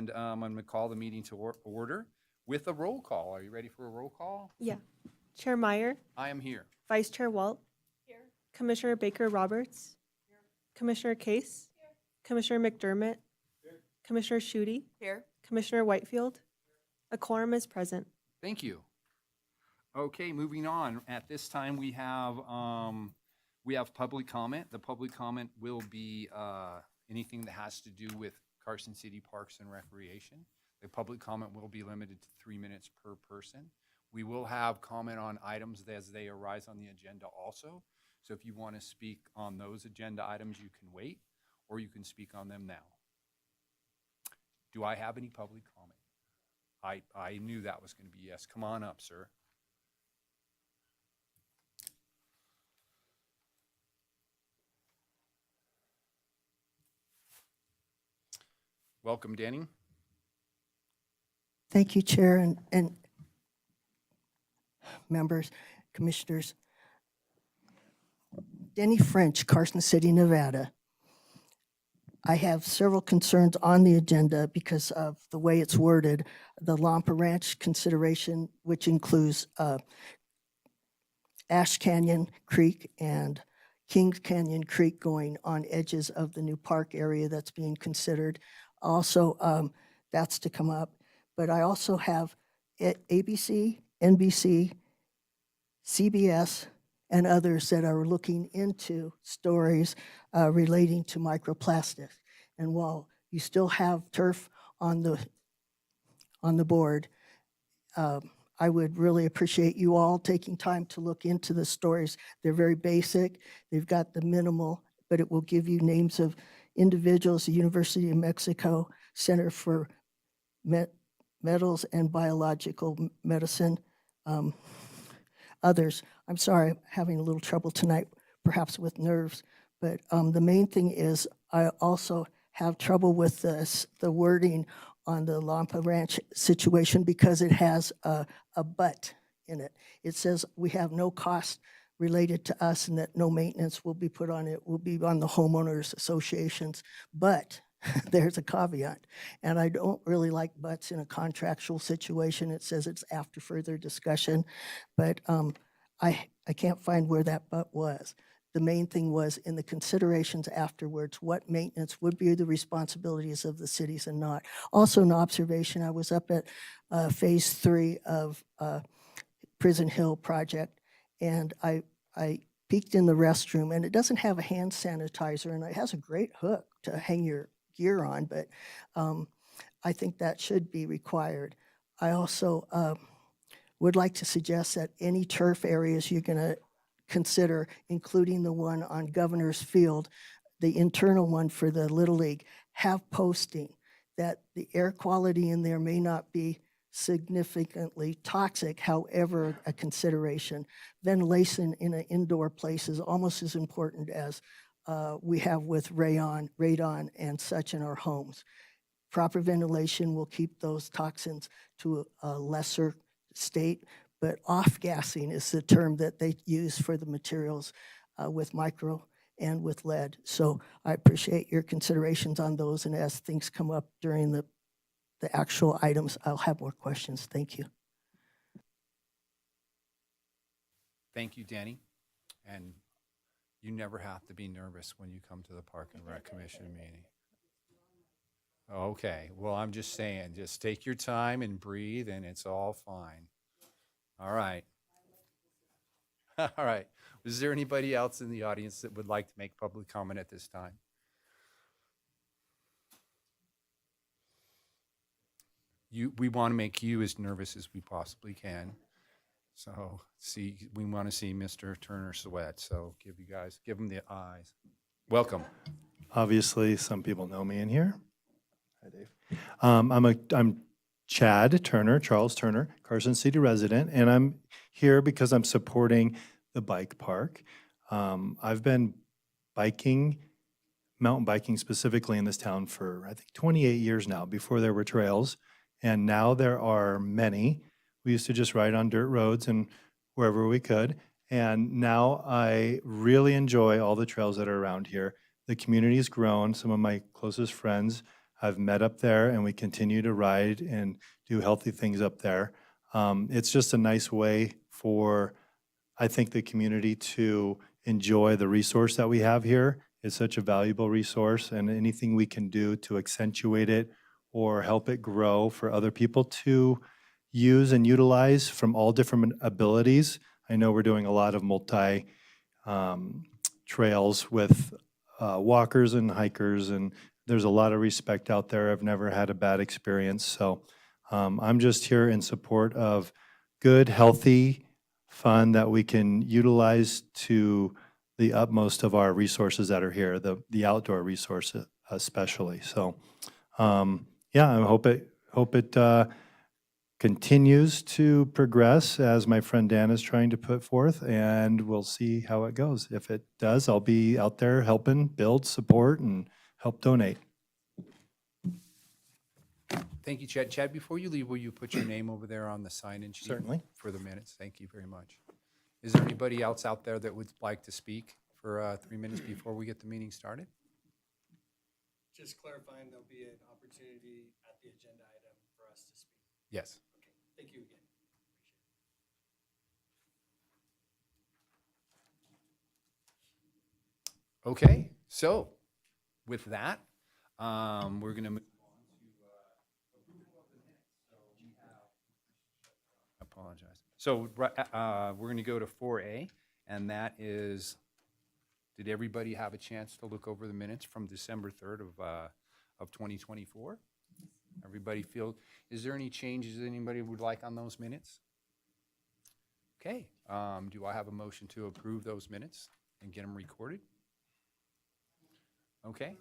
And I'm going to call the meeting to order with a roll call. Are you ready for a roll call? Yeah. Chair Meyer, I am here. Vice Chair Walt. Here. Commissioner Baker Roberts. Here. Commissioner Case. Here. Commissioner McDermott. Here. Commissioner Schutte. Here. Commissioner Whitefield. A quorum is present. Thank you. Okay, moving on. At this time, we have public comment. The public comment will be anything that has to do with Carson City Parks and Recreation. The public comment will be limited to 3 minutes per person. We will have comment on items as they arise on the agenda also. So if you want to speak on those agenda items, you can wait, or you can speak on them now. Do I have any public comment? I knew that was going to be yes. Come on up, sir. Welcome, Danny. Thank you, Chair and members, commissioners. Denny French, Carson City, Nevada. I have several concerns on the agenda because of the way it's worded. The Lampa Ranch consideration, which includes Ash Canyon Creek and Kings Canyon Creek going on edges of the new park area that's being considered. Also, that's to come up. But I also have ABC, NBC, CBS, and others that are looking into stories relating to microplastics. And while you still have turf on the board, I would really appreciate you all taking time to look into the stories. They're very basic. They've got the minimal, but it will give you names of individuals, the University of Mexico Center for Metals and Biological Medicine, others. I'm sorry, I'm having a little trouble tonight, perhaps with nerves, but the main thing is I also have trouble with the wording on the Lampa Ranch situation because it has a but in it. It says we have no cost related to us and that no maintenance will be put on it, will be on the homeowners associations, but there's a caveat, and I don't really like buts in a contractual situation. It says it's after further discussion, but I can't find where that but was. The main thing was in the considerations afterwards, what maintenance would be the responsibilities of the cities and not. Also an observation, I was up at phase 3 of Prison Hill project, and I peeked in the restroom, and it doesn't have a hand sanitizer, and it has a great hook to hang your gear on, but I think that should be required. I also would like to suggest that any turf areas you're going to consider, including the one on Governor's Field, the internal one for the Little League, have posting that the air quality in there may not be significantly toxic, however, a consideration. Ventilation in an indoor place is almost as important as we have with radon and such in our homes. Proper ventilation will keep those toxins to a lesser state, but off-gassing is the term that they use for the materials with micro and with lead. So I appreciate your considerations on those, and as things come up during the actual items, I'll have more questions. Thank you. Thank you, Danny. And you never have to be nervous when you come to the Park and Rec Commission meeting. Okay, well, I'm just saying, just take your time and breathe, and it's all fine. All right. All right. Is there anybody else in the audience that would like to make public comment at this time? We want to make you as nervous as we possibly can. So we want to see Mr. Turner sweat. So give him the eyes. Welcome. Obviously, some people know me in here. Hi, Dave. I'm Chad Turner, Charles Turner, Carson City resident, and I'm here because I'm supporting the bike park. I've been mountain biking specifically in this town for, I think, 28 years now, before there were trails, and now there are many. We used to just ride on dirt roads and wherever we could, and now I really enjoy all the trails that are around here. The community has grown. Some of my closest friends I've met up there, and we continue to ride and do healthy things up there. It's just a nice way for, I think, the community to enjoy the resource that we have here. It's such a valuable resource, and anything we can do to accentuate it or help it grow for other people to use and utilize from all different abilities. I know we're doing a lot of multi trails with walkers and hikers, and there's a lot of respect out there. I've never had a bad experience. So I'm just here in support of good, healthy fun that we can utilize to the utmost of our resources that are here, the outdoor resources especially. So yeah, I hope it continues to progress as my friend Dan is trying to put forth, and we'll see how it goes. If it does, I'll be out there helping build, support, and help donate. Thank you, Chad. Chad, before you leave, will you put your name over there on the sign-in sheet? Certainly. For the minutes. Thank you very much. Is there anybody else out there that would like to speak for 3 minutes before we get the meeting started? Just clarifying, there'll be an opportunity at the agenda item for us to speak. Yes. Okay, thank you again. Okay, so with that, we're going to move on to approval of the minutes. So we have, I apologize. So we're going to go to 4A, and that is, did everybody have a chance to look over the minutes from December 3rd of 2024? Everybody feel, is there any changes anybody would like on those minutes? Okay, do I have a motion to approve those minutes and get them recorded? Okay,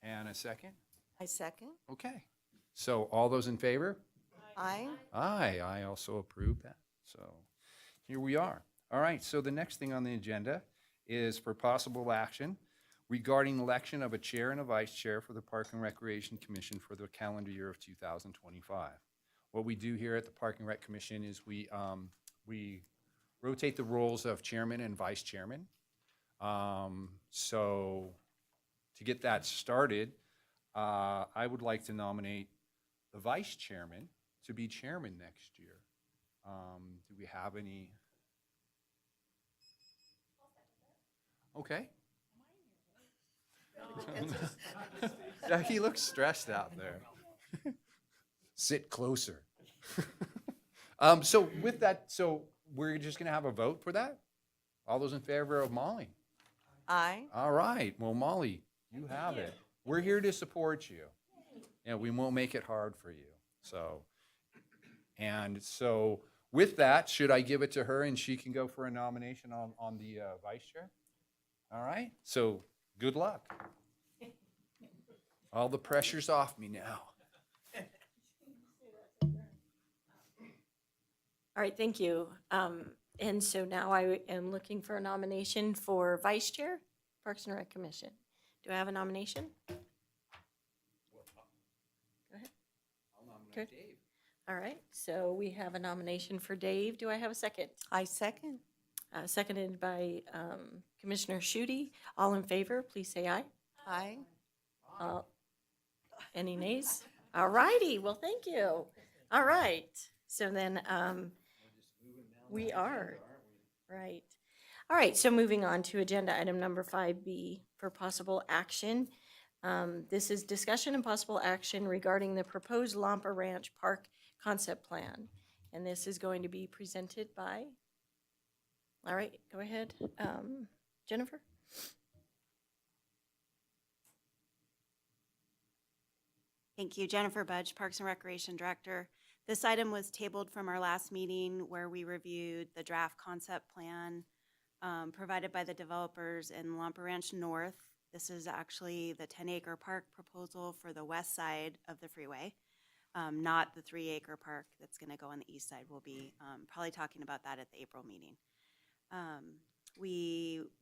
and a second? I second. Okay, so all those in favor? Aye. Aye, I also approve that. So here we are. All right, so the next thing on the agenda is for possible action regarding election of a chair and a vice chair for the Park and Recreation Commission for the calendar year of 2025. What we do here at the Park and Rec Commission is we rotate the roles of chairman and vice chairman. So to get that started, I would like to nominate the vice chairman to be chairman next year. Do we have any? Okay. Yeah, he looks stressed out there. Sit closer. So with that, so we're just gonna have a vote for that? All those in favor of Molly? Aye. All right, well, Molly, you have it. We're here to support you. And we won't make it hard for you, so. And so with that, should I give it to her and she can go for a nomination on the vice chair? All right, so good luck. All the pressure's off me now. All right, thank you. And so now I am looking for a nomination for Vice Chair, Parks and Rec Commission. Do I have a nomination? Go ahead. I'll Okay. nominate Dave. All right, so we have a nomination for Dave. Do I have a second? I second. Seconded by Commissioner Schutte. All in favor, please say aye. Aye. Any nays? All righty, well, thank you. All right, so then we are, right. All right, so moving on to agenda item number 5B for possible action. This is discussion and possible action regarding the proposed Lampa Ranch Park concept plan. And this is going to be presented by, all right, go ahead, Jennifer. Thank you. Jennifer Budge, Parks and Recreation Director. This item was tabled from our last meeting where we reviewed the draft concept plan provided by the developers in Lampa Ranch North. This is actually the 10-acre park proposal for the west side of the freeway, not the 3-acre park that's going to go on the east side. We'll be probably talking about that at the April meeting.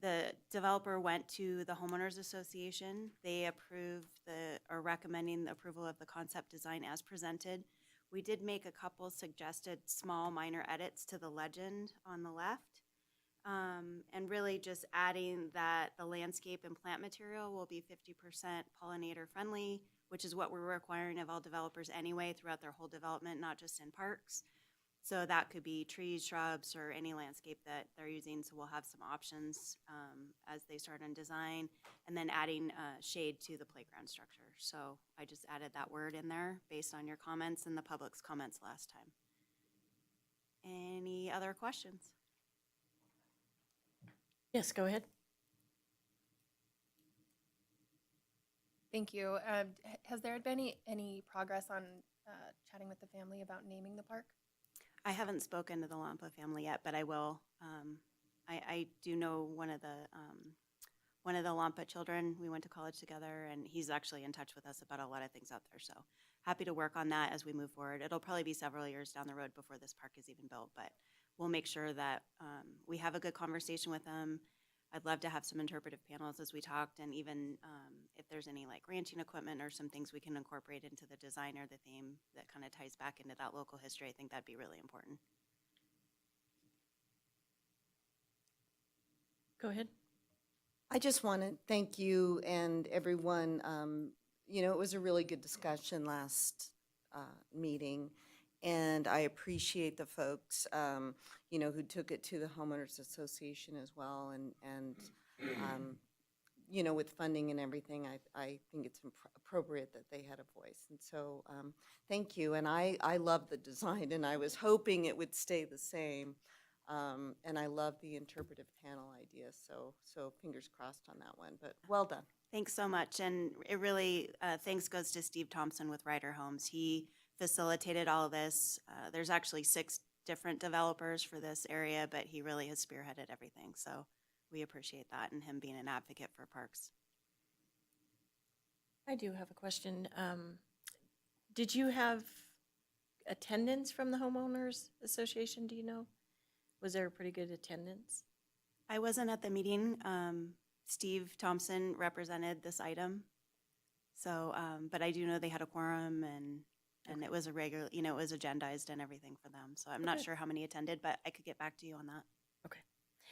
The developer went to the homeowners association. They approved or recommending the approval of the concept design as presented. We did make a couple suggested small minor edits to the legend on the left. And really just adding that the landscape and plant material will be 50% pollinator friendly, which is what we're requiring of all developers anyway throughout their whole development, not just in parks. So that could be trees, shrubs, or any landscape that they're using. So we'll have some options as they start on design, and then adding shade to the playground structure. So I just added that word in there based on your comments and the public's comments last time. Any other questions? Yes, go ahead. Thank you. Has there been any progress on chatting with the family about naming the park? I haven't spoken to the Lampa family yet, but I will. I do know one of the Lampa children. We went to college together, and he's actually in touch with us about a lot of things out there. So happy to work on that as we move forward. It'll probably be several years down the road before this park is even built, but we'll make sure that we have a good conversation with them. I'd love to have some interpretive panels as we talked, and even if there's any like ranching equipment or some things we can incorporate into the design or the theme that kind of ties back into that local history, I think that'd be really important. Go ahead. I just want to thank you and everyone. It was a really good discussion last meeting, and I appreciate the folks, who took it to the homeowners association as well. And with funding and everything, I think it's appropriate that they had a voice. And so thank you. And I love the design, and I was hoping it would stay the same. And I love the interpretive panel idea. So fingers crossed on that one, but well done. Thanks so much. And it really, thanks goes to Steve Thompson with Ryder Homes. He facilitated all of this. There's actually 6 different developers for this area, but he really has spearheaded everything. So we appreciate that, and him being an advocate for parks. I do have a question. Did you have attendance from the homeowners association? Do you know? Was there a pretty good attendance? I wasn't at the meeting. Steve Thompson represented this item. So, but I do know they had a quorum, and it was a regular, it was agendized and everything for them. So I'm not Okay. sure how many attended, but I could get back to you on that. Okay.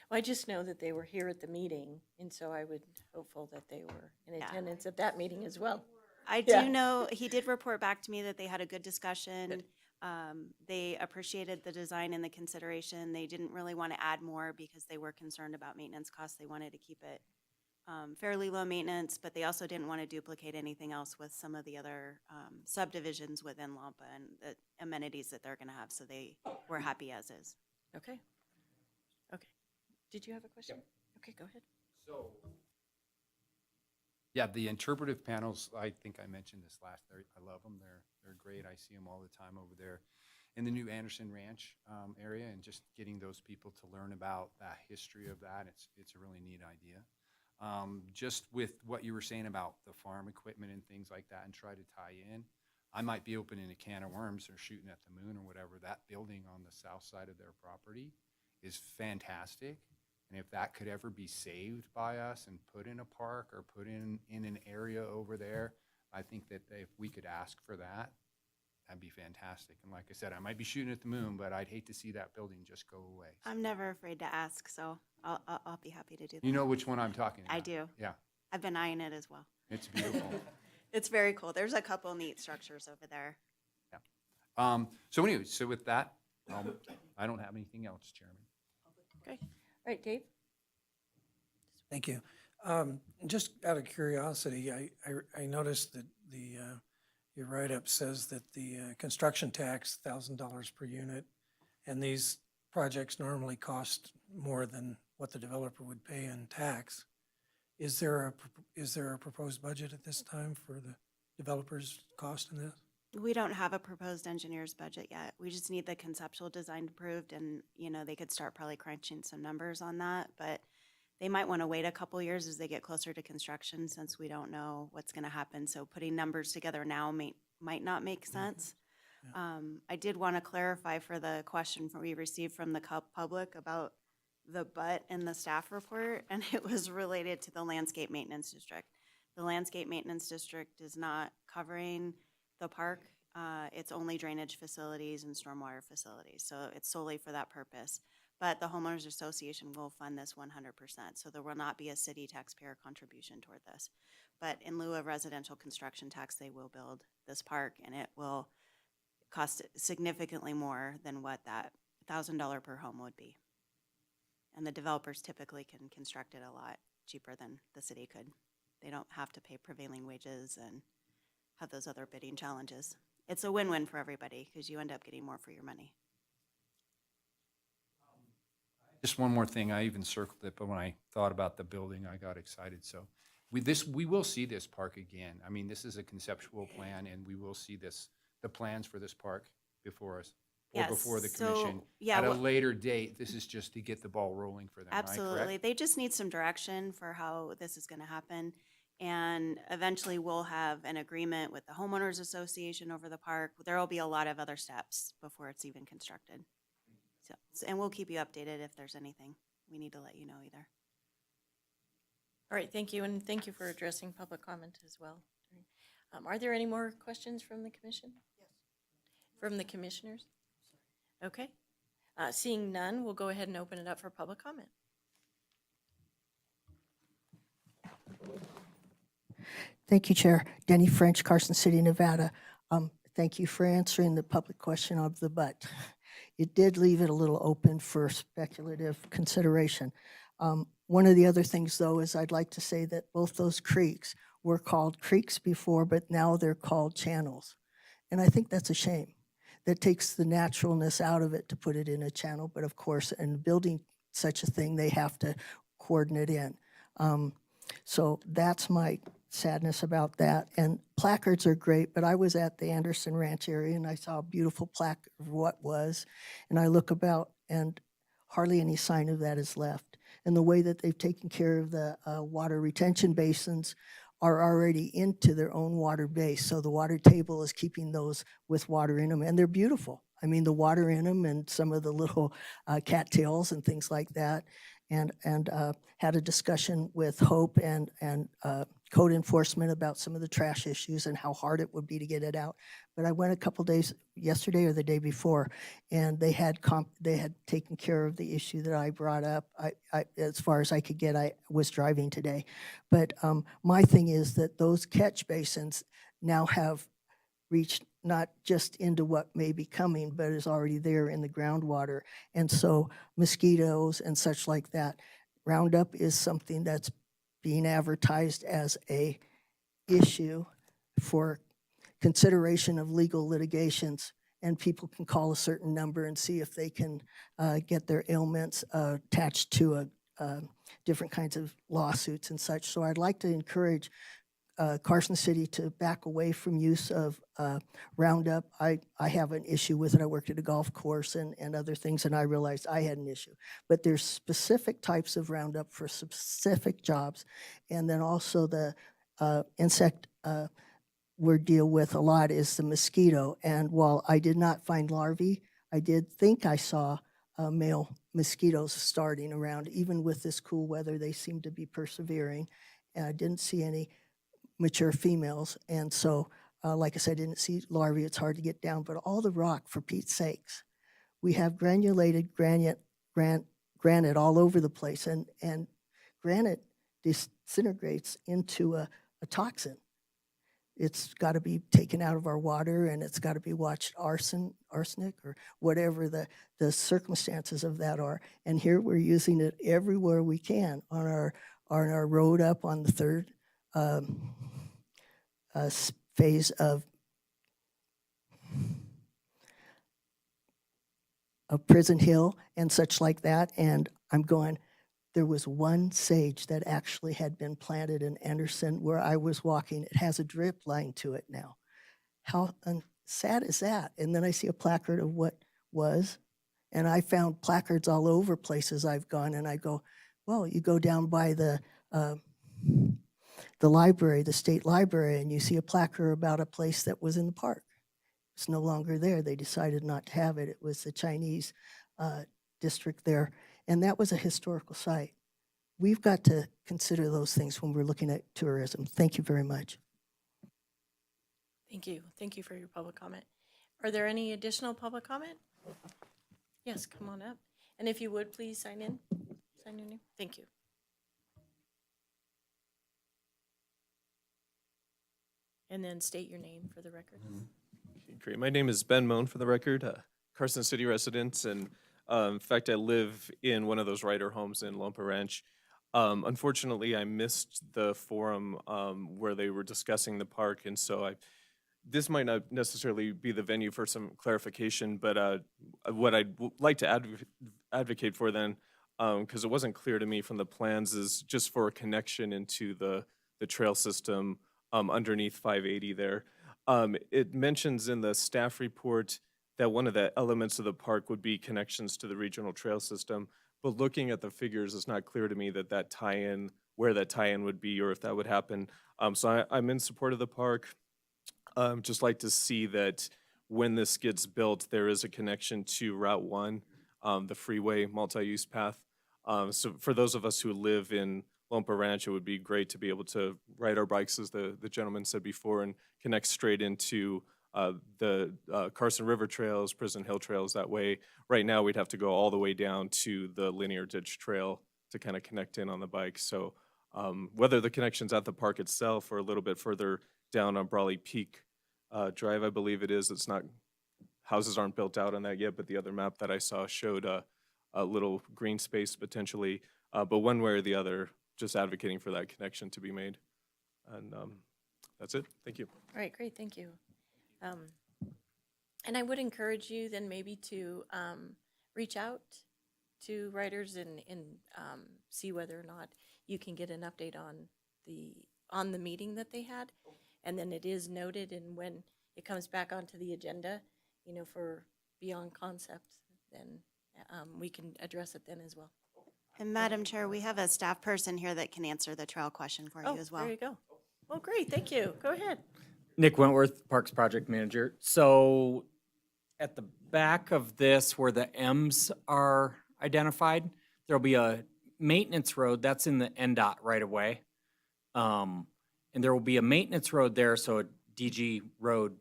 Well, I just know that they were here at the meeting, and so I would hopeful that they were in Yeah. attendance at that meeting as well. I Yeah. do know, he did report back to me that they had a good discussion. Good. They appreciated the design and the consideration. They didn't really want to add more because they were concerned about maintenance costs. They wanted to keep it fairly low maintenance, but they also didn't want to duplicate anything else with some of the other subdivisions within Lampa and the amenities that they're going to have. So they were happy as is. Okay. Okay. Did you have a question? Okay, go ahead. So, yeah, the interpretive panels, I think I mentioned this last, I love them. They're great. I see them all the time over there in the new Anderson Ranch area, and just getting those people to learn about that history of that, it's a really neat idea. Just with what you were saying about the farm equipment and things like that, and try to tie in, I might be opening a can of worms or shooting at the moon or whatever. That building on the south side of their property is fantastic. And if that could ever be saved by us and put in a park or put in an area over there, I think that if we could ask for that, that'd be fantastic. And like I said, I might be shooting at the moon, but I'd hate to see that building just go away. I'm never afraid to ask, so I'll be happy to do that. You know which one I'm talking about? I do. Yeah, I've been eyeing it as well. it's beautiful. It's very cool. There's a couple neat structures over there. So anyway, so with that, I don't have anything else, Chairman. Okay. All right, Dave? Thank you. Just out of curiosity, I noticed that your write-up says that the construction tax, $1,000 per unit, and these projects normally cost more than what the developer would pay in tax. Is there a proposed budget at this time for the developer's cost in this? We don't have a proposed engineer's budget yet. We just need the conceptual design approved, and, they could start probably crunching some numbers on that, but they might want to wait a couple years as they get closer to construction, since we don't know what's going to happen. So putting numbers together now might not make sense. I did want to clarify for the question we received from the public about the but in the staff report, and it was related to the landscape maintenance district. The landscape maintenance district is not covering the park. It's only drainage facilities and stormwater facilities, so it's solely for that purpose. but the homeowners association will fund this 100%. So there will not be a city taxpayer contribution toward this. But in lieu of residential construction tax, they will build this park, and it will cost significantly more than what that $1,000 per home would be. And the developers typically can construct it a lot cheaper than the city could. They don't have to pay prevailing wages and have those other bidding challenges. It's a win-win for everybody because you end up getting more for your money. Just one more thing, I even circled it, but when I thought about the building, I got excited, so. We will see this park again. I mean, this is a conceptual plan, and we will see the plans for this park before us, or Yes, before the so, commission. yeah, At a well- later date, this is just to get the ball rolling for them, right? Correct? Absolutely. They just need some direction for how this is going to happen. And eventually we'll have an agreement with the homeowners association over the park. There will be a lot of other steps before it's even constructed. And we'll keep you updated if there's anything we need to let you know either. All right, thank you, and thank you for addressing public comment as well. Are there any more questions from the commission? Yes. From the commissioners? Okay. Seeing none, we'll go ahead and open it up for public comment. Thank you, Chair. Denny French, Carson City, Nevada. Thank you for answering the public question of the but. It did leave it a little open for speculative consideration. One of the other things, though, is I'd like to say that both those creeks were called creeks before, but now they're called channels. And I think that's a shame. That takes the naturalness out of it to put it in a channel. But of course, in building such a thing, they have to coordinate in. So that's my sadness about that. And placards are great, but I was at the Anderson Ranch area and I saw a beautiful plaque of what was. And I look about and hardly any sign of that is left. And the way that they've taken care of the water retention basins are already into their own water base. So the water table is keeping those with water in them, and they're beautiful. I mean, the water in them and some of the little cattails and things like that. And had a discussion with Hope and code enforcement about some of the trash issues and how hard it would be to get it out. But I went a couple days, yesterday or the day before, and they had taken care of the issue that I brought up. I as far as I could get, I was driving today. But my thing is that those catch basins now have reached not just into what may be coming, but is already there in the groundwater. And so mosquitoes and such like that. Roundup is something that's being advertised as a issue for consideration of legal litigations, and people can call a certain number and see if they can get their ailments attached to different kinds of lawsuits and such. So I'd like to encourage Carson City to back away from use of Roundup. I have an issue with it. I worked at a golf course and other things, and I realized I had an issue. But there's specific types of Roundup for specific jobs. And then also the insect we deal with a lot is the mosquito. And while I did not find larvae, I did think I saw male mosquitoes starting around. Even with this cool weather, they seem to be persevering. And I didn't see any mature females. And so, like I said, I didn't see larvae. It's hard to get down. But all the rock, for Pete's sakes. We have granulated granite all over the place. And granite disintegrates into a toxin. It's got to be taken out of our water, and it's got to be watched arsenic, or whatever the circumstances of that are. And here we're using it everywhere we can on our road up on the third phase of Prison Hill and such like that. And I'm going, there was one sage that actually had been planted in Anderson where I was walking. It has a drip line to it now. How sad is that? And then I see a placard of what was, and I found placards all over places I've gone, and I go, well, you go down by the library, the state library, and you see a placard about a place that was in the park. It's no longer there. They decided not to have it. It was the Chinese district there, and that was a historical site. We've got to consider those things when we're looking at tourism. Thank you very much. Thank you. Thank you for your public comment. Are there any additional public comment? Yes, come on up. And if you would, please sign your name. Thank you. And then state your name for the record. Great. My name is Ben Moan for the record, Carson City resident, and in fact, I live in one of those Ryder homes in Lompa Ranch. Unfortunately, I missed the forum where they were discussing the park, and so this might not necessarily be the venue for some clarification, but what I'd like to advocate for then, because it wasn't clear to me from the plans, is just for a connection into the trail system underneath 580 there. It mentions in the staff report that one of the elements of the park would be connections to the regional trail system, but looking at the figures, it's not clear to me that tie-in, where that tie-in would be or if that would happen. So I'm in support of the park. Just like to see that when this gets built, there is a connection to Route 1, the freeway multi-use path. So for those of us who live in Lompa Ranch, it would be great to be able to ride our bikes, as the gentleman said before, and connect straight into the Carson River trails, Prison Hill trails that way. Right now, we'd have to go all the way down to the linear ditch trail to kind of connect in on the bike. So whether the connection's at the park itself or a little bit further down on Brawley Peak Drive, I believe it is. It's not, houses aren't built out on that yet, but the other map that I saw showed a little green space potentially. But one way or the other, just advocating for that connection to be made. And that's it. Thank you. All right, great, thank you. And I would encourage you then maybe to reach out to writers and see whether or not you can get an update on the meeting that they had. And then it is noted, and when it comes back onto the agenda, you know, for Beyond Concepts, then we can address it then as well. And Madam Chair, we have a staff person here that can answer the trail question for you as well. There you go. Well, great, thank you. Go ahead. Nick Wentworth, Parks Project Manager. So at the back of this, where the M's are identified, there'll be a maintenance road that's in the NDOT right away. And there will be a maintenance road there, so a DG road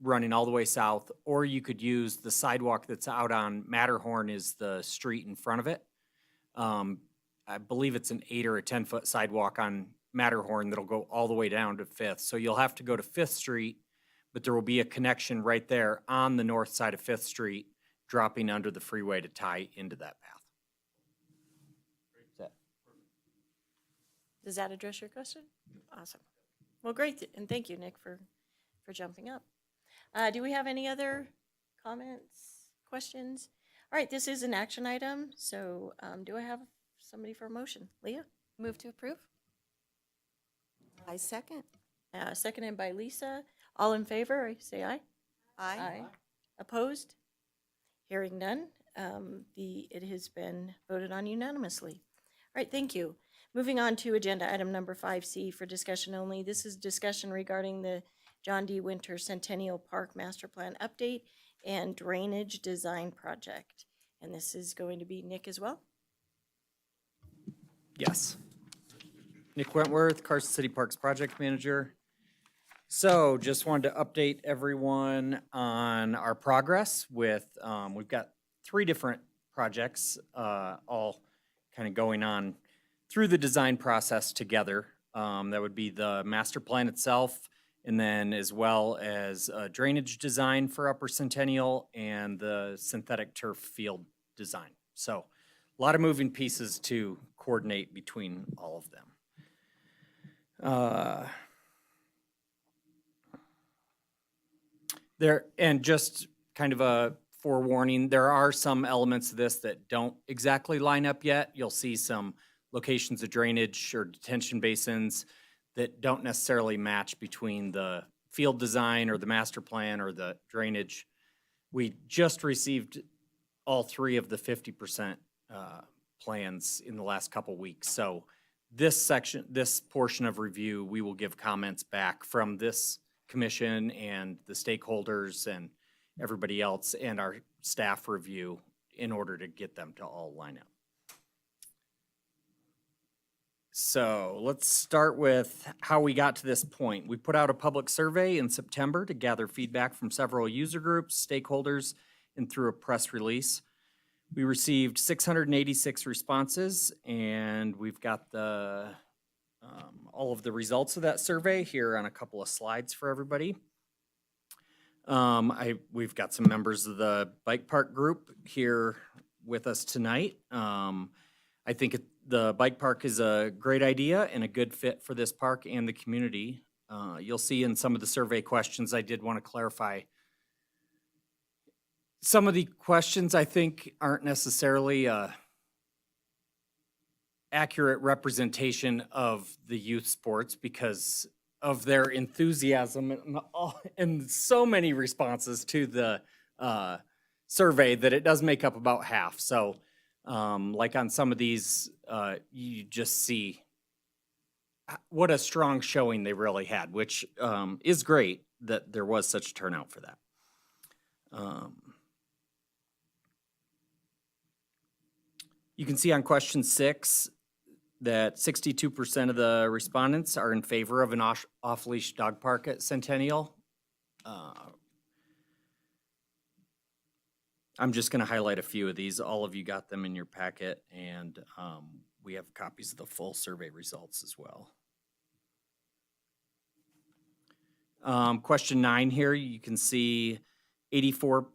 running all the way south, or you could use the sidewalk that's out on Matterhorn is the street in front of it. I believe it's an 8 or a 10-foot sidewalk on Matterhorn that'll go all the way down to 5th. So you'll have to go to 5th Street, but there will be a connection right there on the north side of 5th Street, dropping under the freeway to tie into that path. Does that address your question? Awesome. Well, great, and thank you, Nick, for jumping up. Do we have any other comments, questions? All right, this is an action item, so do I have somebody for a motion? Leah? Move to approve? I second. Seconded by Lisa. All in favor, say aye. Aye. Opposed? Hearing none, it has been voted on unanimously. All right, thank you. Moving on to agenda item number 5C for discussion only. This is discussion regarding the John D. Winter Centennial Park Master Plan update and drainage design project. And this is going to be Nick as well. Yes. Nick Wentworth, Carson City Parks Project Manager. So just wanted to update everyone on our progress with, we've got 3 different projects all kind of going on through the design process together. That would be the master plan itself, and then as well as drainage design for Upper Centennial and the synthetic turf field design. So a lot of moving pieces to coordinate between all of them. And just kind of a forewarning, there are some elements of this that don't exactly line up yet. You'll see some locations of drainage or detention basins that don't necessarily match between the field design or the master plan or the drainage. We just received all 3 of the 50% plans in the last couple weeks. So this portion of review, we will give comments back from this commission and the stakeholders and everybody else and our staff review in order to get them to all line up. So let's start with how we got to this point. We put out a public survey in September to gather feedback from several user groups, stakeholders, and through a press release. We received 686 responses, and we've got all of the results of that survey here on a couple of slides for everybody. We've got some members of the bike park group here with us tonight. I think the bike park is a great idea and a good fit for this park and the community. You'll see in some of the survey questions, I did want to clarify. Some of the questions I think aren't necessarily a accurate representation of the youth sports because of their enthusiasm and so many responses to the survey that it does make up about half. So like on some of these, you just see what a strong showing they really had, which is great that there was such a turnout for that. You can see on question 6 that 62% of the respondents are in favor of an off-leash dog park at Centennial. I'm just going to highlight a few of these. All of you got them in your packet, and we have copies of the full survey results as well. Question 9 here, you can see 84%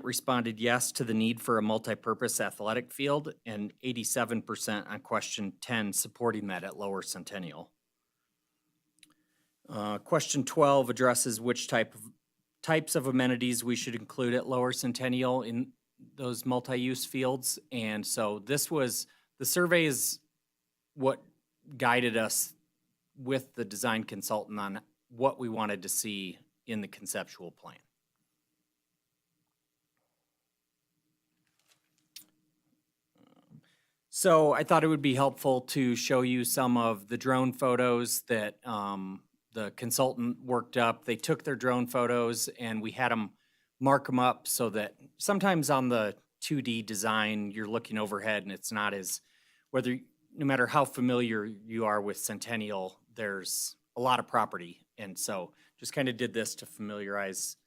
responded yes to the need for a multi-purpose athletic field, and 87% on question 10 supporting that at Lower Centennial. Question 12 addresses which types of amenities we should include at Lower Centennial in those multi-use fields. And so the survey is what guided us with the design consultant on what we wanted to see in the conceptual plan. So I thought it would be helpful to show you some of the drone photos that the consultant worked up. They took their drone photos and we had them mark them up so that sometimes on the 2D design, you're looking overhead and it's not as, no matter how familiar you are with Centennial, there's a lot of property. And so just kind of did this to familiarize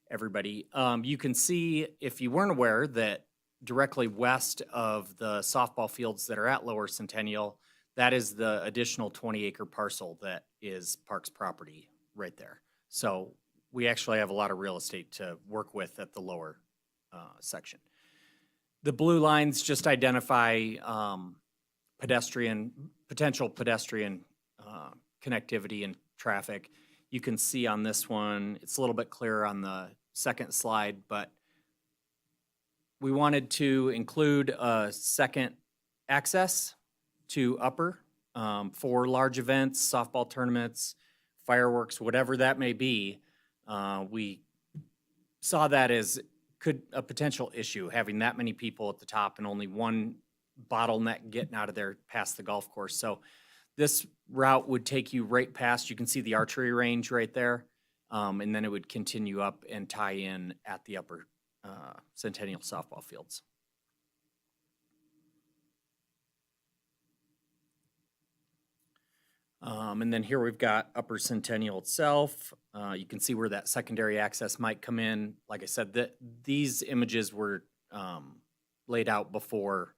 everybody. You can see, if you weren't aware, that directly west of the softball fields that are at Lower Centennial, that is the additional 20-acre parcel that is Parks property right there. So we actually have a lot of real estate to work with at the lower section. The blue lines just identify potential pedestrian connectivity and traffic. You can see on this one, it's a little bit clearer on the second slide, but we wanted to include a second access to Upper for large events, softball tournaments, fireworks, whatever that may be. We saw that as a potential issue, having that many people at the top and only one bottleneck getting out of there past the golf course. So this route would take you right past, you can see the archery range right there, and then it would continue up and tie in at the Upper Centennial softball fields. And then here we've got Upper Centennial itself. You can see where that secondary access might come in. Like I said, these images were laid out before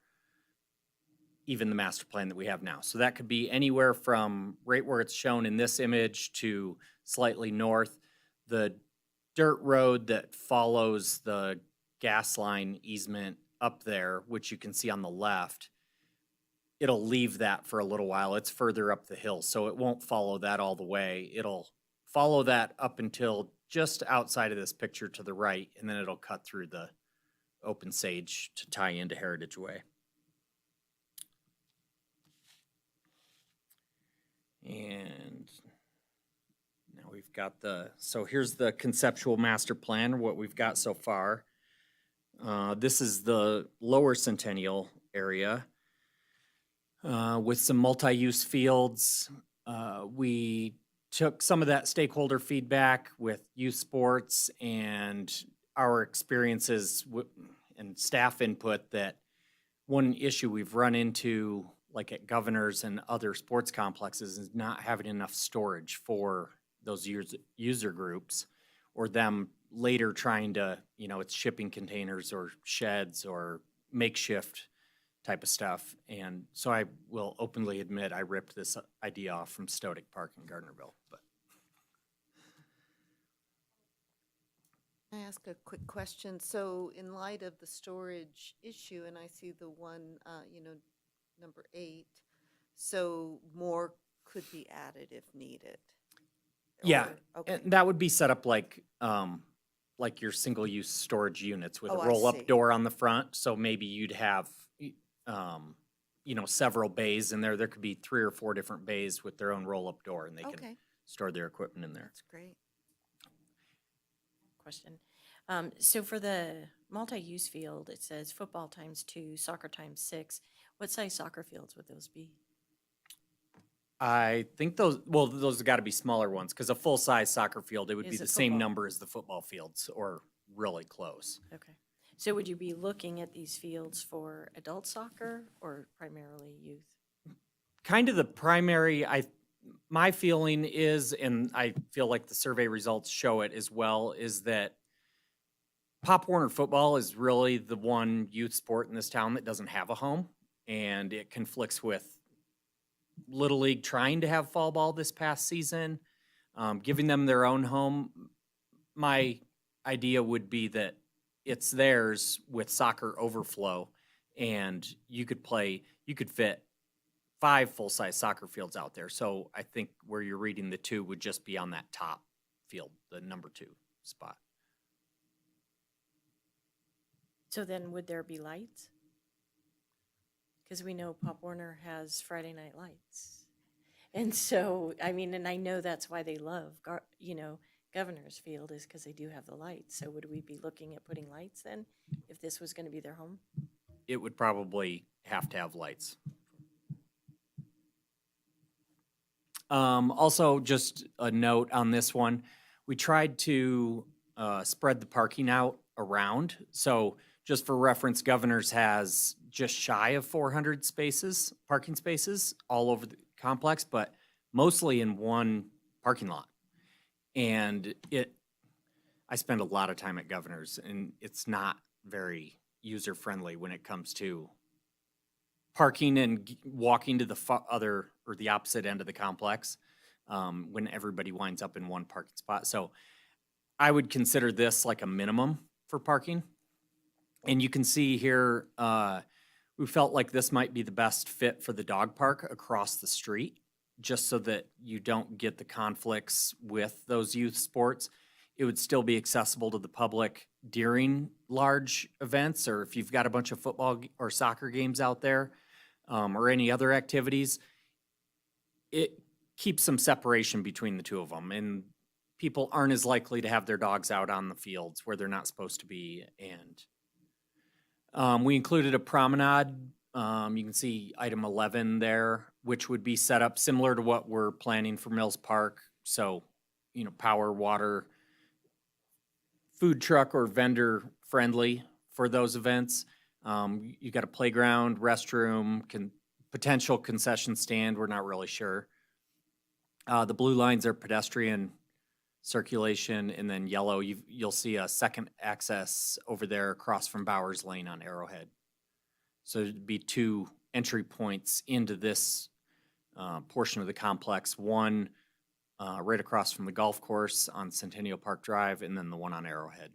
even the master plan that we have now. So that could be anywhere from right where it's shown in this image to slightly north. The dirt road that follows the gas line easement up there, which you can see on the left, it'll leave that for a little while. It's further up the hill, so it won't follow that all the way. It'll follow that up until just outside of this picture to the right, and then it'll cut through the open sage to tie into Heritage Way. And now we've got so here's the conceptual master plan, what we've got so far. This is the Lower Centennial area with some multi-use fields. We took some of that stakeholder feedback with youth sports and our experiences and staff input that one issue we've run into, like at Governor's and other sports complexes, is not having enough storage for those user groups, or them later trying to, it's shipping containers or sheds or makeshift type of stuff. And so I will openly admit I ripped this idea off from Stodic Park in Gardnerville. But Can I ask a quick question? So in light of the storage issue, and I see the one, number 8, so more could be added if needed? yeah, Or- Okay, and that would be set up like your single-use storage units with Oh, a I roll-up see. door on the front. So maybe you'd have, several bays in there. There could be 3 or 4 different bays with their own roll-up door, and they can okay, store their equipment in there. that's great. Question. So for the multi-use field, it says football ×2, soccer ×6. What size soccer fields would those be? I think those have got to be smaller ones, because a full-size soccer field, it would be Is the it same football? number as the football fields, or really close. Okay. So would you be looking at these fields for adult soccer or primarily youth? Kind of the primary, my feeling is, and I feel like the survey results show it as well, is that Pop Warner football is really the one youth sport in this town that doesn't have a home, and it conflicts with Little League trying to have fall ball this past season, giving them their own home. My idea would be that it's theirs with soccer overflow, and you could fit 5 full-size soccer fields out there. So I think where you're reading the 2 would just be on that top field, the number 2 spot. So then would there be lights? Because we know Pop Warner has Friday night lights. And so, I mean, and I know that's why they love, Governor's Field, is because they do have the lights. So would we be looking at putting lights then, if this was going to be their home? It would probably have to have lights. Also, just a note on this one, we tried to spread the parking out around. So just for reference, Governor's has just shy of 400 parking spaces all over the complex, but mostly in one parking lot. And I spend a lot of time at Governor's, and it's not very user-friendly when it comes to parking and walking to the opposite end of the complex, when everybody winds up in one parking spot. So I would consider this like a minimum for parking. And you can see here, we felt like this might be the best fit for the dog park across the street, just so that you don't get the conflicts with those youth sports. It would still be accessible to the public during large events, or if you've got a bunch of football or soccer games out there, or any other activities. It keeps some separation between the two of them, and people aren't as likely to have their dogs out on the fields where they're not supposed to be. And we included a promenade. You can see item 11 there, which would be set up similar to what we're planning for Mills Park. So, power, water, food truck or vendor friendly for those events. You got a playground, restroom, potential concession stand. We're not really sure. The blue lines are pedestrian circulation, and then yellow, you'll see a second access over there across from Bowers Lane on Arrowhead. So it'd be 2 entry points into this portion of the complex. One right across from the golf course on Centennial Park Drive, and then the one on Arrowhead.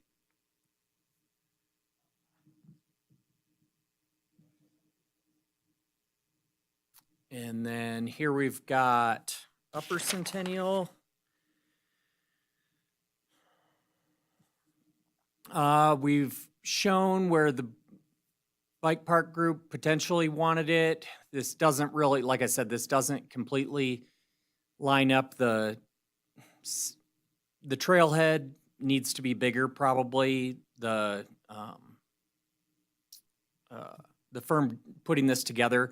And then here we've got Upper Centennial. We've shown where the bike park group potentially wanted it. This doesn't really, like I said, this doesn't completely line up. The trailhead needs to be bigger, probably. The firm putting this together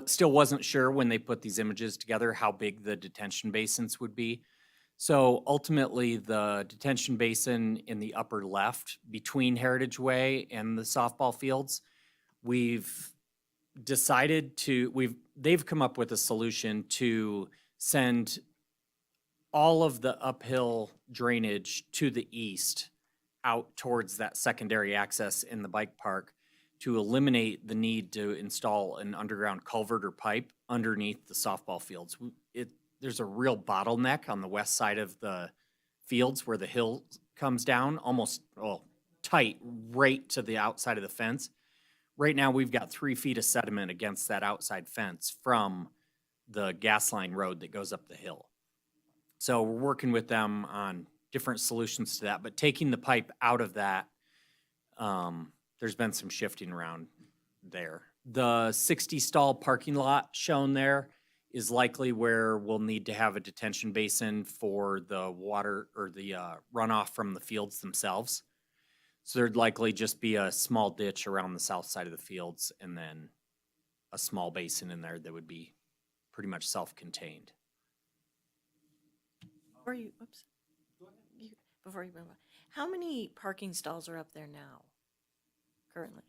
still wasn't sure when they put these images together how big the detention basins would be. So ultimately, the detention basin in the upper left between Heritage Way and the softball fields, they've come up with a solution to send all of the uphill drainage to the east out towards that secondary access in the bike park to eliminate the need to install an underground culvert or pipe underneath the softball fields. There's a real bottleneck on the west side of the fields where the hill comes down, almost, tight, right to the outside of the fence. Right now, we've got 3 feet of sediment against that outside fence from the gas line road that goes up the hill. So we're working with them on different solutions to that, but taking the pipe out of that, there's been some shifting around there. The 60 stall parking lot shown there is likely where we'll need to have a detention basin for the water or the runoff from the fields themselves. So there'd likely just be a small ditch around the south side of the fields and then a small basin in there that would be pretty much self-contained. Before you move on, how many parking stalls are up there now, currently?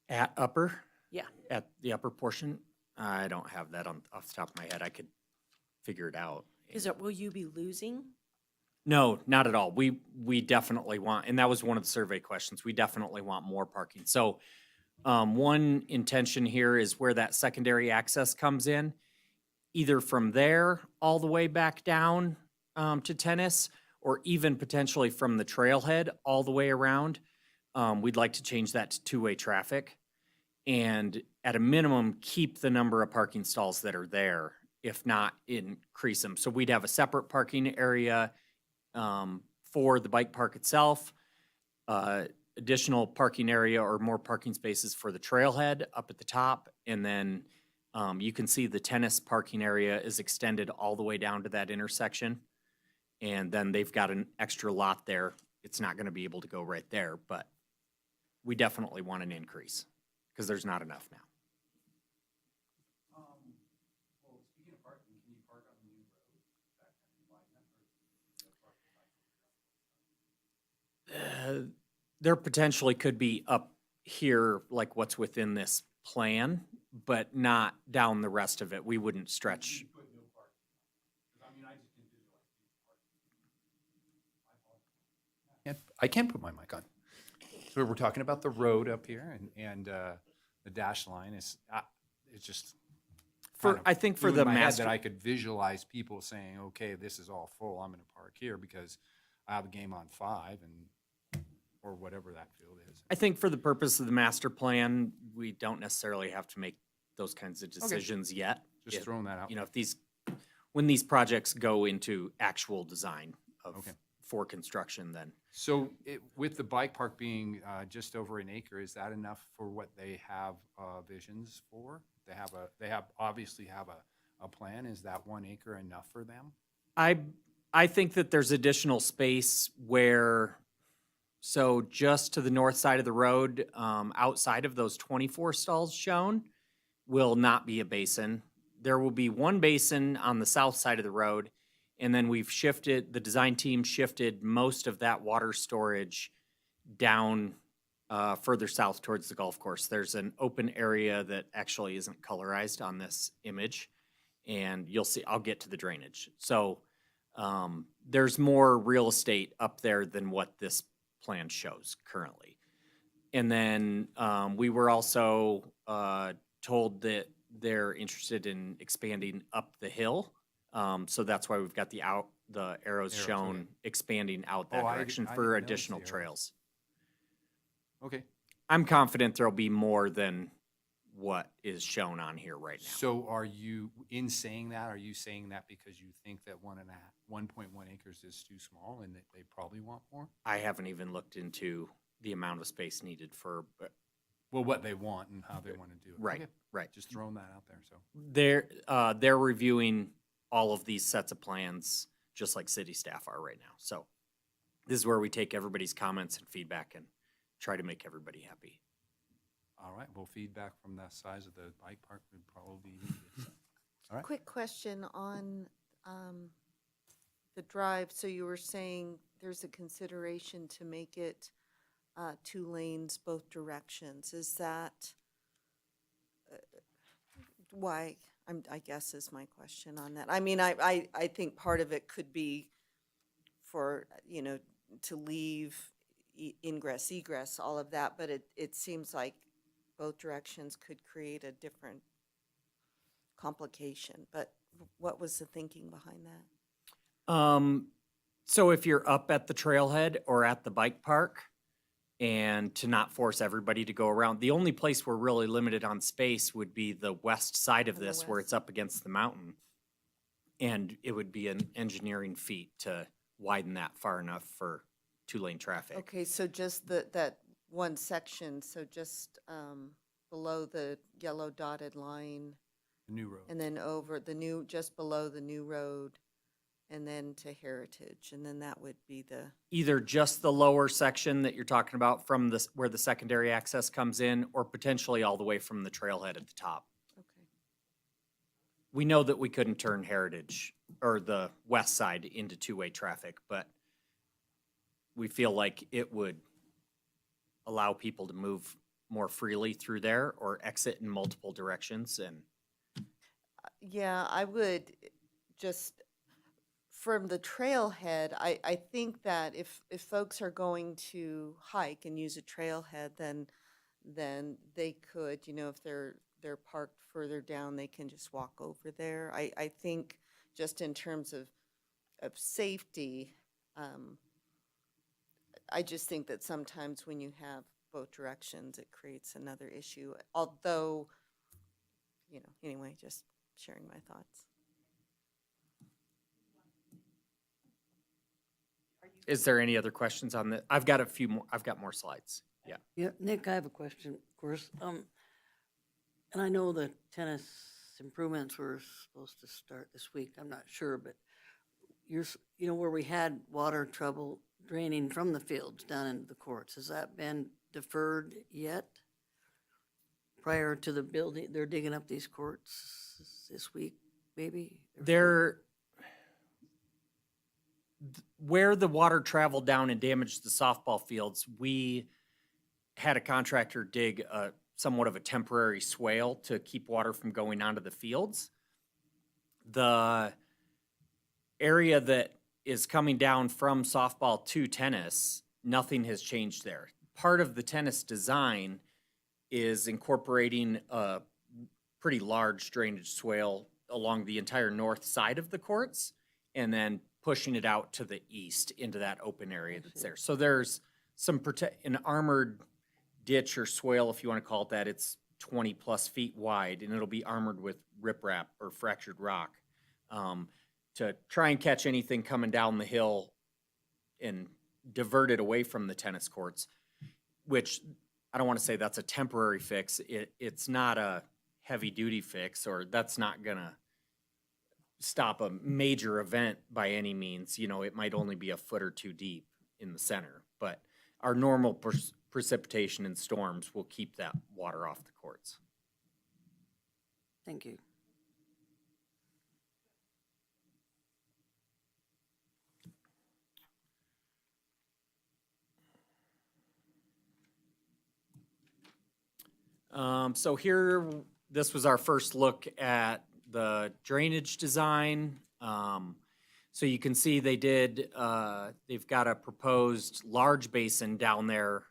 At upper? Yeah. At the upper portion? I don't have that off the top of my head. I could figure it out. Will you be losing? No, not at all. We definitely want, and that was one of the survey questions, we definitely want more parking. So one intention here is where that secondary access comes in, either from there all the way back down to Tennis, or even potentially from the trailhead all the way around. We'd like to change that to two-way traffic and at a minimum, keep the number of parking stalls that are there, if not increase them. So we'd have a separate parking area for the bike park itself, additional parking area or more parking spaces for the trailhead up at the top. And then you can see the Tennis parking area is extended all the way down to that intersection. And then they've got an extra lot there. It's not going to be able to go right there, but we definitely want an increase because there's not enough now. Well, speaking of parking, can you park on the new road? That kind of widen There potentially could be up here, like what's within this plan, but not down the rest of it. We wouldn't stretch. put no parking? Because I mean, I just can visualize people parking. I can't put my mic on. So we're talking about the road up here and the dash line is, it's just. kind of I think for flew in the my head master, that I could visualize people saying, okay, this is all full, I'm gonna park here because I have a game on 5 or whatever that field is. I think for the purpose of the master plan, we don't necessarily have to make those kinds of decisions yet. Just If, throwing that out. you know, when these projects go into actual design Okay. for construction, then So with the bike park being just over an acre, is that enough for what they have visions for? They obviously have a plan. Is that 1 acre enough for them? I think that there's additional space where, so just to the north side of the road, outside of those 24 stalls shown, will not be a basin. There will be one basin on the south side of the road, and then the design team shifted most of that water storage down further south towards the golf course. There's an open area that actually isn't colorized on this image, and you'll see, I'll get to the drainage. So there's more real estate up there than what this plan shows currently. And then we were also told that they're interested in expanding up the hill. So that's why we've got the arrows shown okay. expanding out that I direction didn't for notice the additional arrows. trails. Okay. I'm confident there'll be more than what is shown on here right now. So are you, in saying that, are you saying that because you think that 1.1 acres is too small and that they probably want more? I haven't even looked into the amount of space needed for, Well, what they want and how they want to do it. right, Okay. right. Just throwing that out there, so. They're reviewing all of these sets of plans, just like city staff are right now. So this is where we take everybody's comments and feedback and try to make everybody happy. All right, well, feedback from the size of the bike park would probably be needed. All right. Quick question on the drive. So you were saying there's a consideration to make it 2 lanes both directions. Is that why? I guess is my question on that. I mean, I think part of it could be for, to leave, ingress, egress, all of that, but it seems like both directions could create a different complication. But what was the thinking behind that? So if you're up at the trailhead or at the bike park, and to not force everybody to go around, the only place we're really limited on space would be the west side of On the this, where west. it's up against the mountain. And it would be an engineering feat to widen that far enough for two-lane traffic. Okay, so just that one section, so just below the yellow dotted line, New road. and then over just below the new road, and then to Heritage, and then that would be the, Either just the lower section that you're talking about from this, where the secondary access comes in, or potentially all the way from the trailhead at the top. okay. We know that we couldn't turn Heritage or the west side into two-way traffic, but we feel like it would allow people to move more freely through there or exit in multiple directions. And Yeah, I would just, from the trailhead, I think that if folks are going to hike and use a trailhead, then they could, if they're parked further down, they can just walk over there. I think just in terms of safety, I just think that sometimes when you have both directions, it creates another issue. Although, anyway, just sharing my thoughts. is there any other questions on that? I've got a few more, I've got more slides. Yeah. Yeah, Nick, I have a question, of course. And I know the tennis improvements were supposed to start this week. I'm not sure, but where we had water trouble draining from the fields down into the courts, has that been deferred yet? Prior to the building, they're digging up these courts this week, maybe? Where the water traveled down and damaged the softball fields, we had a contractor dig somewhat of a temporary swale to keep water from going onto the fields. The area that is coming down from softball to tennis, nothing has changed there. Part of the tennis design is incorporating a pretty large drainage swale along the entire north side of the courts and then pushing it out to the east into that open area that's there. So there's an armored ditch or swale, if you want to call it that. It's 20 plus feet wide, and it'll be armored with riprap or fractured rock to try and catch anything coming down the hill and divert it away from the tennis courts, which I don't want to say that's a temporary fix. It's not a heavy-duty fix, or that's not going to stop a major event by any means. It might only be a foot or two deep in the center, but our normal precipitation and storms will keep that water off the courts. Thank you. So here, this was our first look at the drainage design. So you can see they've got a proposed large basin down there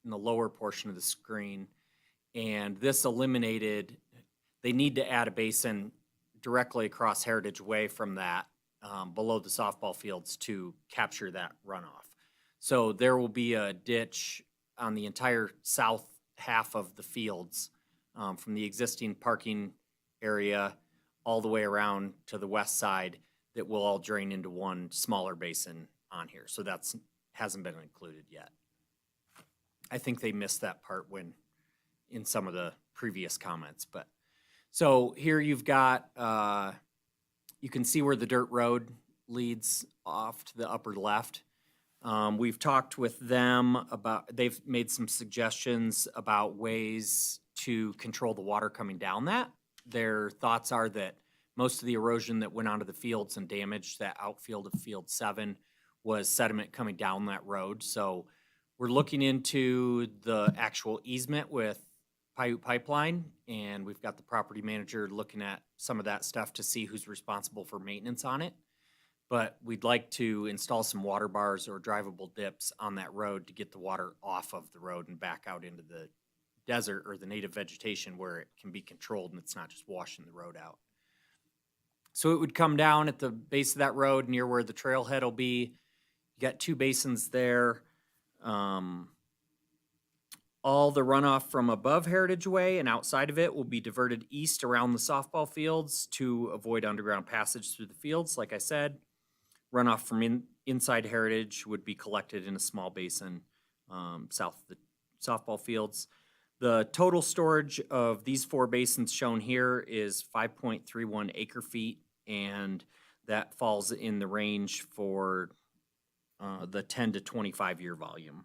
in the lower portion of the screen. And this eliminated, they need to add a basin directly across Heritage Way from that, below the softball fields to capture that runoff. So there will be a ditch on the entire south half of the fields, from the existing parking area all the way around to the west side, that will all drain into one smaller basin on here. So that's hasn't been included yet. I think they missed that part in some of the previous comments. But so here you've got, you can see where the dirt road leads off to the upper left. We've talked with them about, they've made some suggestions about ways to control the water coming down that. Their thoughts are that most of the erosion that went onto the fields and damaged that outfield of Field 7 was sediment coming down that road. So we're looking into the actual easement with Paiute Pipeline, and we've got the property manager looking at some of that stuff to see who's responsible for maintenance on it. but we'd like to install some water bars or drivable dips on that road to get the water off of the road and back out into the desert or the native vegetation where it can be controlled and it's not just washing the road out. So it would come down at the base of that road near where the trailhead will be. You got 2 basins there. All the runoff from above Heritage Way and outside of it will be diverted east around the softball fields to avoid underground passage through the fields, like I said. Runoff from inside Heritage would be collected in a small basin south of the softball fields. The total storage of these 4 basins shown here is 5.31 acre feet, and that falls in the range for the 10 to 25 year volume.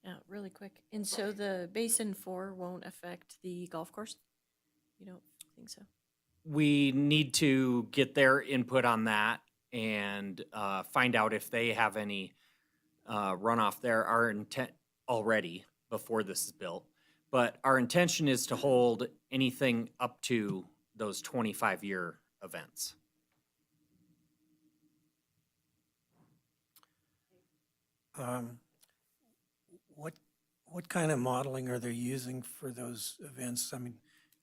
Yeah, really quick. And so the Basin 4 won't affect the golf course? You don't think so? We need to get their input on that and find out if they have any runoff there. Our intent already before this is built, but our intention is to hold anything up to those 25-year events. What kind of modeling are they using for those events? I mean,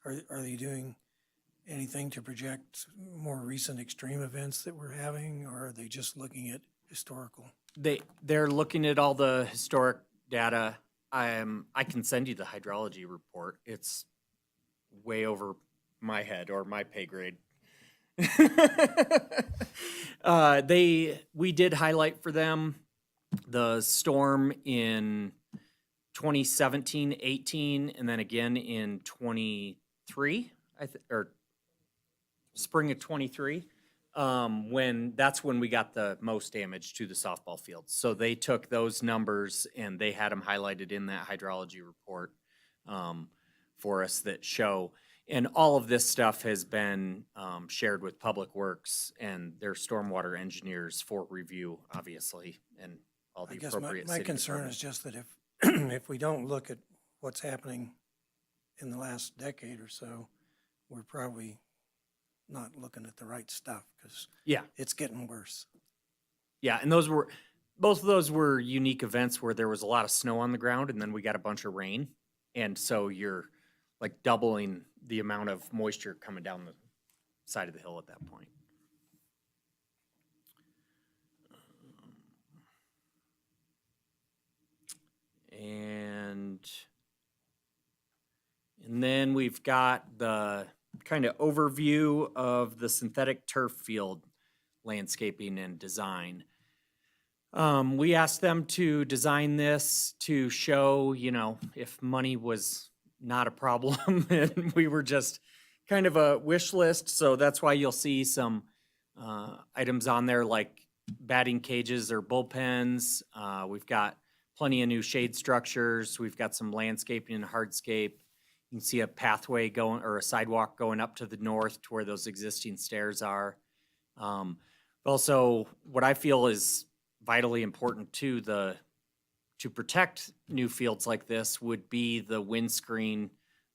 are they doing anything to project more recent extreme events that we're having, or are they just looking at historical? They're looking at all the historic data. I can send you the hydrology report. It's way over my head or my pay grade. We did highlight for them the storm in 2017, 18, and then again in 23, or spring of 23, that's when we got the most damage to the softball fields. So they took those numbers and they had them highlighted in that hydrology report for us that show. And all of this stuff has been shared with Public Works and their stormwater engineers for review, obviously, and all the appropriate My city concern is departments. just that if we don't look at what's happening in the last decade or so, we're probably not looking at the right stuff, because Yeah. it's getting worse. Yeah, and both of those were unique events where there was a lot of snow on the ground and then we got a bunch of rain. And so you're like doubling the amount of moisture coming down the side of the hill at that point. And then we've got the kind of overview of the synthetic turf field landscaping and design. We asked them to design this to show, if money was not a problem and we were just kind of a wish list. So that's why you'll see some items on there like batting cages or bullpens. We've got plenty of new shade structures. We've got some landscaping and hardscape. You can see a pathway going or a sidewalk going up to the north to where those existing stairs are. Also, what I feel is vitally important to protect new fields like this would be the windscreen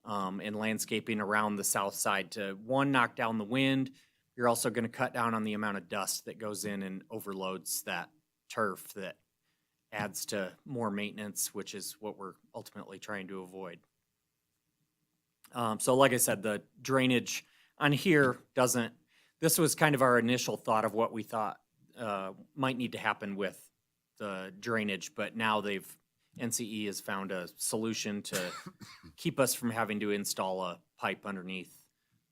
and landscaping around the south side to, one, knock down the wind. You're also going to cut down on the amount of dust that goes in and overloads that turf that adds to more maintenance, which is what we're ultimately trying to avoid. So like I said, the drainage on here this was kind of our initial thought of what we thought might need to happen with the drainage, but now NCE has found a solution to keep us from having to install a pipe underneath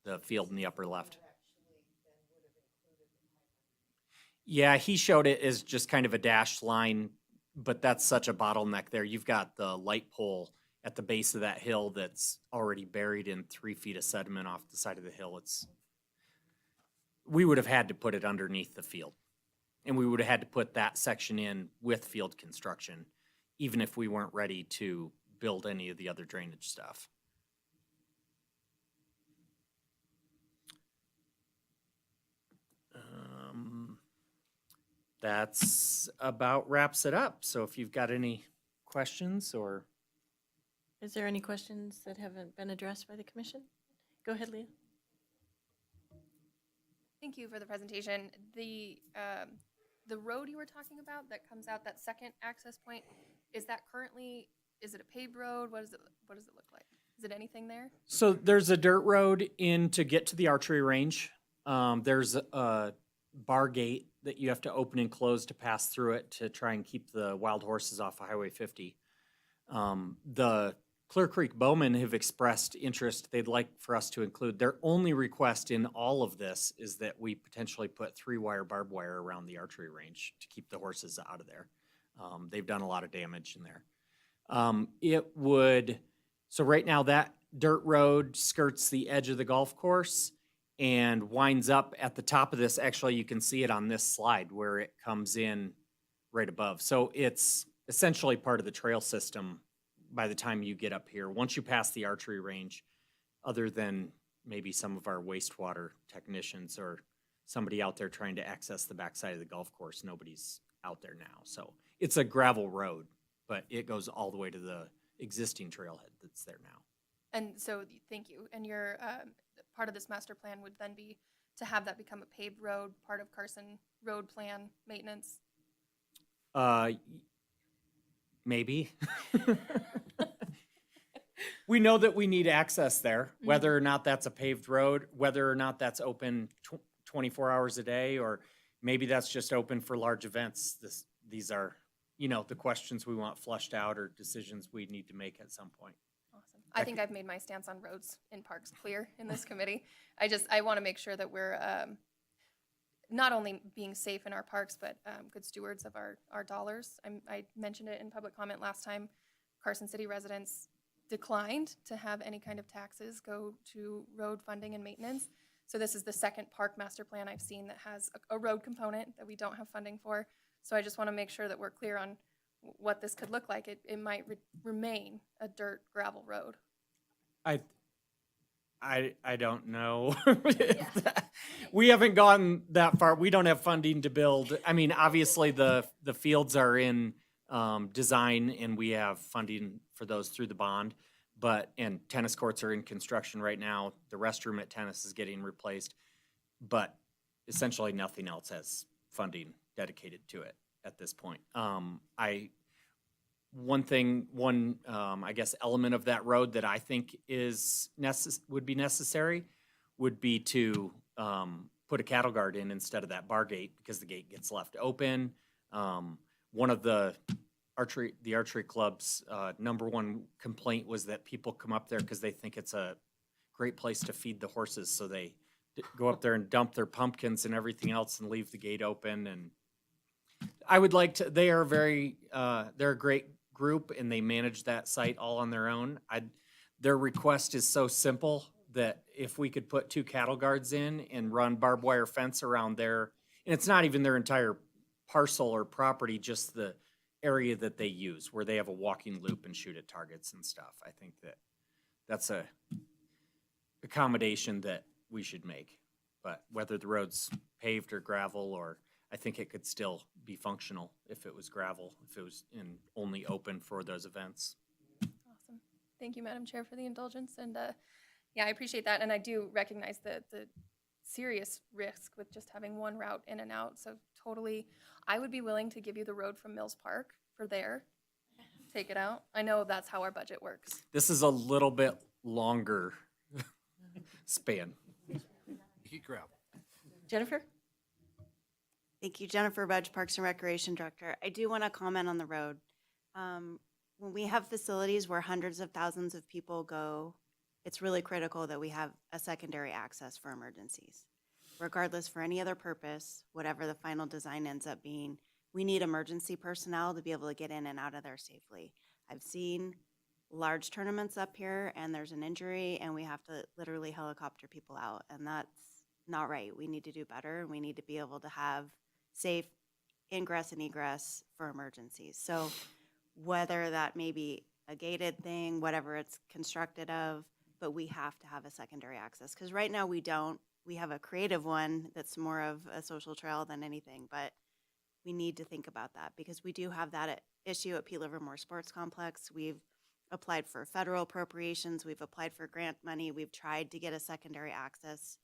the field in the upper left. Yeah, he showed it as just kind of a dashed line, but that's such a bottleneck there. You've got the light pole at the base of that hill that's already buried in 3 feet of sediment off the side of the hill. We would have had to put it underneath the field, and we would have had to put that section in with field construction, even if we weren't ready to build any of the other drainage stuff. That's about wraps it up. So if you've got any questions or. Is there any questions that haven't been addressed by the commission? Go ahead, Leah. Thank you for the presentation. The road you were talking about that comes out, that second access point, is that currently, is it a paved road? What does it look like? Is it anything there? So there's a dirt road in to get to the archery range. There's a bar gate that you have to open and close to pass through it to try and keep the wild horses off of Highway 50. The Clear Creek Bowmen have expressed interest. They'd like for us to include, their only request in all of this is that we potentially put 3-wire barbed wire around the archery range to keep the horses out of there. They've done a lot of damage in there. So right now that dirt road skirts the edge of the golf course and winds up at the top of this. Actually, you can see it on this slide where it comes in right above. So it's essentially part of the trail system by the time you get up here. Once you pass the archery range, other than maybe some of our wastewater technicians or somebody out there trying to access the backside of the golf course, nobody's out there now. So it's a gravel road, but it goes all the way to the existing trailhead that's there now. And so, thank you. And your, part of this master plan would then be to have that become a paved road, part of Carson road plan maintenance? Maybe. We know that we need access there, whether or not that's a paved road, whether or not that's open 24 hours a day, or maybe that's just open for large events. These are, the questions we want flushed out or decisions we need to make at some point. Awesome. I think I've made my stance on roads and parks clear in this committee. I want to make sure that we're not only being safe in our parks, but good stewards of our dollars. I mentioned it in public comment last time. Carson City residents declined to have any kind of taxes go to road funding and maintenance. So this is the second park master plan I've seen that has a road component that we don't have funding for. So I just want to make sure that we're clear on what this could look like. It might remain a dirt gravel road. I don't know. We haven't gotten that far. We don't have funding to build. I mean, obviously the fields are in design and we have funding for those through the bond, and tennis courts are in construction right now. The restroom at tennis is getting replaced, but essentially nothing else has funding dedicated to it at this point. I guess element of that road that I think would be necessary would be to put a cattle guard in instead of that bar gate, because the gate gets left open. One of the archery club's number one complaint was that people come up there because they think it's a great place to feed the horses, so they go up there and dump their pumpkins and everything else and leave the gate open. And I would like to, they're a great group and they manage that site all on their own. Their request is so simple that if we could put 2 cattle guards in and run barbed wire fence around there, and it's not even their entire parcel or property, just the area that they use where they have a walking loop and shoot at targets and stuff. I think that's a accommodation that we should make. But whether the road's paved or gravel, or I think it could still be functional if it was gravel, if it was only open for those events. Awesome. Thank you, Madam Chair, for the indulgence. And I appreciate that. And I do recognize the serious risk with just having one route in and out. So totally, I would be willing to give you the road from Mills Park for there. Take it out. I know that's how our budget works. This is a little bit longer span. Gravel. Jennifer? Thank you, Jennifer Budge, Parks and Recreation Director. I do want to comment on the road. When we have facilities where hundreds of thousands of people go, it's really critical that we have a secondary access for emergencies. Regardless, for any other purpose, whatever the final design ends up being, we need emergency personnel to be able to get in and out of there safely. I've seen large tournaments up here and there's an injury and we have to literally helicopter people out, and that's not right. We need to do better, and we need to be able to have safe ingress and egress for emergencies. So whether that may be a gated thing, whatever it's constructed of, but we have to have a secondary access, because right now we don't. We have a creative one that's more of a social trail than anything, but we need to think about that because we do have that issue at P. Livermore Sports Complex. We've applied for federal appropriations. We've applied for grant money. We've tried to get a secondary access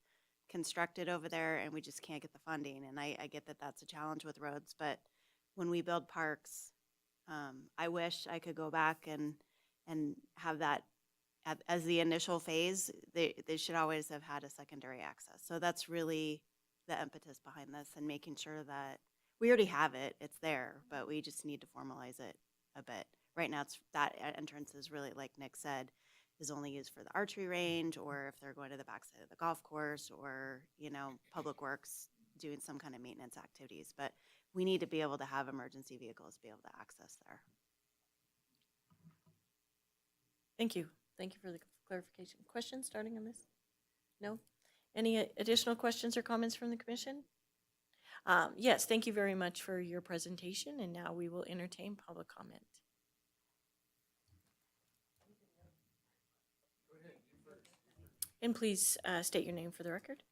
constructed over there and we just can't get the funding. And I get that that's a challenge with roads, but when we build parks, I wish I could go back and have that as the initial phase. They should always have had a secondary access. So that's really the impetus behind this, and making sure that we already have it, it's there, but we just need to formalize it a bit. Right now, it's that entrance is really, like Nick said, is only used for the archery range, or if they're going to the backside of the golf course, or, you know, Public Works doing some kind of maintenance activities. But we need to be able to have emergency vehicles be able to access there. Thank you. Thank you for the clarification. Questions starting on this? No? Any additional questions or comments from the commission? Yes, thank you very much for your presentation, and now we will entertain public comment. And please state your name for the record.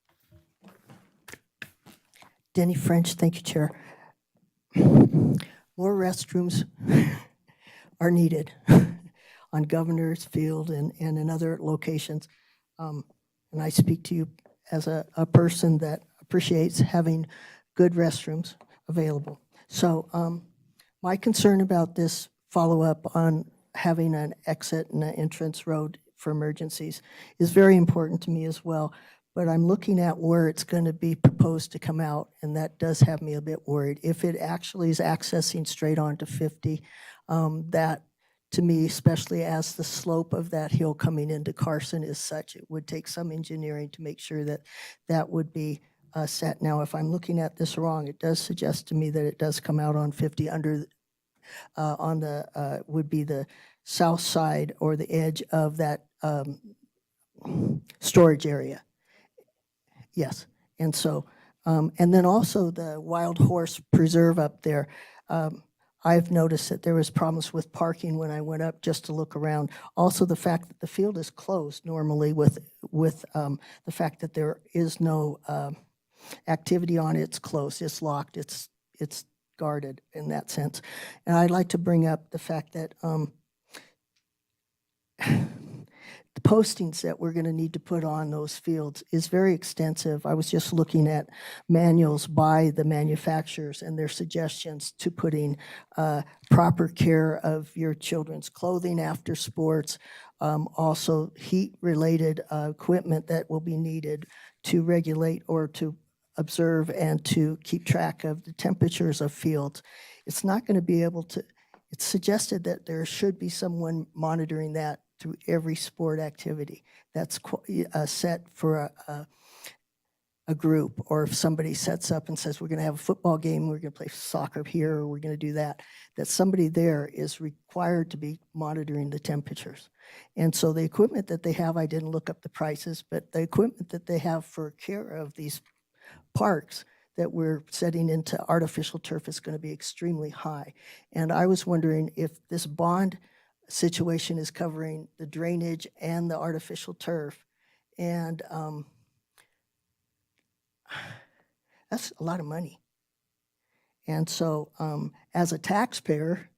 Denny French, thank you, Chair. More restrooms are needed on Governor's Field and in other locations. And I speak to you as a person that appreciates having good restrooms available. So my concern about this follow-up on having an exit and an entrance road for emergencies is very important to me as well. But I'm looking at where it's going to be proposed to come out, and that does have me a bit worried. If it actually is accessing straight onto 50, that to me, especially as the slope of that hill coming into Carson is such, it would take some engineering to make sure that that would be set. Now, if I'm looking at this wrong, it does suggest to me that it does come out on 50 under, on the, would be the south side or the edge of that storage area. Yes, and so, and then also the Wild Horse Preserve up there. I've noticed that there was problems with parking when I went up just to look around. Also, the fact that the field is closed normally with the fact that there is no activity on it, it's closed, it's locked, it's guarded in that sense. And I'd like to bring up the fact that the postings that we're going to need to put on those fields is very extensive. I was just looking at manuals by the manufacturers and their suggestions to putting proper care of your children's clothing after sports, also heat-related equipment that will be needed to regulate or to observe and to keep track of the temperatures of fields. It's not going to be able to, it's suggested that there should be someone monitoring that through every sport activity. That's set for a group, or if somebody sets up and says, we're going to have a football game, we're going to play soccer here, or we're going to do that, that somebody there is required to be monitoring the temperatures. And so the equipment that they have, I didn't look up the prices, but the equipment that they have for care of these parks that we're setting into artificial turf is going to be extremely high. And I was wondering if this bond situation is covering the drainage and the artificial turf. And that's a lot of money. And so as a taxpayer,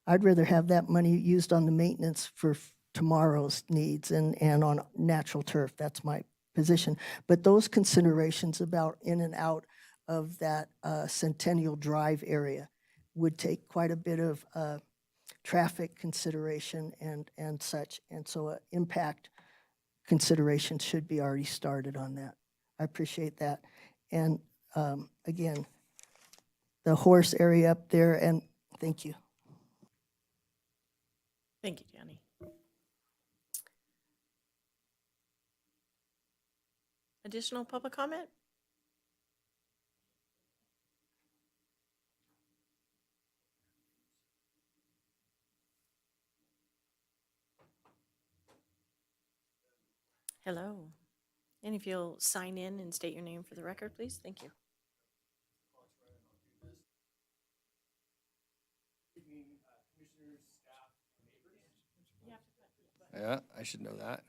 I'd rather have that money used on the maintenance for tomorrow's needs and on natural turf. That's my position. But those considerations about in and out of that Centennial Drive area would take quite a bit of traffic consideration and such. And so impact consideration should be already started on that. I appreciate that. And again, the horse area up there, and thank you. Thank you, Danny. Additional public comment? Hello. And if you'll sign in and state your name for the record, please. Thank you. Yeah, I should know that.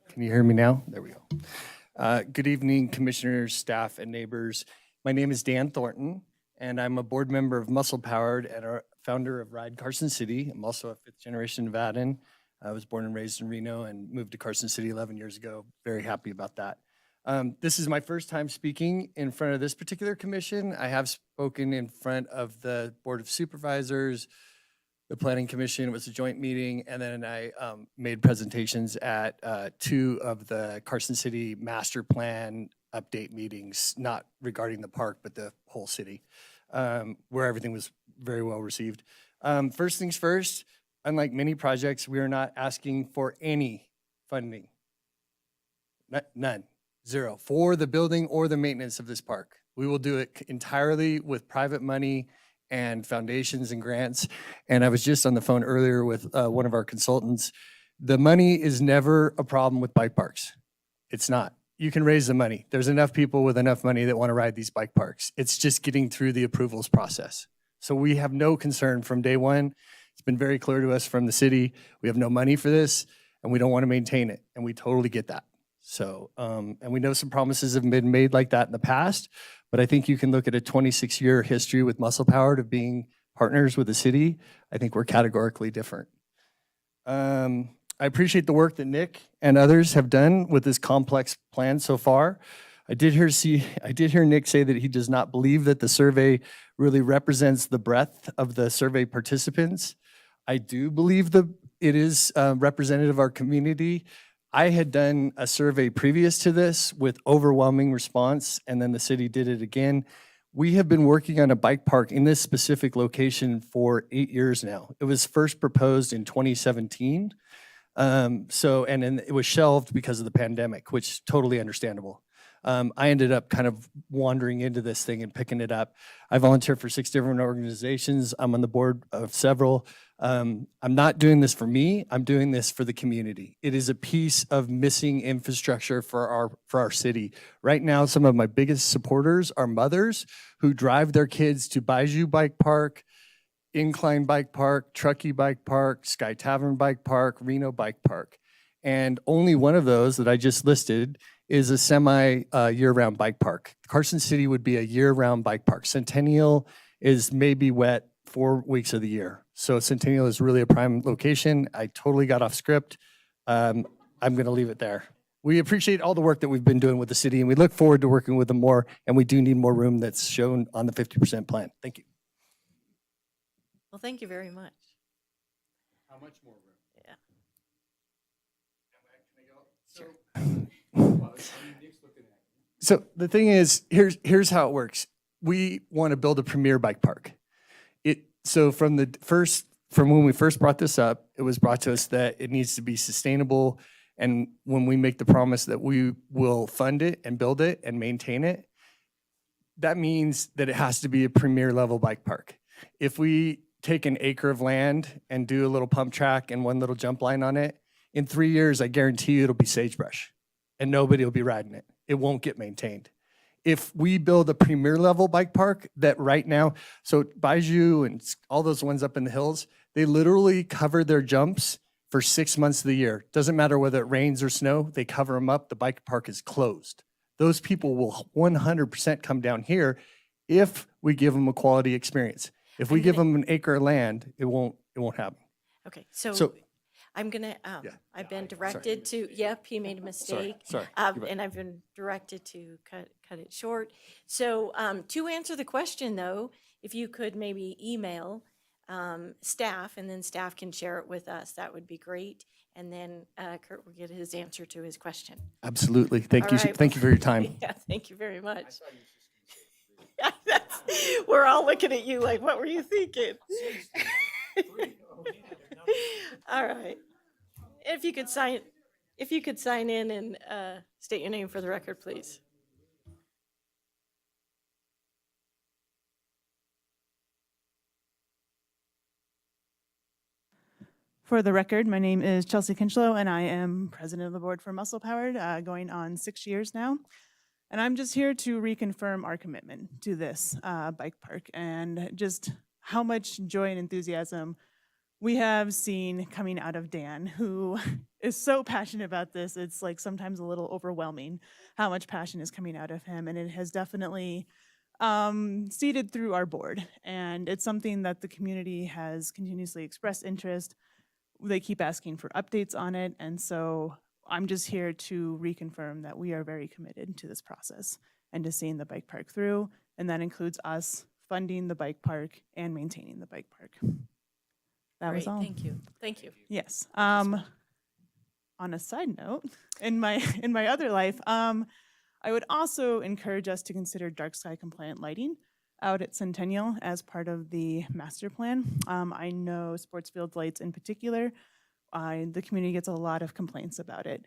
Can you hear me now? There we go. Good evening, commissioners, staff, and neighbors. My name is Dan Thornton, and I'm a board member of Muscle Powered and a founder of Ride Carson City. I'm also a fifth-generation Nevadan. I was born and raised in Reno and moved to Carson City 11 years ago. Very happy about that. This is my first time speaking in front of this particular commission. I have spoken in front of the Board of Supervisors, the Planning Commission. It was a joint meeting, and then I made presentations at 2 of the Carson City Master Plan update meetings, not regarding the park, but the whole city, where everything was very well received. First things first, unlike many projects, we are not asking for any funding. None. Zero, for the building or the maintenance of this park. We will do it entirely with private money and foundations and grants. And I was just on the phone earlier with one of our consultants. The money is never a problem with bike parks. It's not. You can raise the money. There's enough people with enough money that want to ride these bike parks. It's just getting through the approvals process. So we have no concern from day one. It's been very clear to us from the city. We have no money for this and we don't want to maintain it. And we totally get that. So, and we know some promises have been made like that in the past, but I think you can look at a 26-year history with Muscle Powered of being partners with the city. I think we're categorically different. I appreciate the work that Nick and others have done with this complex plan so far. I did hear Nick say that he does not believe that the survey really represents the breadth of the survey participants. I do believe that it is representative of our community. I had done a survey previous to this with overwhelming response, and then the city did it again. We have been working on a bike park in this specific location for 8 years now. It was first proposed in 2017. And then it was shelved because of the pandemic, which is totally understandable. I ended up kind of wandering into this thing and picking it up. I volunteer for 6 different organizations. I'm on the board of several. I'm not doing this for me. I'm doing this for the community. It is a piece of missing infrastructure for our city. Right now, some of my biggest supporters are mothers who drive their kids to Baiju Bike Park, Incline Bike Park, Truckee Bike Park, Sky Tavern Bike Park, Reno Bike Park. And only one of those that I just listed is a year-round bike park. Carson City would be a year-round bike park. Centennial is maybe wet 4 weeks of the year. So Centennial is really a prime location. I totally got off script. I'm going to leave it there. We appreciate all the work that we've been doing with the city, and we look forward to working with them more, and we do need more room that's shown on the 50% plan. Thank you. Well, thank you very much. How much more room? So the thing is, here's how it works. We want to build a premier bike park. So from when we first brought this up, it was brought to us that it needs to be sustainable. And when we make the promise that we will fund it and build it and maintain it, that means that it has to be a premier level bike park. If we take an acre of land and do a little pump track and one little jump line on it, in 3 years, I guarantee you it'll be sagebrush and nobody will be riding it. It won't get maintained. If we build a premier level bike park that right now, so Baiju and all those ones up in the hills, they literally cover their jumps for 6 months of the year. Doesn't matter whether it rains or snow, they cover them up, the bike park is closed. Those people will 100% come down here if we give them a quality experience. If we give them an acre of land, it won't happen. Okay, so So- I'm gonna, I've been directed to, yep, he made a mistake. sorry, And I've been directed to cut it short. So, to answer the question though, if you could maybe email, staff and then staff can share it with us, that would be great. And then, Kurt will get his answer to his question. Absolutely. Thank you. All right. Thank you for your time. Yeah, thank you very much. We're all looking at you like, what were you thinking? All right. If you could sign in and state your name for the record, please. For the record, my name is Chelsea Kinchlow, and I am president of the board for Muscle Powered, going on 6 years now. And I'm just here to reconfirm our commitment to this bike park and just how much joy and enthusiasm we have seen coming out of Dan, who is so passionate about this. It's like sometimes a little overwhelming how much passion is coming out of him, and it has definitely seeded through our board. And it's something that the community has continuously expressed interest. They keep asking for updates on it, and so I'm just here to reconfirm that we are very committed to this process and to seeing the bike park through, and that includes us funding the bike park and maintaining the bike park. That was Great, all. thank you. Thank you. Yes. Thank you so much. On a side note, in my other life, I would also encourage us to consider dark sky compliant lighting out at Centennial as part of the master plan. I know sports field lights in particular, the community gets a lot of complaints about it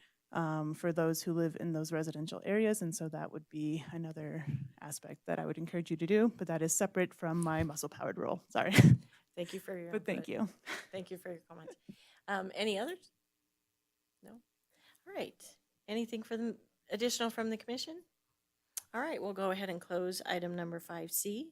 for those who live in those residential areas, and so that would be another aspect that I would encourage you to do, but that is separate from my muscle-powered role. Sorry. Thank you for your But thank input. you. Thank you for your comments. Any others? No? All right. Anything additional from the commission? All right, we'll go ahead and close item number 5C,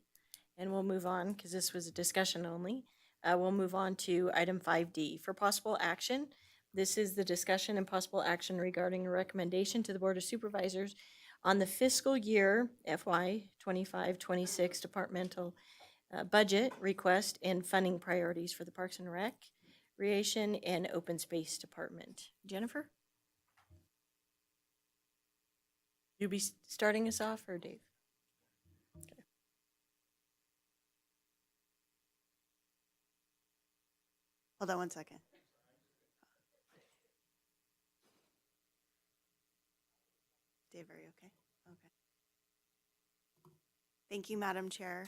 and we'll move on, because this was a discussion only. We'll move on to item 5D. For possible action, this is the discussion and possible action regarding a recommendation to the Board of Supervisors on the fiscal year FY 25-26 departmental budget request and funding priorities for the Parks and Recreation and Open Space Department. Jennifer? You be starting us off, or Dave? Hold on one second. Dave, are you okay? Okay. Thank you, Madam Chair.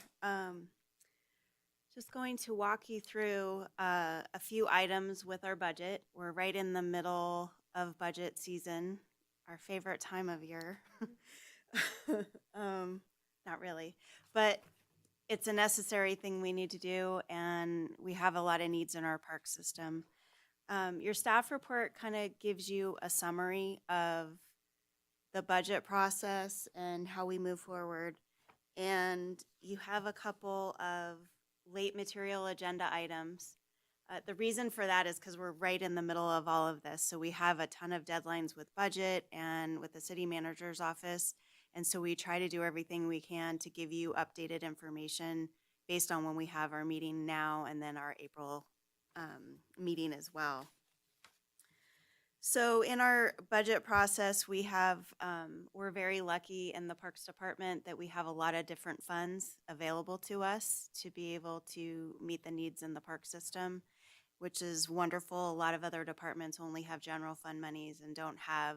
Just going to walk you through a few items with our budget. We're right in the middle of budget season, our favorite time of year. Not really, but it's a necessary thing we need to do, and we have a lot of needs in our park system. Your staff report kind of gives you a summary of the budget process and how we move forward. And you have a couple of late material agenda items. The reason for that is because we're right in the middle of all of this. So we have a ton of deadlines with budget and with the city manager's office. And so we try to do everything we can to give you updated information based on when we have our meeting now and then our April meeting as well. So in our budget process, we have, we're very lucky in the Parks Department that we have a lot of different funds available to us to be able to meet the needs in the park system, which is wonderful. A lot of other departments only have general fund monies and don't have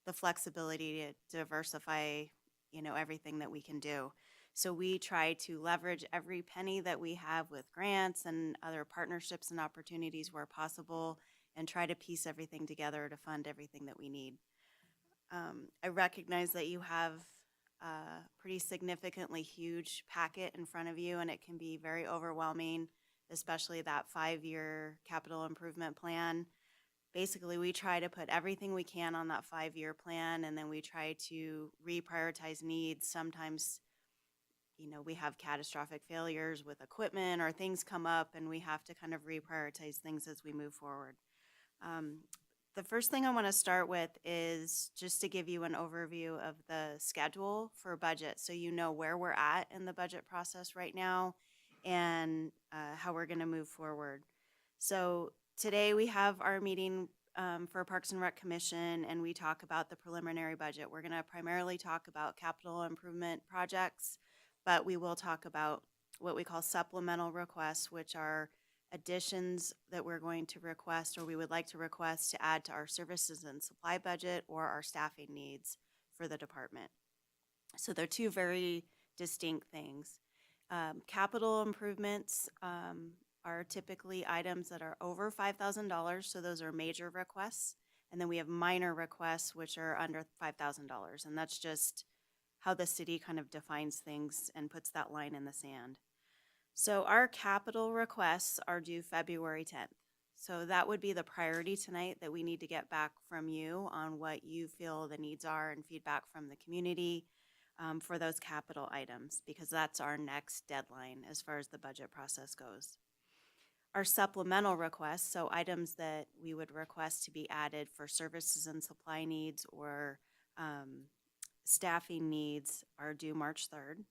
the flexibility to diversify, you know, everything that we can do. So we try to leverage every penny that we have with grants and other partnerships and opportunities where possible, and try to piece everything together to fund everything that we need. I recognize that you have a pretty significantly huge packet in front of you, and it can be very overwhelming, especially that 5-year capital improvement plan. Basically, we try to put everything we can on that 5-year plan, and then we try to reprioritize needs. Sometimes, you know, we have catastrophic failures with equipment or things come up, and we have to kind of reprioritize things as we move forward. The first thing I want to start with is just to give you an overview of the schedule for budget, so you know where we're at in the budget process right now and how we're going to move forward. So today we have our meeting for Parks and Rec Commission, and we talk about the preliminary budget. We're going to primarily talk about capital improvement projects, but we will talk about what we call supplemental requests, which are additions that we're going to request or we would like to request to add to our services and supply budget or our staffing needs for the department. So they're two very distinct things. Capital improvements are typically items that are over $5,000, so those are major requests. And then we have minor requests, which are under $5,000, and that's just how the city kind of defines things and puts that line in the sand. So our capital requests are due February 10th. So that would be the priority tonight, that we need to get back from you on what you feel the needs are and feedback from the community for those capital items, because that's our next deadline as far as the budget process goes. Our supplemental requests, so items that we would request to be added for services and supply needs or staffing needs, are due March 3rd.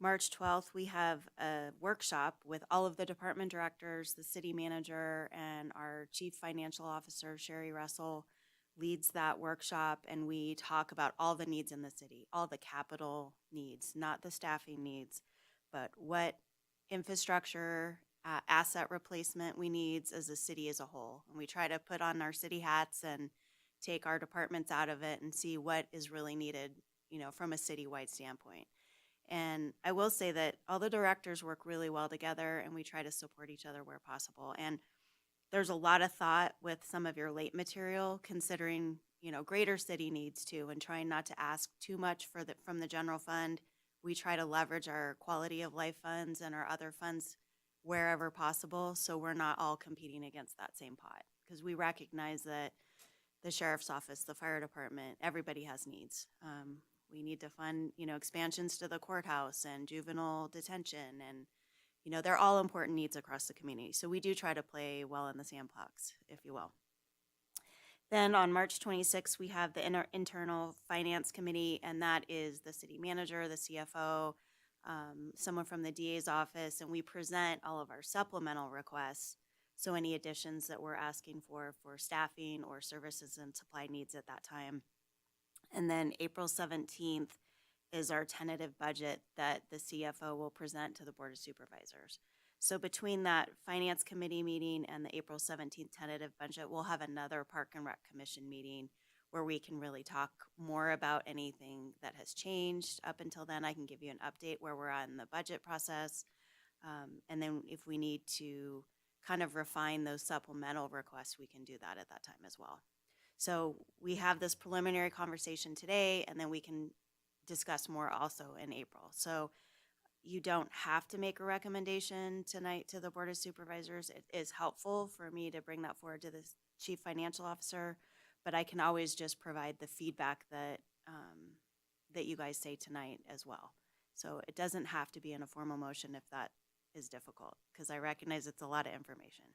March 12th, we have a workshop with all of the department directors, the city manager, and our chief financial officer, Sherry Russell, leads that workshop, and we talk about all the needs in the city, all the capital needs, not the staffing needs, but what infrastructure, asset replacement we needs as a city as a whole. And we try to put on our city hats and take our departments out of it and see what is really needed, from a citywide standpoint. And I will say that all the directors work really well together, and we try to support each other where possible. And there's a lot of thought with some of your late material, considering, greater city needs too, and trying not to ask too much from the general fund. We try to leverage our quality of life funds and our other funds wherever possible, so we're not all competing against that same pot. Because we recognize that the sheriff's office, the fire department, everybody has needs. We need to fund, expansions to the courthouse and juvenile detention, and they're all important needs across the community. So we do try to play well in the sandbox, if you will. Then on March 26th, we have the internal finance committee, and that is the city manager, the CFO, someone from the DA's office, and we present all of our supplemental requests. So any additions that we're asking for staffing or services and supply needs at that time. And then April 17th is our tentative budget that the CFO will present to the Board of Supervisors. So between that Finance Committee meeting and the April 17th tentative budget, we'll have another Park and Rec Commission meeting where we can really talk more about anything that has changed up until then. I can give you an update where we're at in the budget process. And then if we need to kind of refine those supplemental requests, we can do that at that time as well. So we have this preliminary conversation today, and then we can discuss more also in April. So you don't have to make a recommendation tonight to the Board of Supervisors. It is helpful for me to bring that forward to the Chief Financial Officer, but I can always just provide the feedback that that you guys say tonight as well. So it doesn't have to be in a formal motion if that is difficult, because I recognize it's a lot of information.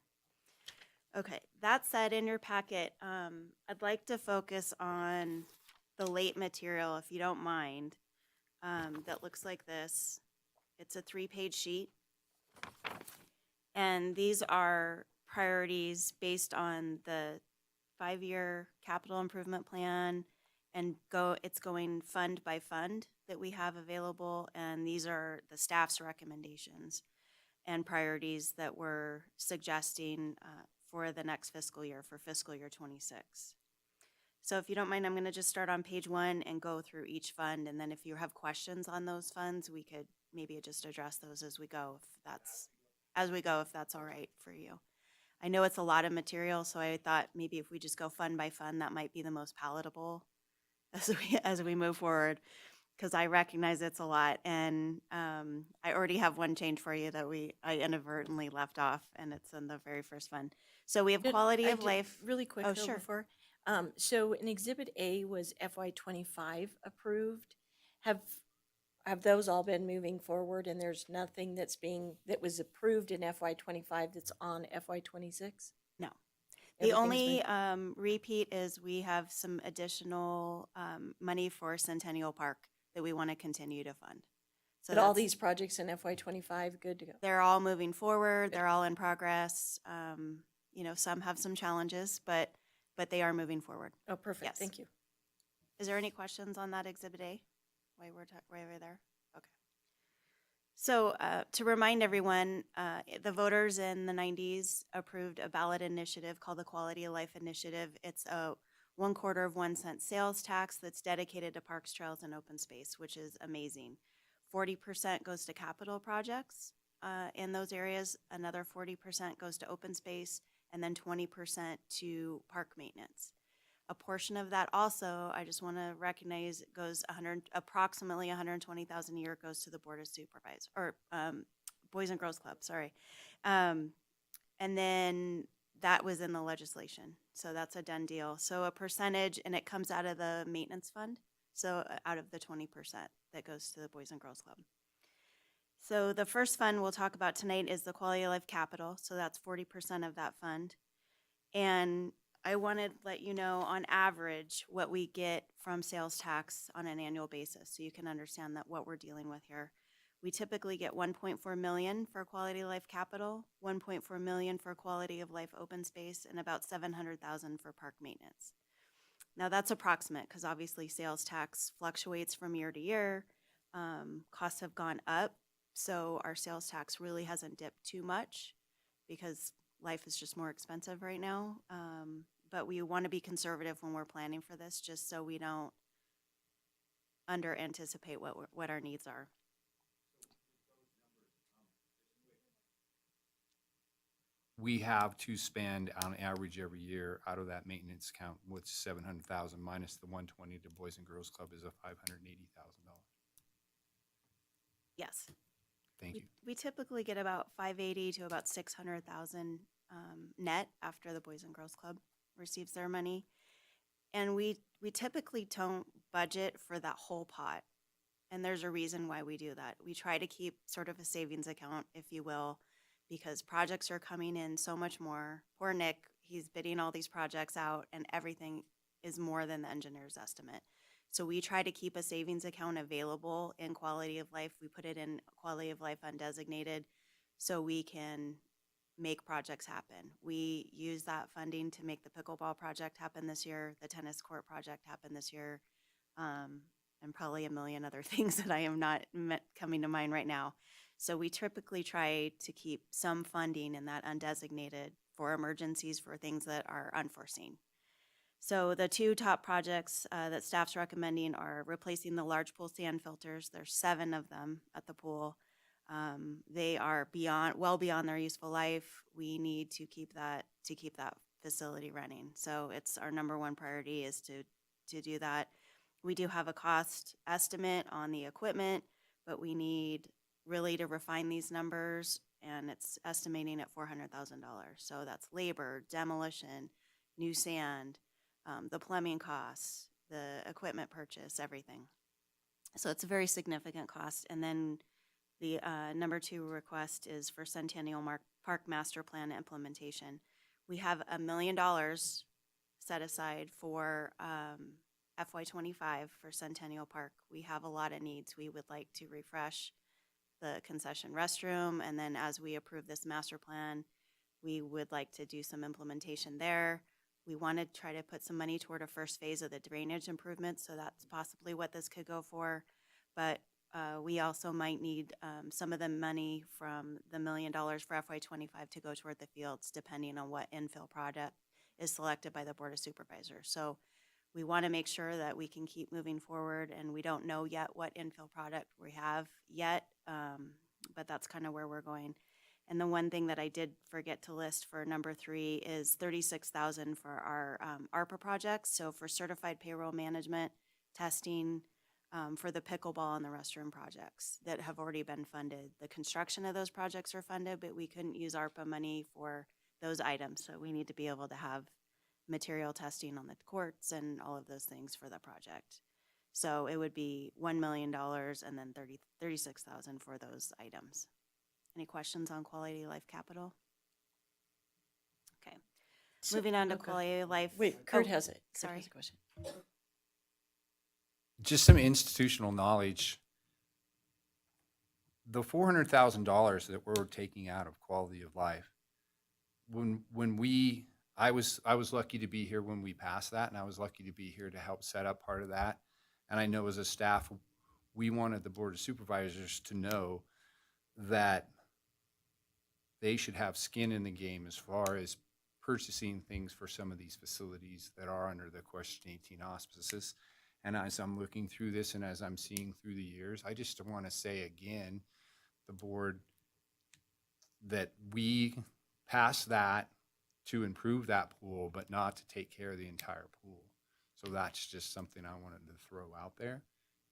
Okay, that said, in your packet, I'd like to focus on the late material, if you don't mind, that looks like this. It's a 3-page sheet. And these are priorities based on the 5-year capital improvement plan, and it's going fund by fund that we have available, and these are the staff's recommendations and priorities that we're suggesting for the next fiscal year, for fiscal year 26. So if you don't mind, I'm going to just start on page 1 and go through each fund, and then if you have questions on those funds, we could maybe just address those as we go, if that's all right for you. I know it's a lot of material, so I thought maybe if we just go fund by fund, that might be the most palatable as we move forward, because I recognize it's a lot, and I already have one change for you that I inadvertently left off, and it's in the very first fund. So we have quality of life. Really quick, Oh, though, sure. before. So in Exhibit A was FY25 approved. Have those all been moving forward, and there's nothing that was approved in FY25 that's on FY26? No. The Everything's only repeat is we have some additional money for Centennial Park that we want to continue to fund. So But all that's- these projects in FY25, good to go? They're all moving forward. They're all in progress. Some have some challenges, but they are moving forward. Oh, perfect, Yes. thank you. Is there any questions on that Exhibit A? While we're there? Okay. So to remind everyone, the voters in the 90s approved a ballot initiative called the Quality of Life Initiative. It's a 1/4 of 1 cent sales tax that's dedicated to parks, trails, and open space, which is amazing. 40% goes to capital projects in those areas. Another 40% goes to open space, and then 20% to park maintenance. A portion of that also, I just want to recognize, it goes approximately 120,000 a year goes to the Board of Supervisors, or Boys and Girls Club, sorry. And then that was in the legislation, so that's a done deal. So a percentage, and it comes out of the maintenance fund, so out of the 20% that goes to the Boys and Girls Club. So the first fund we'll talk about tonight is the Quality of Life Capital, so that's 40% of that fund. And I want to let you know on average what we get from sales tax on an annual basis, so you can understand that what we're dealing with here. We typically get 1.4 million for Quality of Life Capital, 1.4 million for Quality of Life Open Space, and about 700,000 for park maintenance. Now that's approximate because obviously sales tax fluctuates from year to year. Costs have gone up, so our sales tax really hasn't dipped too much because life is just more expensive right now. But we want to be conservative when we're planning for this, just so we don't under anticipate what our needs are. We have to spend on average every year out of that maintenance account, what's 700,000 minus the 120 to Boys and Girls Club is a $580,000. Yes. Thank you. We typically get about 580 to about 600,000 net after the Boys and Girls Club receives their money. And we typically don't budget for that whole pot. And there's a reason why we do that. We try to keep sort of a savings account, if you will, because projects are coming in so much more. Poor Nick, he's bidding all these projects out and everything is more than the engineer's estimate. So we try to keep a savings account available in quality of life. We put it in quality of life undesignated so we can make projects happen. We use that funding to make the pickleball project happen this year, the tennis court project happen this year, and probably a million other things that I am not coming to mind right now. So we typically try to keep some funding in that undesignated for emergencies, for things that are unforeseen. So the two top projects that staff's recommending are replacing the large pool sand filters. There's 7 of them at the pool. They are well beyond their useful life. We need to keep that facility running. So it's our number one priority is to do that. We do have a cost estimate on the equipment, but we need really to refine these numbers, and it's estimating at $400,000. So that's labor, demolition, new sand, the plumbing costs, the equipment purchase, everything. So it's a very significant cost. And then the number 2 request is for Centennial Park Master Plan implementation. We have $1 million set aside for FY25 for Centennial Park. We have a lot of needs. We would like to refresh the concession restroom, and then as we approve this master plan, we would like to do some implementation there. We want to try to put some money toward a first phase of the drainage improvements, so that's possibly what this could go for. But we also might need some of the money from the $1 million for FY25 to go toward the fields, depending on what infill project is selected by the Board of Supervisors. So we want to make sure that we can keep moving forward, and we don't know yet what infill product we have yet, but that's kind of where we're going. And the one thing that I did forget to list for number 3 is $36,000 for our ARPA projects. So for certified payroll management, testing, for the pickleball and the restroom projects that have already been funded. The construction of those projects are funded, but we couldn't use ARPA money for those items. So we need to be able to have material testing on the courts and all of those things for the project. So it would be $1 million and then $36,000 for those items. Any questions on quality of life capital? Okay. Moving on to quality of life. Wait, Kurt Oh, has it. Kurt sorry. has a question. Just some institutional knowledge. The $400,000 that we're taking out of quality of life, I was lucky to be here when we passed that, and I was lucky to be here to help set up part of that. And I know as a staff, we wanted the Board of Supervisors to know that they should have skin in the game as far as purchasing things for some of these facilities that are under the Question 18 auspices. And as I'm looking through this and as I'm seeing through the years, I just want to say again, the board, that we passed that to improve that pool, but not to take care of the entire pool. So that's just something I wanted to throw out there.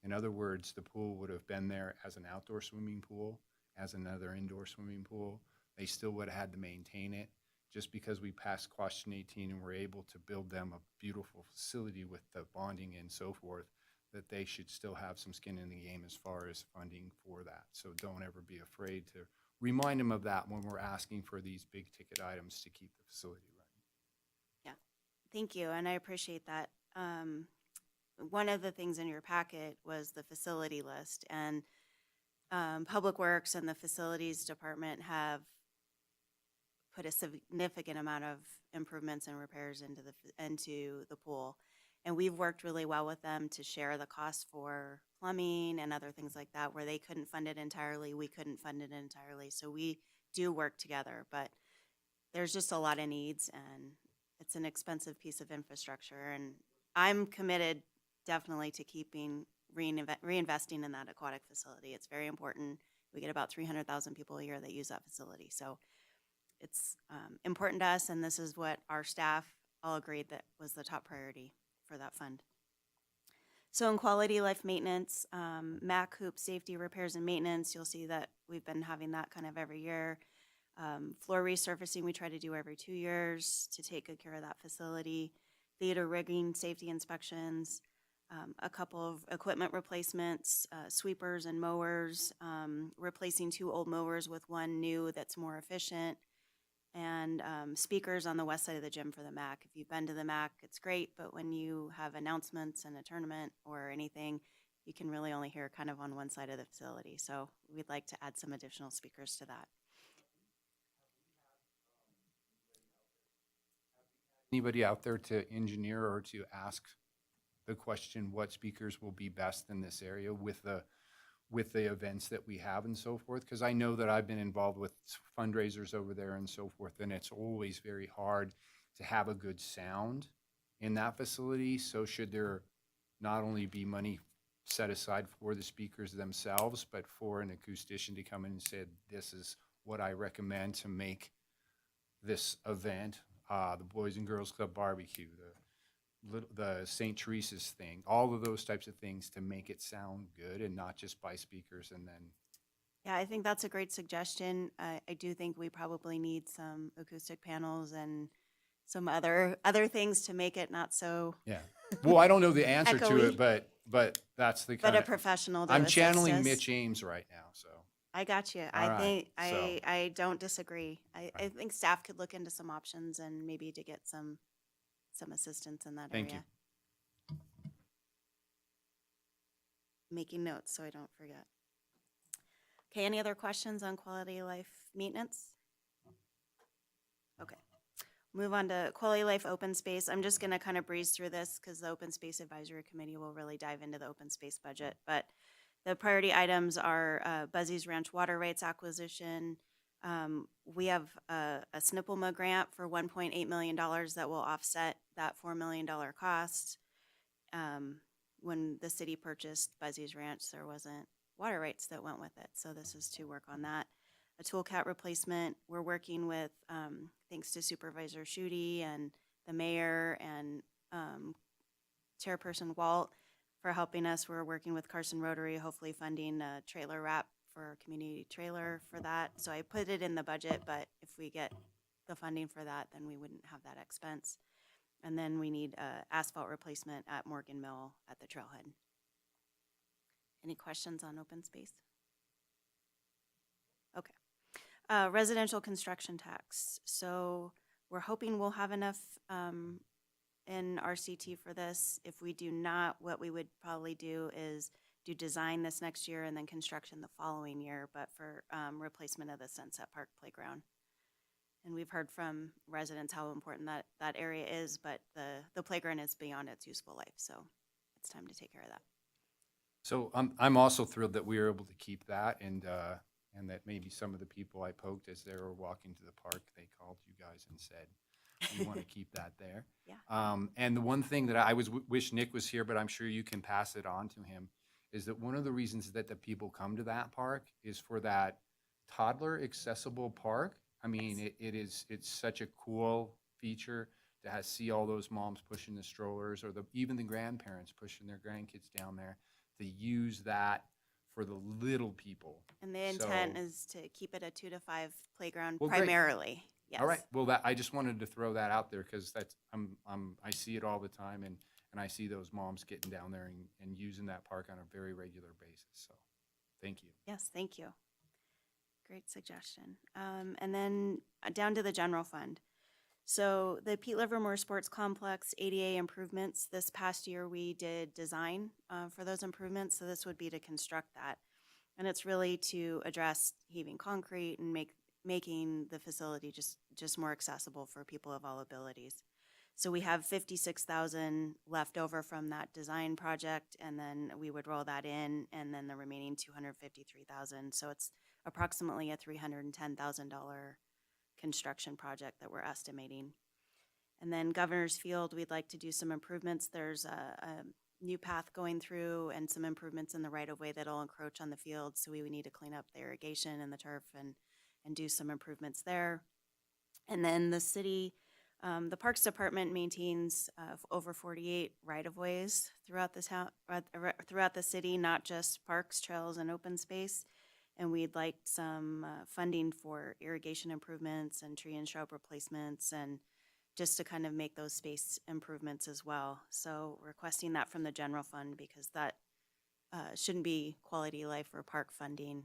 In other words, the pool would have been there as an outdoor swimming pool, as another indoor swimming pool. They still would have had to maintain it. Just because we passed Question 18 and were able to build them a beautiful facility with the bonding and so forth, that they should still have some skin in the game as far as funding for that. So don't ever be afraid to remind them of that when we're asking for these big ticket items to keep the facility running. Yeah, thank you, and I appreciate that. One of the things in your packet was the facility list, and Public Works and the Facilities Department have put a significant amount of improvements and repairs into the pool. And we've worked really well with them to share the cost for plumbing and other things like that, where they couldn't fund it entirely, we couldn't fund it entirely. So we do work together, but there's just a lot of needs and it's an expensive piece of infrastructure. And I'm committed definitely to keeping reinvesting in that aquatic facility. It's very important. We get about 300,000 people a year that use that facility. So it's important to us, and this is what our staff all agreed that was the top priority for that fund. So in quality of life maintenance, MAC hoop safety repairs and maintenance, you'll see that we've been having that kind of every year. Floor resurfacing, we try to do every 2 years to take good care of that facility. Theater rigging, safety inspections, a couple of equipment replacements, sweepers and mowers, replacing 2 old mowers with 1 new that's more efficient, and speakers on the west side of the gym for the MAC. If you've been to the MAC, it's great, but when you have announcements and a tournament or anything, you can really only hear kind of on one side of the facility. So we'd like to add some additional speakers to that. Anybody out there to engineer or to ask the question, what speakers will be best in this area with the events that we have and so forth? Because I know that I've been involved with fundraisers over there and so forth, and it's always very hard to have a good sound in that facility. So should there not only be money set aside for the speakers themselves, but for an acoustician to come in and say, this is what I recommend to make this event, the Boys and Girls Club barbecue, the St. Teresa's thing, all of those types of things to make it sound good and not just by speakers and then. Yeah, I think that's a great suggestion. I do think we probably need some acoustic panels and some other things to make it not so. Yeah. Well, I don't know the answer to Echoey. it, but that's the kind But a of. professional to I'm assist channeling us. Mitch Ames right now, so. I got you. All I right, think so- I don't disagree. I think staff could look into some options and maybe to get some assistance in that area. Thank you. Making notes so I don't forget. Okay, any other questions on quality of life maintenance? Okay. Move on to quality of life open space. I'm just gonna kind of breeze through this because the Open Space Advisory Committee will really dive into the open space budget. But the priority items are Buzzy's Ranch water rights acquisition. We have a SNPLMA grant for $1.8 million that will offset that $4 million cost. When the city purchased Buzzy's Ranch, there wasn't water rights that went with it. So this is to work on that. A toolcat replacement. We're working with, thanks to Supervisor Schutte and the mayor and Chairperson Walt for helping us. We're working with Carson Rotary, hopefully funding a trailer wrap for a community trailer for that. So I put it in the budget, but if we get the funding for that, then we wouldn't have that expense. And then we need asphalt replacement at Morgan Mill at the trailhead. Any questions on open space? Okay. Residential construction tax. So we're hoping we'll have enough in RCT for this. If we do not, what we would probably do is do design this next year and then construction the following year, but for replacement of the Sunset Park playground. And we've heard from residents how important that area is, but the playground is beyond its useful life, so it's time to take care of that. So I'm also thrilled that we were able to keep that and that maybe some of the people I poked as they were walking to the park, they called you guys and said, we want to keep that there. Yeah. And the one thing that I wish Nick was here, but I'm sure you can pass it on to him, is that one of the reasons that the people come to that park is for that toddler accessible park. I mean, it's such a cool feature to see all those moms pushing the strollers or even the grandparents pushing their grandkids down there, to use that for the little people. And the intent is to keep it a 2 to 5 playground Well, great. primarily. Yes. All right. Well, I just wanted to throw that out there because I see it all the time, and I see those moms getting down there and using that park on a very regular basis. So, thank you. Yes, thank you. Great suggestion. And then down to the general fund. So the Pete Livermore Sports Complex ADA improvements, this past year we did design for those improvements. So this would be to construct that. And it's really to address heaving concrete and making the facility just more accessible for people of all abilities. So we have 56,000 left over from that design project, and then we would roll that in, and then the remaining 253,000. So it's approximately a $310,000 construction project that we're estimating. And then Governor's Field, we'd like to do some improvements. There's a new path going through and some improvements in the right-of-way that'll encroach on the field. So we would need to clean up the irrigation and the turf and do some improvements there. And then the city, the Parks Department maintains over 48 right-of-ways throughout the town, throughout the city, not just parks, trails, and open space. And we'd like some funding for irrigation improvements and tree and shrub replacements, and just to kind of make those space improvements as well. So requesting that from the general fund, because that shouldn't be quality life or park funding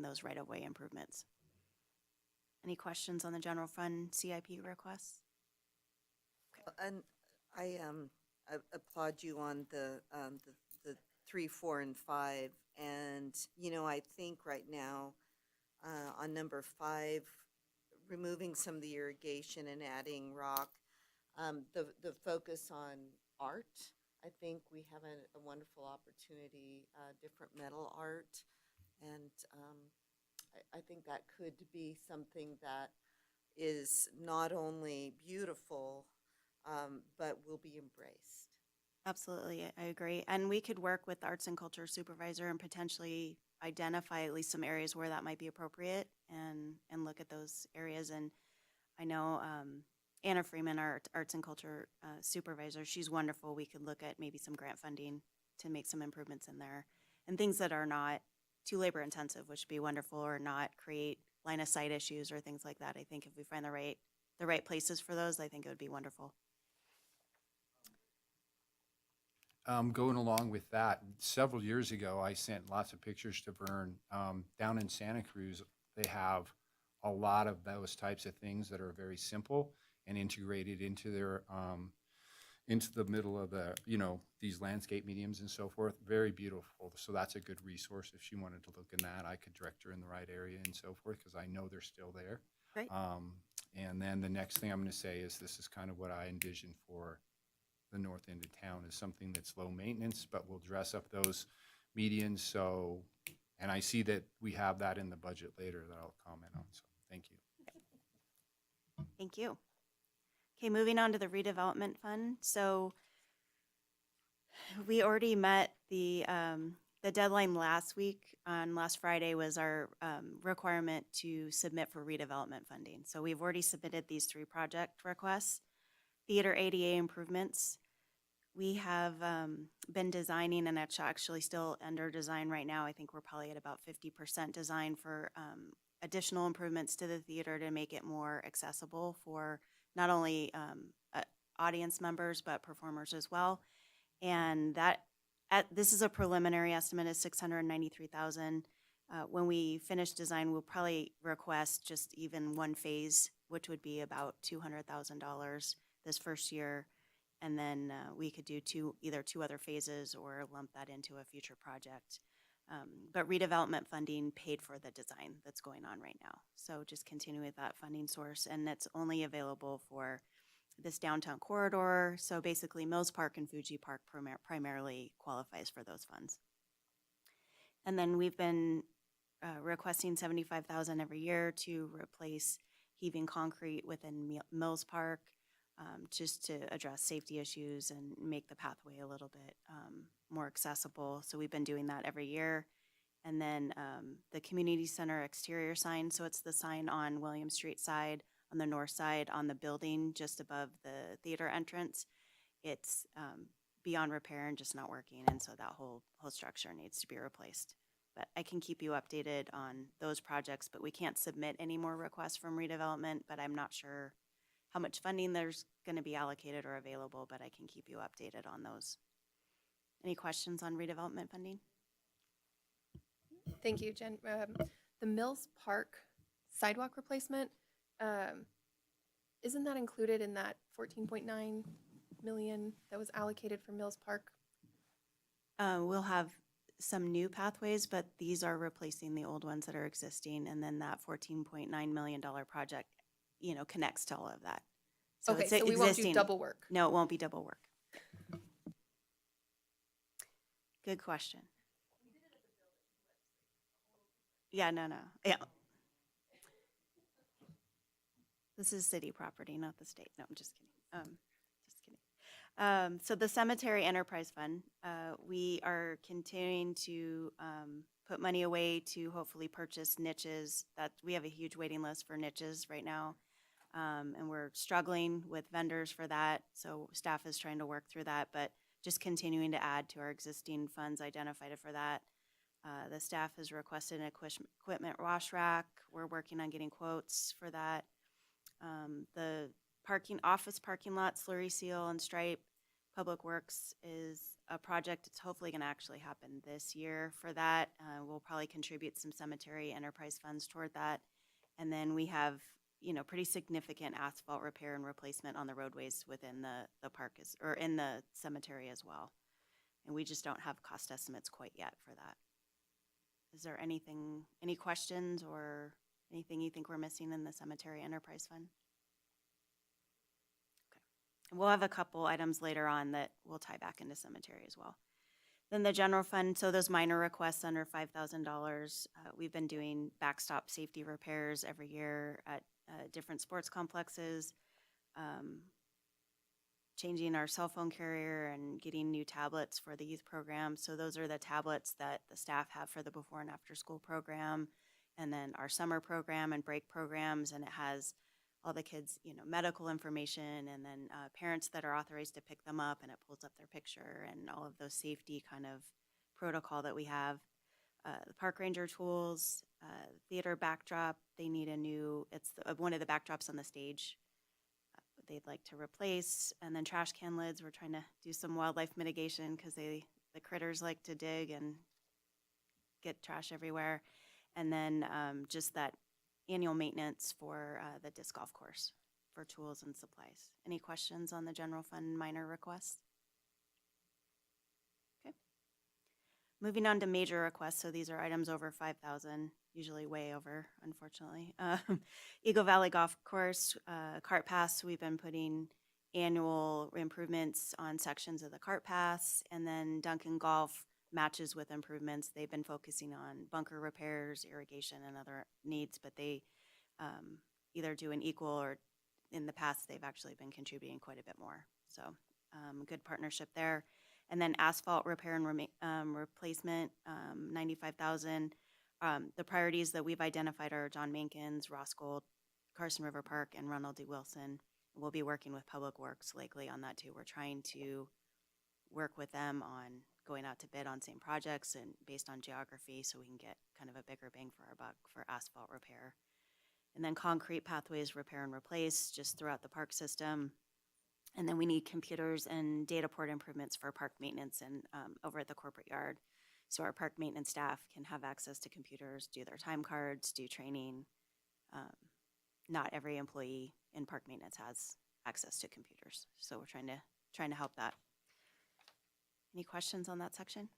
those right-of-way improvements. Any questions on the general fund CIP requests? And I applaud you on the 3, 4, and 5. And, you know, I think right now on number 5, removing some of the irrigation and adding rock, the focus on art, I think we have a wonderful opportunity, different metal art. And I think that could be something that is not only beautiful, but will be embraced. Absolutely, I agree. And we could work with the arts and culture supervisor and potentially identify at least some areas where that might be appropriate and look at those areas. And I know Anna Freeman, our arts and culture supervisor, she's wonderful. We could look at maybe some grant funding to make some improvements in there and things that are not too labor intensive, which would be wonderful, or not create line of sight issues or things like that. I think if we find the right places for those, I think it would be wonderful. Going along with that, several years ago, I sent lots of pictures to Vern. Down in Santa Cruz, they have a lot of those types of things that are very simple and integrated into their, into the middle of the, you know, these landscape mediums and so forth. Very beautiful. So that's a good resource. If she wanted to look in that, I could direct her in the right area and so forth, because I know they're still there. Great. And then the next thing I'm going to say is this is kind of what I envision for the north end of town, is something that's low maintenance, but we'll dress up those medians. So, and I see that we have that in the budget later that I'll comment on. So thank you. Thank you. Okay, moving on to the redevelopment fund. So we already met the deadline last week. On last Friday was our requirement to submit for redevelopment funding. So we've already submitted these 3 project requests. Theater ADA improvements. We have been designing, and it's actually still under design right now. I think we're probably at about 50% design for additional improvements to the theater to make it more accessible for not only audience members, but performers as well. And this is a preliminary estimate of $693,000. When we finish design, we'll probably request just even one phase, which would be about $200,000 this first year. And then we could do either 2 other phases or lump that into a future project. But redevelopment funding paid for the design that's going on right now. So just continue with that funding source, and it's only available for this downtown corridor. So basically Mills Park and Fuji Park primarily qualifies for those funds. And then we've been requesting $75,000 every year to replace heaving concrete within Mills Park, just to address safety issues and make the pathway a little bit more accessible. So we've been doing that every year. And then the community center exterior sign. So it's the sign on William Street side, on the north side, on the building just above the theater entrance. It's beyond repair and just not working. And so that whole structure needs to be replaced. But I can keep you updated on those projects, but we can't submit any more requests from redevelopment, but I'm not sure how much funding there's going to be allocated or available, but I can keep you updated on those. Any questions on redevelopment funding? Thank you, Jen. The Mills Park sidewalk replacement, isn't that included in that 14.9 million that was allocated for Mills Park? We'll have some new pathways, but these are replacing the old ones that are existing, and then that $14.9 million project, connects to all of that. So Okay, it's so we won't do existing. double work. No, it won't be double work. Good question. Yeah, no. Yeah. This is city property, not the state. No, I'm just kidding. Just kidding. So the Cemetery Enterprise Fund, we are continuing to put money away to hopefully purchase niches. That we have a huge waiting list for niches right now, and we're struggling with vendors for that. So staff is trying to work through that, but just continuing to add to our existing funds identified for that. The staff has requested an equipment wash rack. We're working on getting quotes for that. The office parking lot, slurry seal and stripe, Public Works is a project that's hopefully going to actually happen this year for that. We'll probably contribute some cemetery enterprise funds toward that. And then we have, pretty significant asphalt repair and replacement on the roadways within the park or in the cemetery as well. And we just don't have cost estimates quite yet for that. Is there any questions or anything you think we're missing in the cemetery enterprise fund? Okay. And we'll have a couple items later on that will tie back into cemetery as well. Then the general fund, so those minor requests under $5,000, we've been doing backstop safety repairs every year at different sports complexes, changing our cell phone carrier and getting new tablets for the youth program. So those are the tablets that the staff have for the before and after school program, and then our summer program and break programs, and it has all the kids, medical information, and then parents that are authorized to pick them up, and it pulls up their picture and all of those safety kind of protocol that we have. The park ranger tools, theater backdrop, they need it's one of the backdrops on the stage they'd like to replace. And then trash can lids, we're trying to do some wildlife mitigation because the critters like to dig and get trash everywhere. And then just that annual maintenance for the disc golf course for tools and supplies. Any questions on the general fund minor requests? Okay. Moving on to major requests. So these are items over 5,000, usually way over, unfortunately. Eagle Valley Golf Course, cart paths, we've been putting annual improvements on sections of the cart paths, and then Duncan Golf matches with improvements. They've been focusing on bunker repairs, irrigation, and other needs, but they either do an equal or in the past they've actually been contributing quite a bit more. So good partnership there. And then asphalt repair and replacement, 95,000. The priorities that we've identified are John Mankins, Ross Gold, Carson River Park, and Ronald D. Wilson. We'll be working with Public Works likely on that too. We're trying to work with them on going out to bid on same projects and based on geography so we can get kind of a bigger bang for our buck for asphalt repair. And then concrete pathways repair and replace just throughout the park system. And then we need computers and data port improvements for park maintenance and over at the corporate yard. So our park maintenance staff can have access to computers, do their time cards, do training. Not every employee in park maintenance has access to computers. So we're trying to help that. Any questions on that section?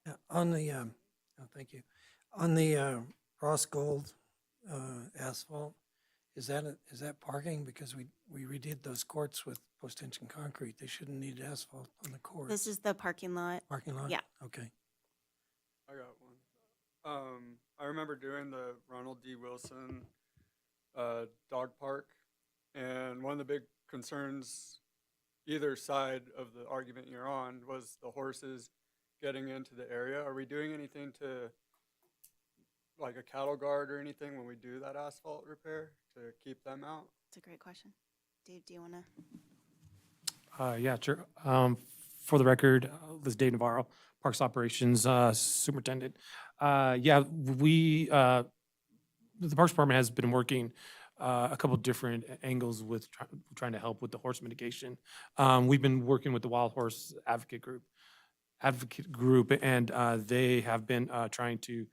Yeah, on the, thank you. On the Ross Gold asphalt, is that parking? Because we redid those courts with post-tension concrete. They shouldn't need asphalt on the courts. This is the parking lot. Parking lot? Yeah. Okay. I got one. I remember doing the Ronald D. Wilson dog park, and one of the big concerns either side of the argument you're on was the horses getting into the area. Are we doing anything to, like a cattle guard or anything when we do that asphalt repair to keep them out? It's a great question. Dave, do you want to? Yeah, sure. For the record, this is Dave Navarro, Parks Operations Superintendent. Yeah, the Parks Department has been working a couple different angles with trying to help with the horse mitigation. We've been working with the Wild Horse Advocate Group, and they have been trying to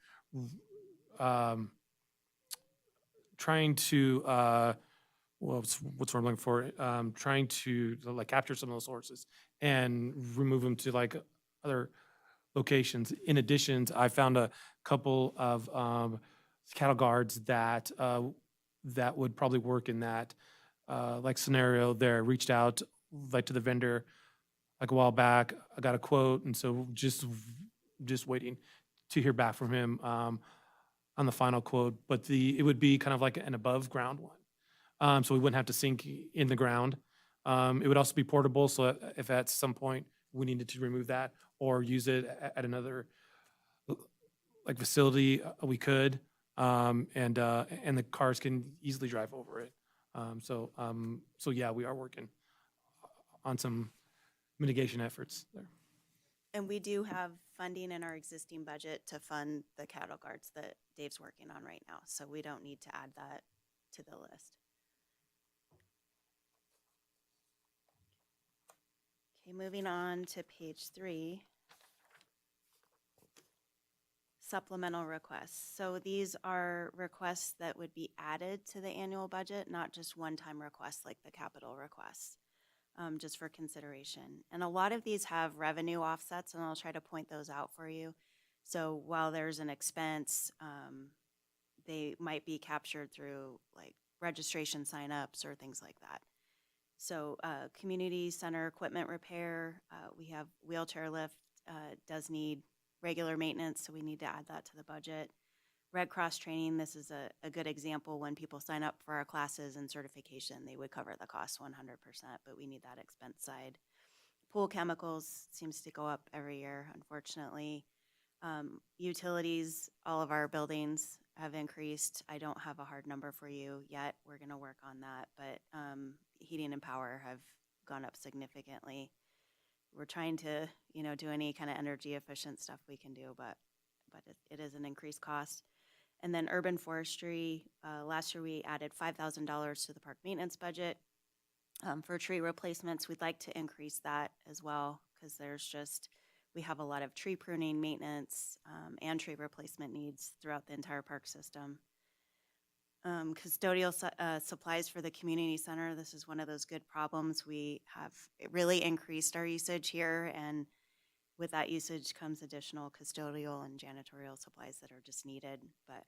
what's what I'm looking for? Trying to like capture some of those horses and remove them to like other locations. In addition, I found a couple of cattle guards that would probably work in that like scenario there, reached out like to the vendor like a while back. I got a quote, and so just waiting to hear back from him on the final quote. But it would be kind of like an above ground one, so we wouldn't have to sink in the ground. It would also be portable, so if at some point we needed to remove that or use it at another like facility, we could, and the cars can easily drive over it. So yeah, we are working on some mitigation efforts there. And we do have funding in our existing budget to fund the cattle guards that Dave's working on right now, so we don't need to add that to the list. Okay, moving on to page 3. Supplemental requests. So these are requests that would be added to the annual budget, not just one-time requests like the capital requests, just for consideration. And a lot of these have revenue offsets, and I'll try to point those out for you. So while there's an expense, they might be captured through like registration signups or things like that. So community center equipment repair, we have wheelchair lift, does need regular maintenance, so we need to add that to the budget. Red Cross training, this is a good example. When people sign up for our classes and certification, they would cover the cost 100%, but we need that expense side. Pool chemicals seems to go up every year, unfortunately. Utilities, all of our buildings have increased. I don't have a hard number for you yet. We're gonna work on that, but heating and power have gone up significantly. We're trying to, do any kind of energy efficient stuff we can do, but it is an increased cost. And then urban forestry, last year we added $5,000 to the park maintenance budget. For tree replacements, we'd like to increase that as well, because we have a lot of tree pruning, maintenance, and tree replacement needs throughout the entire park system. Custodial supplies for the community center. This is one of those good problems. We have really increased our usage here, and with that usage comes additional custodial and janitorial supplies that are just needed. But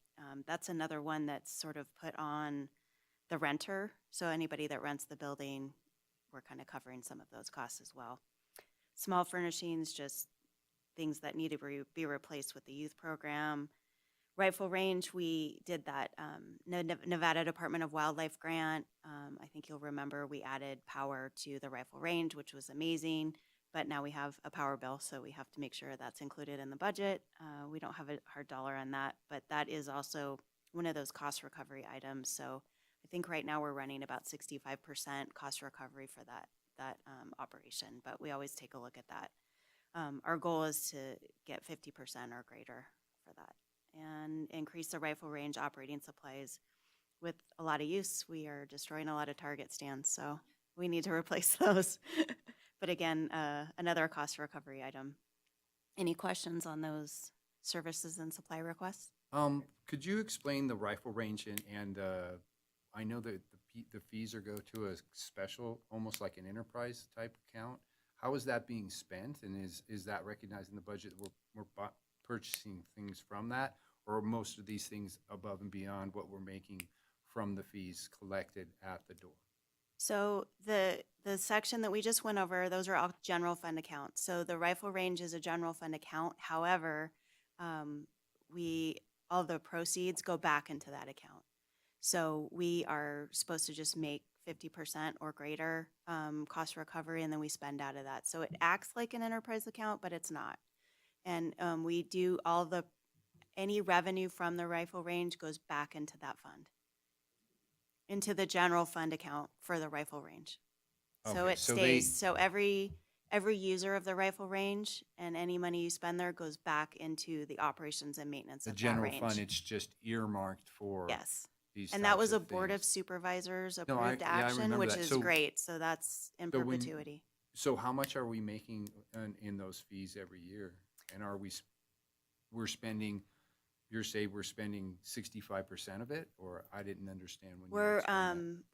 that's another one that's sort of put on the renter. So anybody that rents the building, we're kind of covering some of those costs as well. Small furnishings, just things that need to be replaced with the youth program. Rifle range, we did that Nevada Department of Wildlife grant. I think you'll remember we added power to the rifle range, which was amazing, but now we have a power bill, so we have to make sure that's included in the budget. We don't have a hard dollar on that, but that is also one of those cost recovery items. So I think right now we're running about 65% cost recovery for that operation, but we always take a look at that. Our goal is to get 50% or greater for that. And increase the rifle range operating supplies. With a lot of use, we are destroying a lot of target stands, so we need to replace those. But again, another cost recovery item. Any questions on those services and supply requests? Could you explain the rifle range and I know that the fees go to a special, almost like an enterprise type account. How is that being spent, and is that recognized in the budget? We're purchasing things from that, or most of these things above and beyond what we're making from the fees collected at the door? So the section that we just went over, those are all general fund accounts. So the rifle range is a general fund account. However, all the proceeds go back into that account. So we are supposed to just make 50% or greater cost recovery, and then we spend out of that. So it acts like an enterprise account, but it's not. And we do any revenue from the rifle range goes back into that fund, into the general fund account for the rifle range. So Okay, it so stays. So every user of the rifle range and any money you spend there goes back into the operations and maintenance The of that general range. fund, it's just earmarked for Yes. these And that types was a of Board of things. Supervisors No, approved yeah, I action, remember which that. is So- great. So that's in So when- perpetuity. So how much are we making in those fees every year? And we're spending, we're spending 65% of it, or I didn't understand when you We're explained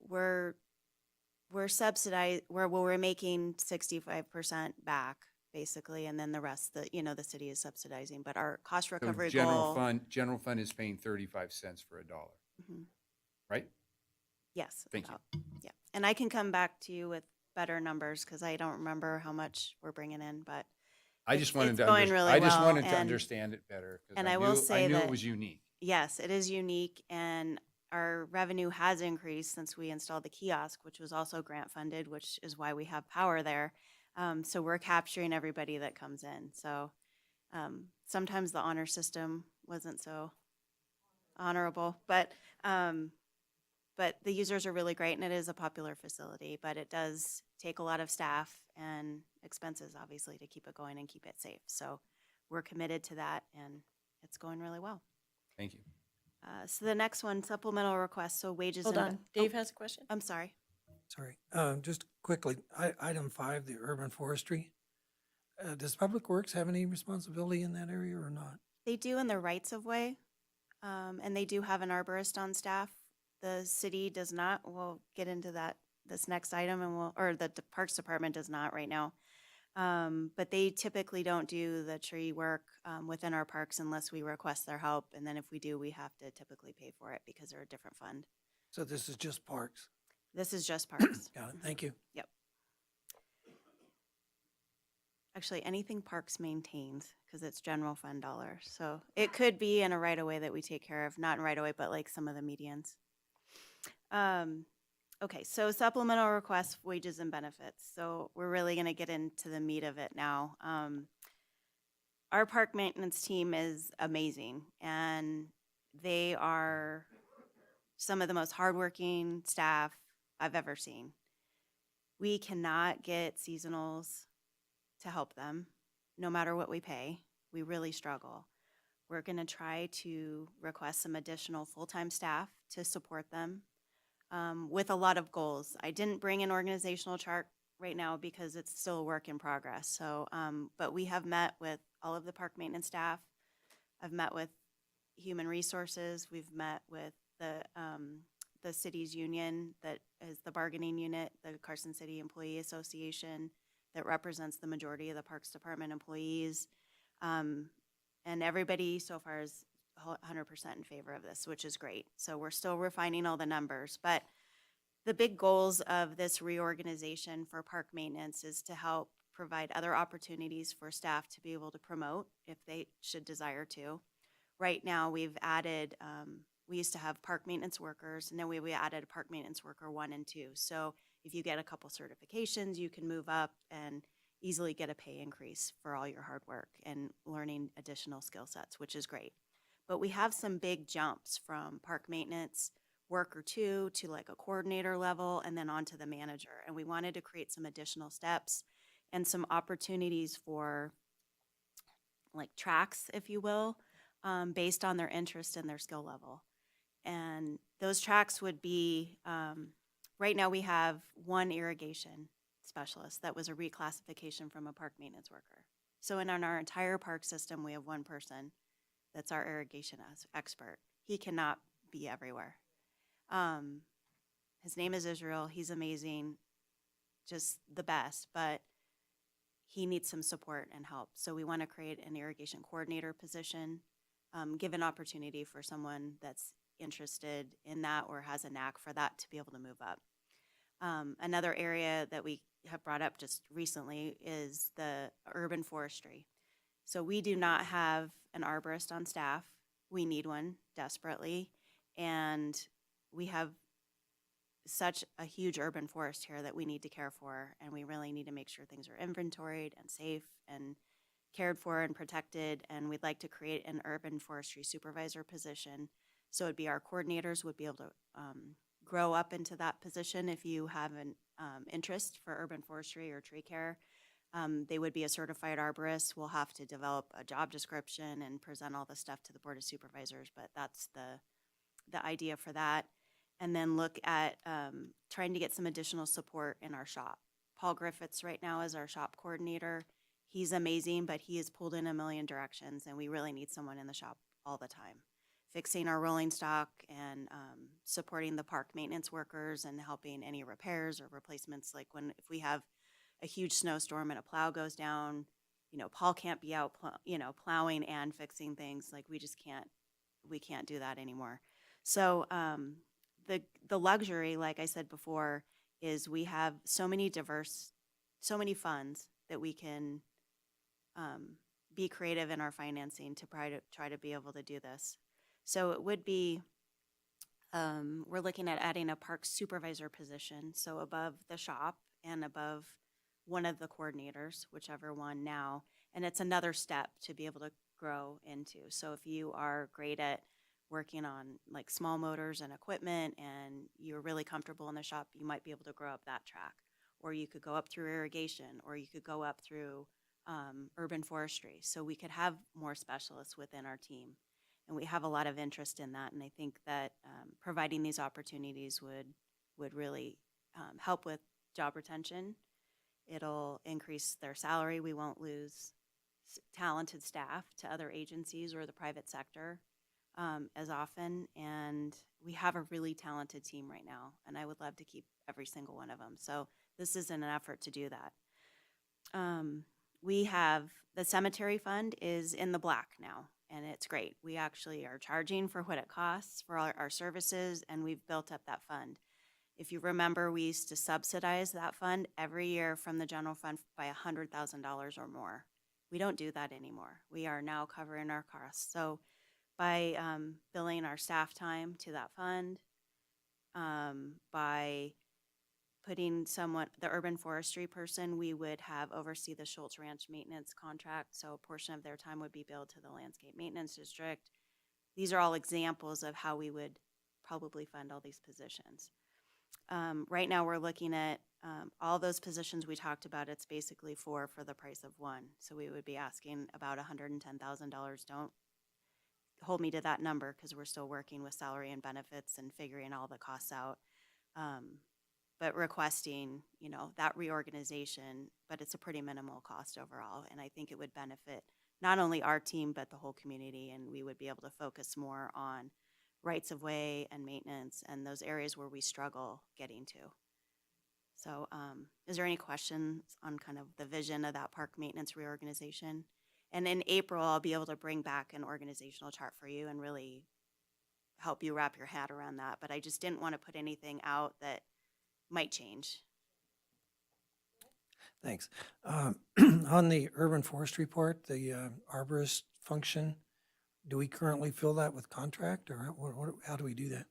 we're subsidized. We're making 65% back basically, and then the rest the city is subsidizing. But our cost that. recovery So goal. general fund is paying 35 cents for a dollar, Mhm. right? Yes. Thank you. Yeah, and I can come back to you with better numbers because I don't remember how much we're bringing in, but I just it's wanted to, going really I just well, wanted to and- understand it better, because and I I will knew, say I knew it that- was unique. Yes, it is unique, and our revenue has increased since we installed the kiosk, which was also grant funded, which is why we have power there. So we're capturing everybody that comes in. So sometimes the honor system wasn't so honorable, but the users are really great, and it is a popular facility, but it does take a lot of staff and expenses, obviously, to keep it going and keep it safe. So we're committed to that, and it's going really well. Thank you. So the next one, supplemental request, so wages. Hold and on, Dave has a question. I'm sorry. Sorry, just quickly, item 5, the urban forestry. Does Public Works have any responsibility in that area or not? They do in the rights of way, and they do have an arborist on staff. The city does not. We'll get into that this next item, and the Parks Department does not right now. But they typically don't do the tree work within our parks unless we request their help, and then if we do, we have to typically pay for it because they're a different fund. So this is just parks. This is just parks. Got it, thank you. Yep. Actually, anything parks maintains, because it's general fund dollars. So it could be in a right of way that we take care of, not in right of way, but like some of the medians. Okay, so supplemental requests, wages and benefits. So we're really gonna get into the meat of it now. Our park maintenance team is amazing, and they are some of the most hardworking staff I've ever seen. We cannot get seasonals to help them, no matter what we pay. We really struggle. We're going to try to request some additional full-time staff to support them with a lot of goals. I didn't bring an organizational chart right now because it's still a work in progress. So, but we have met with all of the park maintenance staff. I've met with human resources. We've met with the city's union that is the bargaining unit, the Carson City Employee Association, that represents the majority of the Parks Department employees. And everybody so far is 100% in favor of this, which is great. So we're still refining all the numbers, but the big goals of this reorganization for park maintenance is to help provide other opportunities for staff to be able to promote if they should desire to. Right now, we've added, we used to have park maintenance workers, and then we added park maintenance worker 1 and 2. So if you get a couple certifications, you can move up and easily get a pay increase for all your hard work and learning additional skill sets, which is great. But we have some big jumps from park maintenance worker 2 to like a coordinator level and then on to the manager. And we wanted to create some additional steps and some opportunities for like tracks, if you will, based on their interest and their skill level. And those tracks would be, right now we have 1 irrigation specialist that was a reclassification from a park maintenance worker. So in our entire park system, we have 1 person that's our irrigation expert. He cannot be everywhere. His name is Israel. He's amazing, just the best, but he needs some support and help. So we want to create an irrigation coordinator position, give an opportunity for someone that's interested in that or has a knack for that to be able to move up. Another area that we have brought up just recently is the urban forestry. So we do not have an arborist on staff. We need one desperately. And we have such a huge urban forest here that we need to care for. And we really need to make sure things are inventoried and safe and cared for and protected. And we'd like to create an urban forestry supervisor position. So it'd be our coordinators would be able to grow up into that position if you have an interest for urban forestry or tree care. They would be a certified arborist. We'll have to develop a job description and present all the stuff to the Board of Supervisors, but that's the idea for that. And then look at trying to get some additional support in our shop. Paul Griffiths right now is our shop coordinator. He's amazing, but he is pulled in a million directions, and we really need someone in the shop all the time. Fixing our rolling stock and supporting the park maintenance workers and helping any repairs or replacements. Like if we have a huge snowstorm and a plow goes down, Paul can't be out, plowing and fixing things. Like we can't do that anymore. So the luxury, like I said before, is we have so many funds that we can be creative in our financing to try to be able to do this. So it would be, we're looking at adding a park supervisor position, so above the shop and above one of the coordinators, whichever one now. And it's another step to be able to grow into. So if you are great at working on like small motors and equipment and you're really comfortable in the shop, you might be able to grow up that track. Or you could go up through irrigation, or you could go up through urban forestry. So we could have more specialists within our team. And we have a lot of interest in that. And I think that providing these opportunities would really help with job retention. It'll increase their salary. We won't lose talented staff to other agencies or the private sector as often. And we have a really talented team right now. And I would love to keep every single one of them. So this is an effort to do that. We have, the cemetery fund is in the black now, and it's great. We actually are charging for what it costs for our services, and we've built up that fund. If you remember, we used to subsidize that fund every year from the general fund by $100,000 or more. We don't do that anymore. We are now covering our costs. So by billing our staff time to that fund, by putting the urban forestry person, we would have oversee the Schultz Ranch maintenance contract. So a portion of their time would be billed to the landscape maintenance district. These are all examples of how we would probably fund all these positions. Right now we're looking at all those positions we talked about. It's basically four for the price of one. So we would be asking about $110,000. Don't hold me to that number because we're still working with salary and benefits and figuring all the costs out. But requesting, that reorganization, but it's a pretty minimal cost overall. And I think it would benefit not only our team, but the whole community. And we would be able to focus more on rights of way and maintenance and those areas where we struggle getting to. So is there any questions on kind of the vision of that park maintenance reorganization? And in April, I'll be able to bring back an organizational chart for you and really help you wrap your head around that. But I just didn't want to put anything out that might change. Thanks. On the urban forestry part, the arborist function, do we currently fill that with contract, or how do we do that?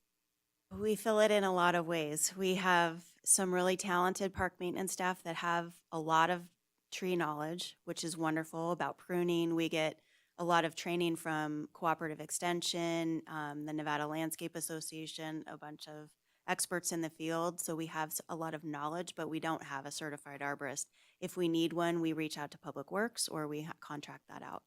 We fill it in a lot of ways. We have some really talented park maintenance staff that have a lot of tree knowledge, which is wonderful, about pruning. We get a lot of training from Cooperative Extension, the Nevada Landscape Association, a bunch of experts in the field. So we have a lot of knowledge, but we don't have a certified arborist. If we need one, we reach out to Public Works or we contract that out.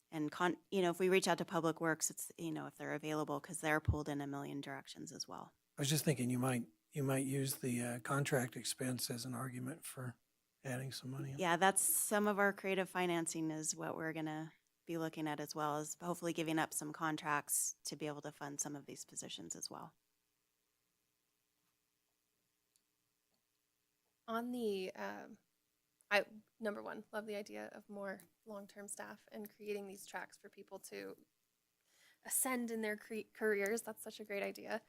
And if we reach out to Public Works, it's, if they're available, because they're pulled in a million directions as well. I was just thinking you might use the contract expense as an argument for adding some money. Yeah, that's some of our creative financing is what we're going to be looking at, as well as hopefully giving up some contracts to be able to fund some of these positions as well. On the, number one, love the idea of more long-term staff and creating these tracks for people to ascend in their careers. That's such a great idea.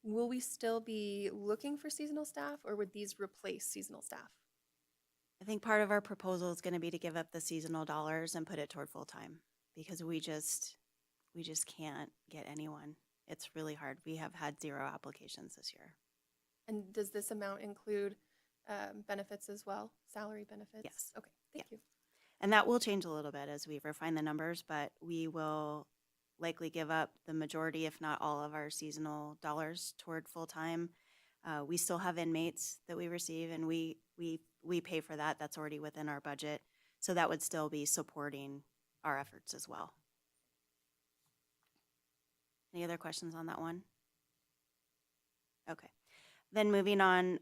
Will we still be looking for seasonal staff, or would these replace seasonal staff? I think part of our proposal is going to be to give up the seasonal dollars and put it toward full-time, because we just can't get anyone. It's really hard. We have had 0 applications this year. And does this amount include benefits as well, salary benefits? Yes. Okay, thank you. And that will change a little bit as we refine the numbers, but we will likely give up the majority, if not all, of our seasonal dollars toward full-time. We still have inmates that we receive, and we pay for that. That's already within our budget. So that would still be supporting our efforts as well. Any other questions on that one? Okay. Then moving on,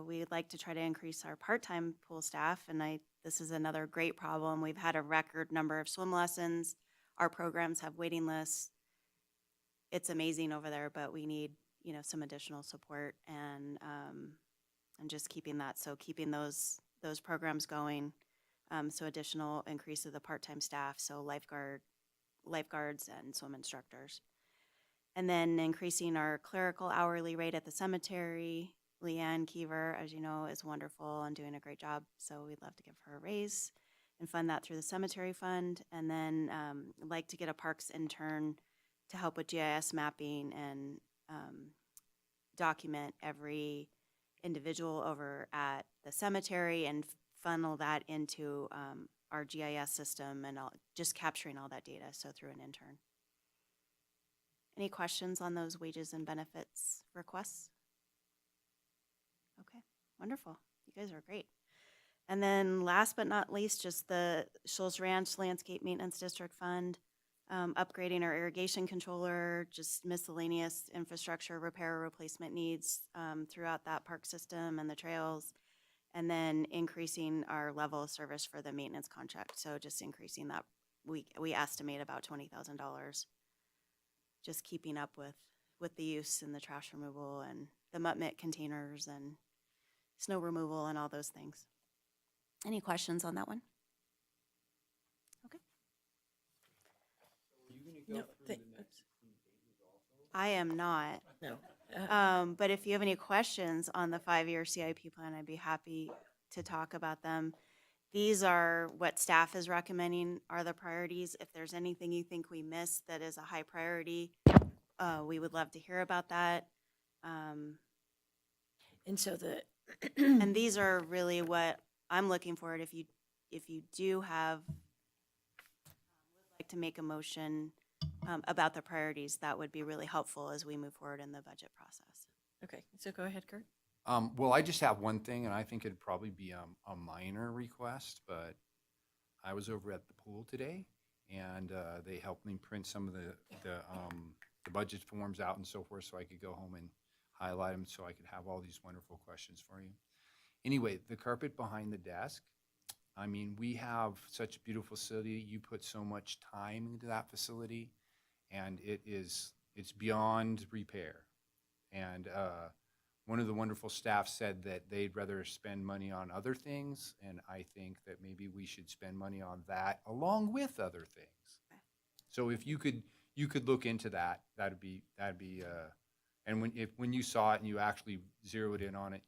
we would like to try to increase our part-time pool staff, and this is another great problem. We've had a record number of swim lessons. Our programs have waiting lists. It's amazing over there, but we need, some additional support and just keeping that. So keeping those programs going. So additional increase of the part-time staff. So lifeguards and swim instructors. And then increasing our clerical hourly rate at the cemetery. Leanne Keever, as you know, is wonderful and doing a great job, so we'd love to give her a raise and fund that through the cemetery fund. And then I'd like to get a parks intern to help with GIS mapping and document every individual over at the cemetery and funnel that into our GIS system and just capturing all that data, so through an intern. Any questions on those wages and benefits requests? Okay, wonderful. You guys are great. And then last but not least, just the Shoals Ranch Landscape Maintenance District Fund, upgrading our irrigation controller, just miscellaneous infrastructure repair or replacement needs throughout that park system and the trails, and then increasing our level of service for the maintenance contract. So just increasing that, we estimate about $20,000. Just keeping up with the use and the trash removal and the mutt mitt containers and snow removal and all those things. Any questions on that one? Okay. No, I am not. no. But if you have any questions on the 5-year CIP plan, I'd be happy to talk about them. These are what staff is recommending are the priorities. If there's anything you think we missed that is a high priority, we would love to hear about that. And so And these are really what I'm looking for. If you do have, would like to make a motion about the priorities, that would be really helpful as we move forward in the budget process. okay, so go ahead, Kurt. Well, I just have one thing, and I think it'd probably be a minor request, but I was over at the pool today, and they helped me print some of the budget forms out and so forth, so I could go home and highlight them, so I could have all these wonderful questions for you. Anyway, the carpet behind the desk, I mean, we have such a beautiful facility. You put so much time into that facility, and it's beyond repair. And one of the wonderful staff said that they'd rather spend money on other things, and I think that maybe we should spend money on that along with other things. Okay. So if you could look into that, that'd be and when you saw it and you actually zeroed in on it,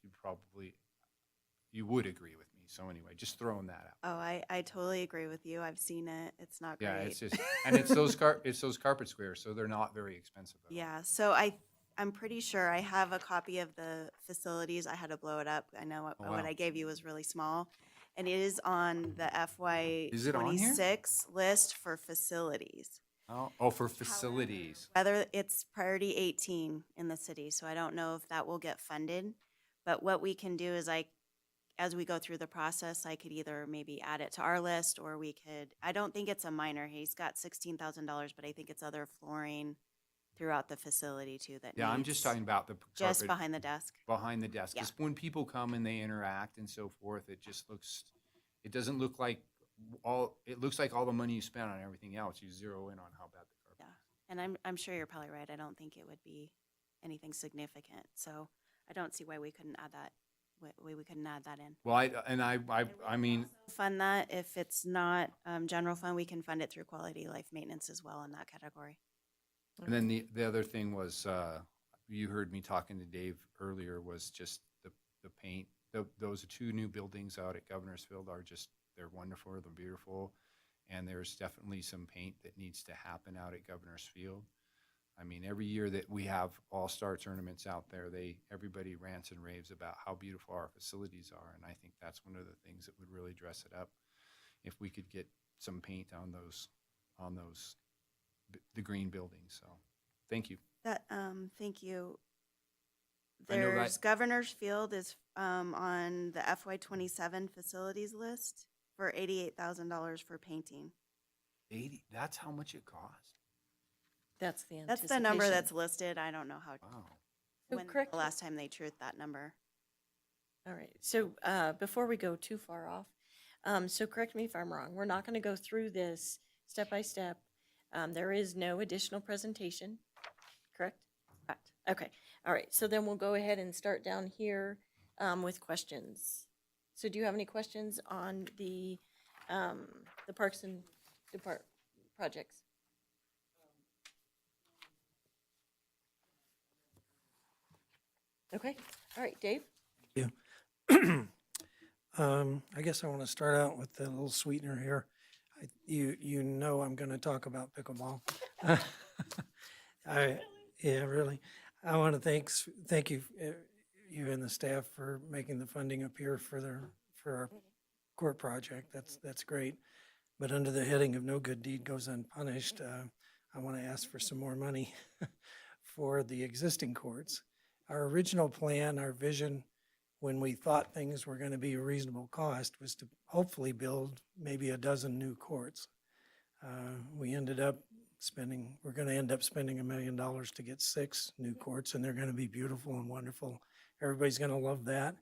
you would agree with me. So anyway, just throwing that out. Oh, I totally agree with you. I've seen it. It's not great. Yeah, it's just, and it's those carpet squares, so they're not very expensive at all. Yeah, so I'm pretty sure I have a copy of the facilities. I had to blow it up. I know what Oh, wow. I gave you was really small. And it is on the FY Is it on here? 26 list for facilities. Oh, for facilities. Whether it's priority 18 in the city, so I don't know if that will get funded. But what we can do is as we go through the process, I could either maybe add it to our list, or I don't think it's a minor. He's got $16,000, but I think it's other flooring throughout the facility too that Yeah, I'm needs- just talking about the just carpet behind the desk. behind the desk. Yeah. Because when people come and they interact and so forth, it doesn't look like it looks like all the money you spent on everything else. You zero in on how bad the carpet is. And I'm sure you're probably right. I don't think it would be anything significant. So I don't see why we couldn't add that. We couldn't add that in. Well, I mean, Fund that. If it's not general fund, we can fund it through quality life maintenance as well in that category. and then the other thing was, you heard me talking to Dave earlier, was just the paint. Those 2 new buildings out at Governor's Field they're wonderful, they're beautiful, and there's definitely some paint that needs to happen out at Governor's Field. I mean, every year that we have all-star tournaments out there, everybody rants and raves about how beautiful our facilities are, and I think that's one of the things that would really dress it up, if we could get some paint on the green buildings. So, thank you. Thank you. I know that- There's Governor's Field is on the FY 27 facilities list for $88,000 for painting. 80. That's how much it costs. That's the That's the number anticipation. that's listed. I don't know Wow. So when correct the last time they truth that number. All right, so before we go too far off, so correct me if I'm wrong, we're not going to go through this step by step. There is no additional presentation, correct? Correct. Okay, all right, so then we'll go ahead and start down here with questions. So do you have any questions on the Parks and Depart projects? Okay, all right, Dave? Yeah. I guess I want to start out with a little sweetener here. You know I'm going to talk about pickleball. I, yeah, really. I want to thank you, you and the staff for making the funding appear for our court project. That's great. But under the heading of no good deed goes unpunished, I want to ask for some more money for the existing courts. Our original plan, our vision, when we thought things were going to be a reasonable cost, was to hopefully build maybe a dozen new courts. We ended up we're going to end up spending $1 million to get 6 new courts, and they're going to be beautiful and wonderful. Everybody's going to love that.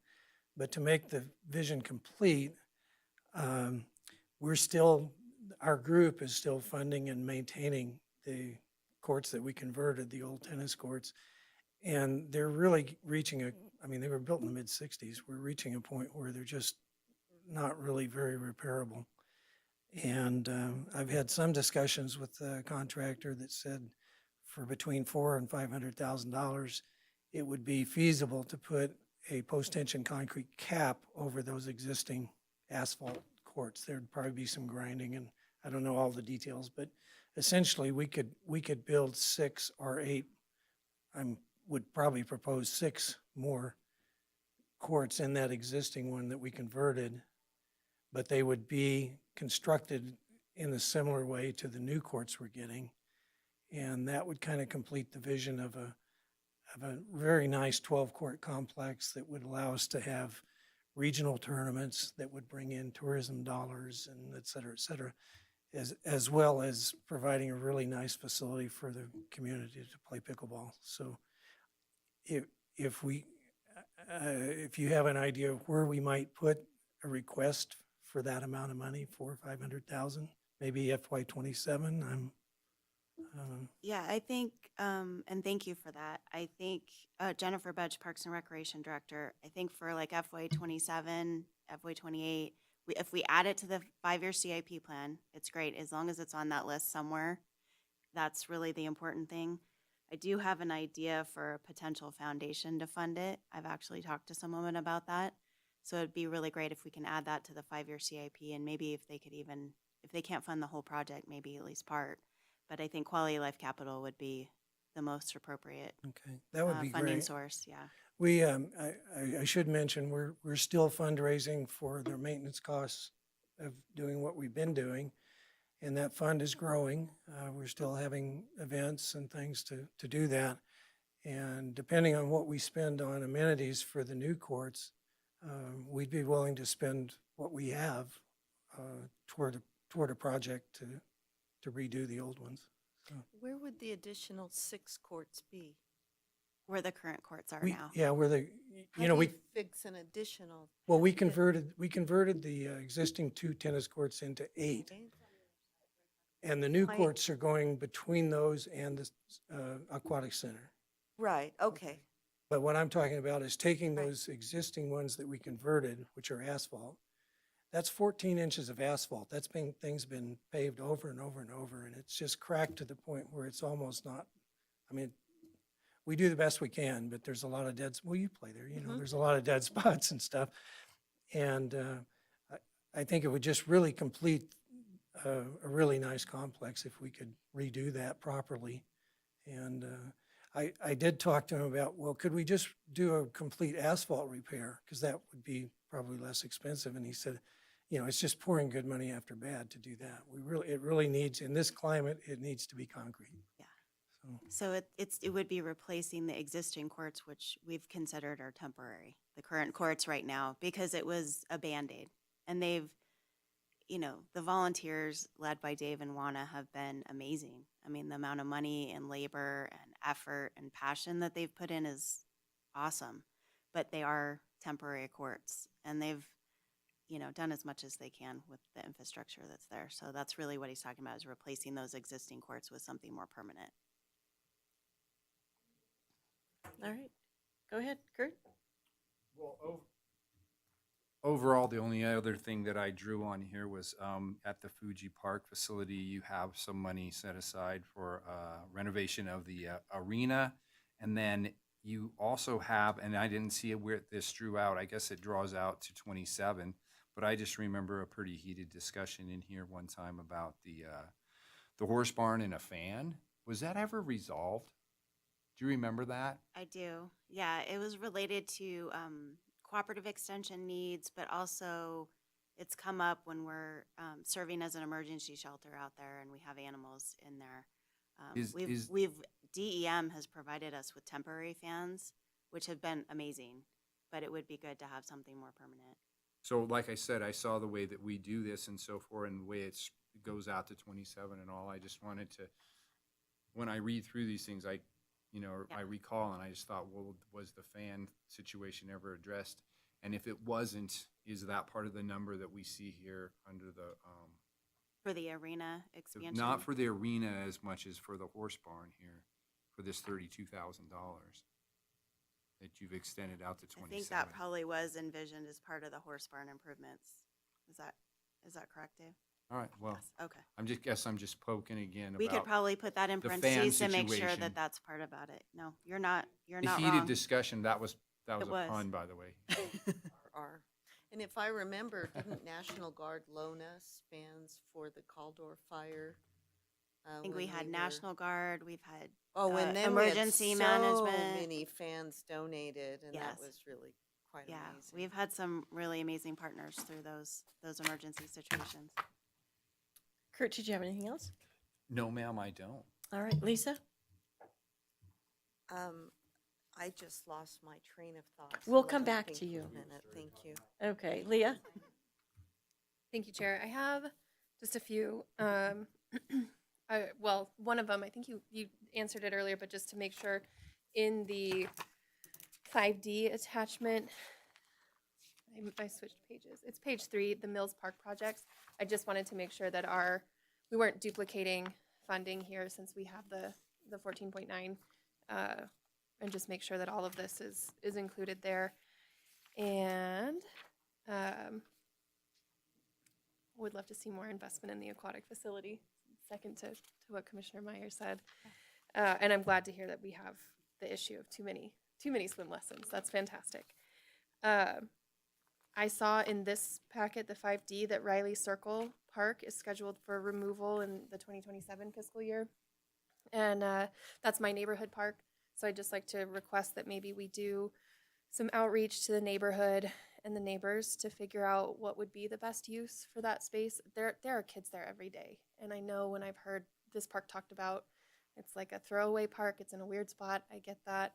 But to make the vision complete, our group is still funding and maintaining the courts that we converted, the old tennis courts. And they're really reaching they were built in the mid-60s. We're reaching a point where they're just not really very repairable. And I've had some discussions with the contractor that said for between $400,000 and $500,000, it would be feasible to put a post-tension concrete cap over those existing asphalt courts. There'd probably be some grinding, and I don't know all the details, but essentially we could build 6 or 8. I would probably propose 6 more courts in that existing one that we converted, but they would be constructed in a similar way to the new courts we're getting. And that would kind of complete the vision of a very nice 12-court complex that would allow us to have regional tournaments that would bring in tourism dollars and et cetera, as well as providing a really nice facility for the community to play pickleball. So if you have an idea of where we might put a request for that amount of money, 400,000 or 500,000, maybe FY27. Yeah, I think, and thank you for that. I think Jennifer Budge, Parks and Recreation Director, I think for like FY27, FY28, if we add it to the 5-year CIP plan, it's great, as long as it's on that list somewhere. That's really the important thing. I do have an idea for a potential foundation to fund it. I've actually talked to some women about that. So it'd be really great if we can add that to the 5-year CIP, and maybe if they can't fund the whole project, maybe at least part. But I think Quality Life Capital would be the most appropriate Okay, that would be funding great. source, yeah. We, I should mention, we're still fundraising for the maintenance costs of doing what we've been doing, and that fund is growing. We're still having events and things to do that. And depending on what we spend on amenities for the new courts, we'd be willing to spend what we have toward a project to redo the old ones. So Where would the additional 6 courts be? Where the current courts are we, now. yeah, we're the, How you know, do we, you fix an additional? well, we converted the existing 2 tennis courts into 8. And the new Right. courts are going between those and the aquatic center. Right, okay. But what I'm talking about is taking Right. those existing ones that we converted, which are asphalt. That's 14 inches of asphalt. Things been paved over and over and over, and it's just cracked to the point where it's almost not, we do the best we can, but there's a lot of well, you play there, there's a lot of dead spots and stuff. And I think it would just really complete a really nice complex if we could redo that properly. And I did talk to him about, well, could we just do a complete asphalt repair? Because that would be probably less expensive. And he said, it's just pouring good money after bad to do that. It really needs, in this climate, it needs to be concrete. Yeah. So it would be replacing the existing courts, which we've considered are temporary, the current courts right now, because it was a Band-Aid. And they've, the volunteers led by Dave and Juana have been amazing. I mean, the amount of money and labor and effort and passion that they've put in is awesome. But they are temporary courts, and they've, done as much as they can with the infrastructure that's there. So that's really what he's talking about, is replacing those existing courts with something more permanent. All right. Go ahead, Kurt. Well, overall, the only other thing that I drew on here was at the Fuji Park facility, you have some money set aside for renovation of the arena. And then you also have, and I didn't see it where this drew out, I guess it draws out to 27, but I just remember a pretty heated discussion in here one time about the horse barn and a fan. Was that ever resolved? Do you remember that? I do. Yeah, it was related to cooperative extension needs, but also it's come up when we're serving as an emergency shelter out there and we have animals in there. DEM has provided us with temporary fans, which have been amazing, but it would be good to have something more permanent. So like I said, I saw the way that we do this and so forth, and the way it goes out to 27 and all. I just wanted to, when I read through these things, I recall, and I just thought, well, was the fan situation ever addressed? And if it wasn't, is that part of the number that we see here under the, For the arena expansion? not for the arena as much as for the horse barn here, for this $32,000 that you've extended out to 27? I think that probably was envisioned as part of the horse barn improvements. Is that correct, Dave? All right, well, Yes, okay. I'm just poking again about. We could probably put that in the fan parentheses to make sure situation. that that's part about it. No, you're not The wrong. heated discussion, that was It a was. pun, by the way. Are. And if I remember, didn't National Guard loan us fans for the Caldor fire? I think we had National Guard, we've had And then emergency we had so management. many fans donated, and that Yes. was really quite Yeah, amazing. we've had some really amazing partners through those emergency situations. Kurt, did you have anything else? No, ma'am, I don't. All right, Lisa? I just lost my train of thought. We'll so come it'll back take to you. a minute. Thank you. Okay, Leah? Thank you, Chair. I have just a few. Well, one of them, I think you answered it earlier, but just to make sure, in the 5D attachment, I switched pages. It's page 3, the Mills Park projects. I just wanted to make sure that we weren't duplicating funding here since we have the 14.9, and just make sure that all of this is included there. And would love to see more investment in the aquatic facility. Second to what Commissioner Meyer said. And I'm glad to hear that we have the issue of too many swim lessons. That's fantastic. I saw in this packet, the 5D, that Riley Circle Park is scheduled for removal in the 2027 fiscal year. And that's my neighborhood park. So I'd just like to request that maybe we do some outreach to the neighborhood and the neighbors to figure out what would be the best use for that space. There are kids there every day. And I know when I've heard this park talked about, it's like a throwaway park. It's in a weird spot. I get that.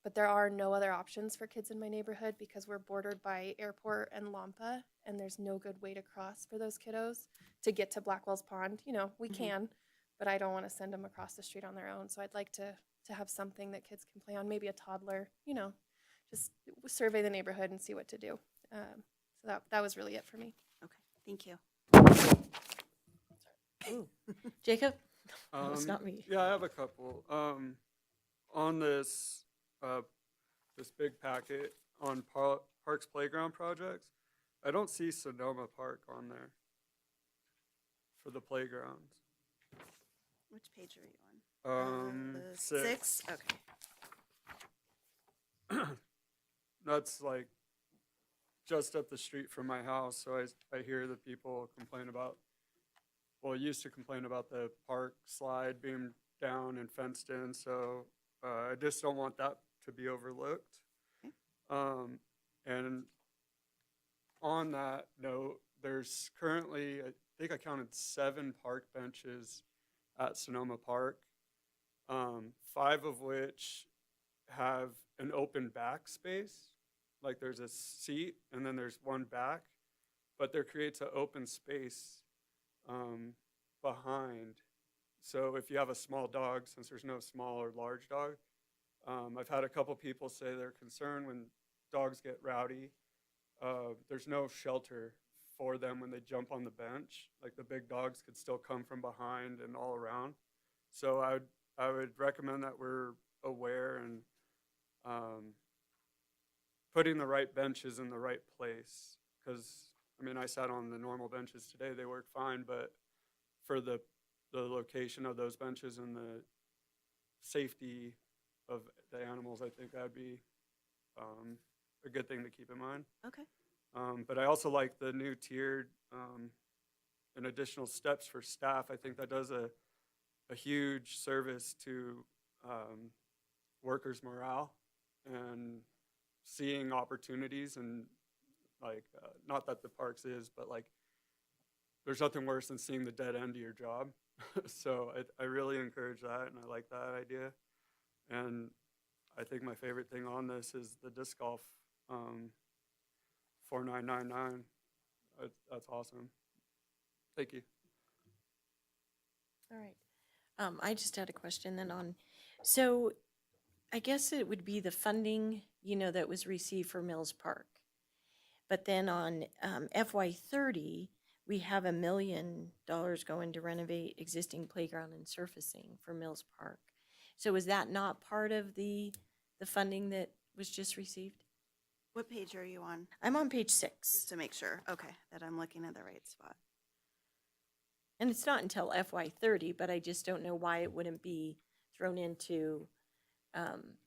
But there are no other options for kids in my neighborhood because we're bordered by Airport and Lampa, and there's no good way to cross for those kiddos to get to Blackwell's Pond. You know, we can, but I don't want to send them across the street on their own. So I'd like to have something that kids can play on, maybe a toddler, you know, just survey the neighborhood and see what to do. So that was really it for me. Okay, thank you. Jacob? It's not me. Yeah, I have a couple. On this big packet on Parks Playground projects, I don't see Sonoma Park on there for the playgrounds. Which page are you on? The 6? Okay. That's like just up the street from my house, so I hear the people complain about, well, used to complain about the park slide being down and fenced in, so I just don't want that to be overlooked. And on that note, there's currently, I think I counted 7 park benches at Sonoma Park, 5 of which have an open back space. Like there's a seat and then there's one back, but there creates an open space behind. So if you have a small dog, since there's no small or large dog, I've had a couple people say they're concerned when dogs get rowdy. There's no shelter for them when they jump on the bench. Like the big dogs could still come from behind and all around. So I would recommend that we're aware and putting the right benches in the right place. Because, I mean, I sat on the normal benches today. They work fine, but for the location of those benches and the safety of the animals, I think that'd be a good thing to keep in mind. Okay. But I also like the new tiered and additional steps for staff. I think that does a huge service to workers' morale and seeing opportunities, and like, not that the parks is, but like, there's nothing worse than seeing the dead end of your job. So I really encourage that, and I like that idea. And I think my favorite thing on this is the disc golf 4999. That's awesome. Thank you. All right. I just had a question then on, so I guess it would be the funding, that was received for Mills Park. But then on FY30, we have $1 million going to renovate existing playground and surfacing for Mills Park. So is that not part of the funding that was just received? What page are you on? I'm on page 6. Just to make sure, okay, that I'm looking at the right spot. And it's not until FY30, but I just don't know why it wouldn't be thrown into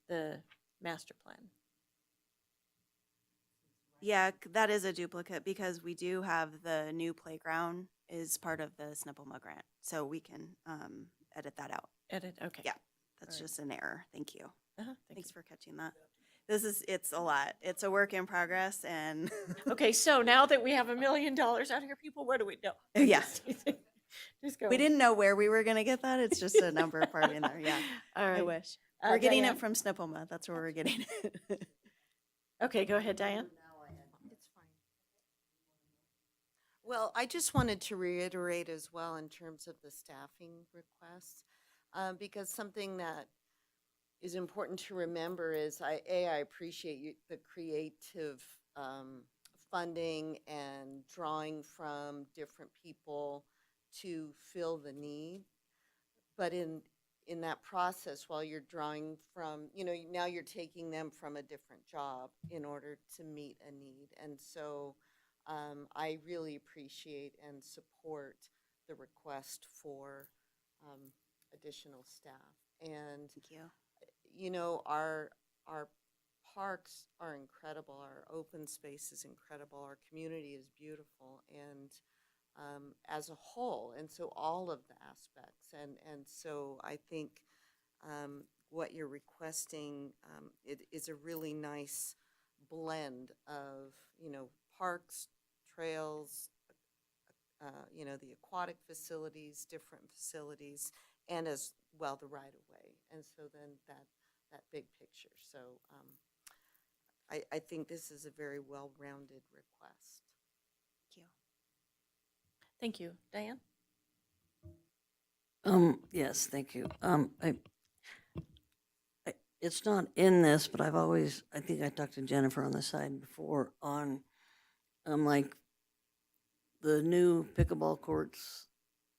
the master plan. Yeah, that is a duplicate because we do have the new playground is part of the Snipplemuh grant. So we can edit that out. Edit, okay. Yeah, that's All right. just an error. Thank you. Thanks you. for catching that. It's a lot. It's a work in progress and Okay, so now that we have $1 million out here, people, where do we know? yeah. Just go. We didn't know where we were going to get that. It's just a number part in there. Yeah, All right. I wish. We're getting Diane? it from Snipplemuh. That's where we're getting it. Okay, go ahead, Diane. It's fine. Well, I just wanted to reiterate as well in terms of the staffing requests, because something that is important to remember is I appreciate the creative funding and drawing from different people to fill the need. But in that process, while you're drawing from, now you're taking them from a different job in order to meet a need. And so I really appreciate and support the request for additional staff. And Thank you. our parks are incredible. Our open space is incredible. Our community is beautiful, and as a whole, and so all of the aspects, and so I think what you're requesting it is a really nice blend of parks, trails, the aquatic facilities, different facilities, and as well the right of way, and so then that big picture. So I think this is a very well-rounded request. Thank you. Thank you. Diane? Yes, thank you. It's not in this, but I think I talked to Jennifer on the side before on, like, the new pickleball courts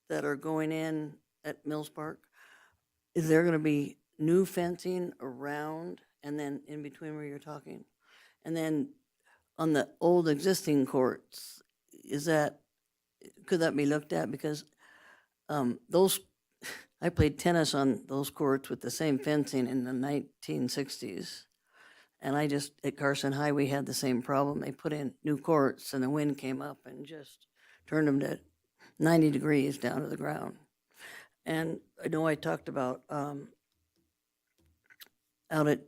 that are going in at Mills Park. Is there gonna be new fencing around and then in between where you're talking? And then on the old existing courts, could that be looked at? Because I played tennis on those courts with the same fencing in the 1960s. And at Carson High, we had the same problem. They put in new courts and the wind came up and just turned them to 90 degrees down to the ground. And I know I talked about out at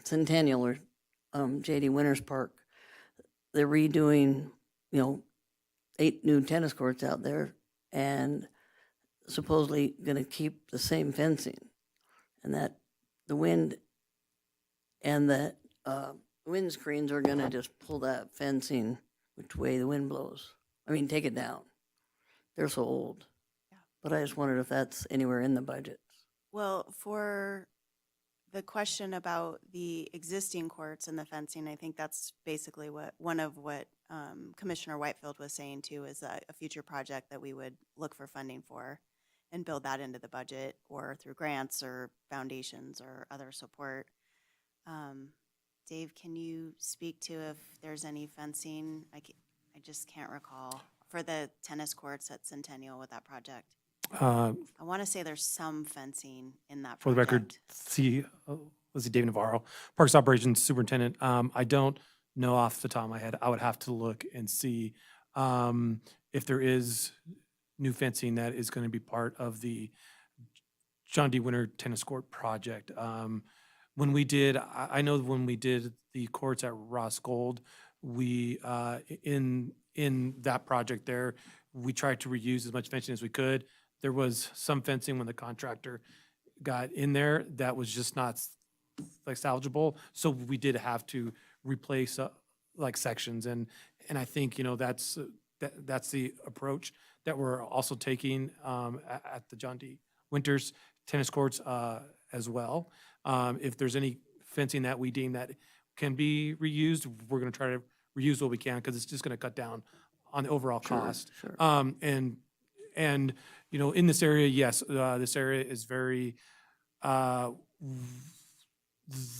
Centennial or J.D. Winters Park, they're redoing, 8 new tennis courts out there and supposedly going to keep the same fencing, and that the wind and the wind screens are going to just pull that fencing which way the wind blows. I mean, take it down. They're so old. Yeah. But I just wondered if that's anywhere in the budget. Well, for the question about the existing courts and the fencing, I think that's basically what Commissioner Whitefield was saying too, is a future project that we would look for funding for and build that into the budget or through grants or foundations or other support. Dave, can you speak to if there's any fencing? I just can't recall for the tennis courts at Centennial with that project. I want to say there's some fencing in that project. For the record, was it Dave Navarro, Parks Operations Superintendent. I don't know off the top of my head. I would have to look and see if there is new fencing that is going to be part of the John D. Winter Tennis Court project. When we did, I know when we did the courts at Ross Gold, we, in that project there, we tried to reuse as much fencing as we could. There was some fencing when the contractor got in there that was just not like salvageable. So we did have to replace like sections. And I think, that's the approach that we're also taking at the John D. Winters tennis courts as well. If there's any fencing that we deem that can be reused, we're going to try to reuse what we can because it's just going to cut down on the overall cost. Sure. And in this area, yes, this area is very, the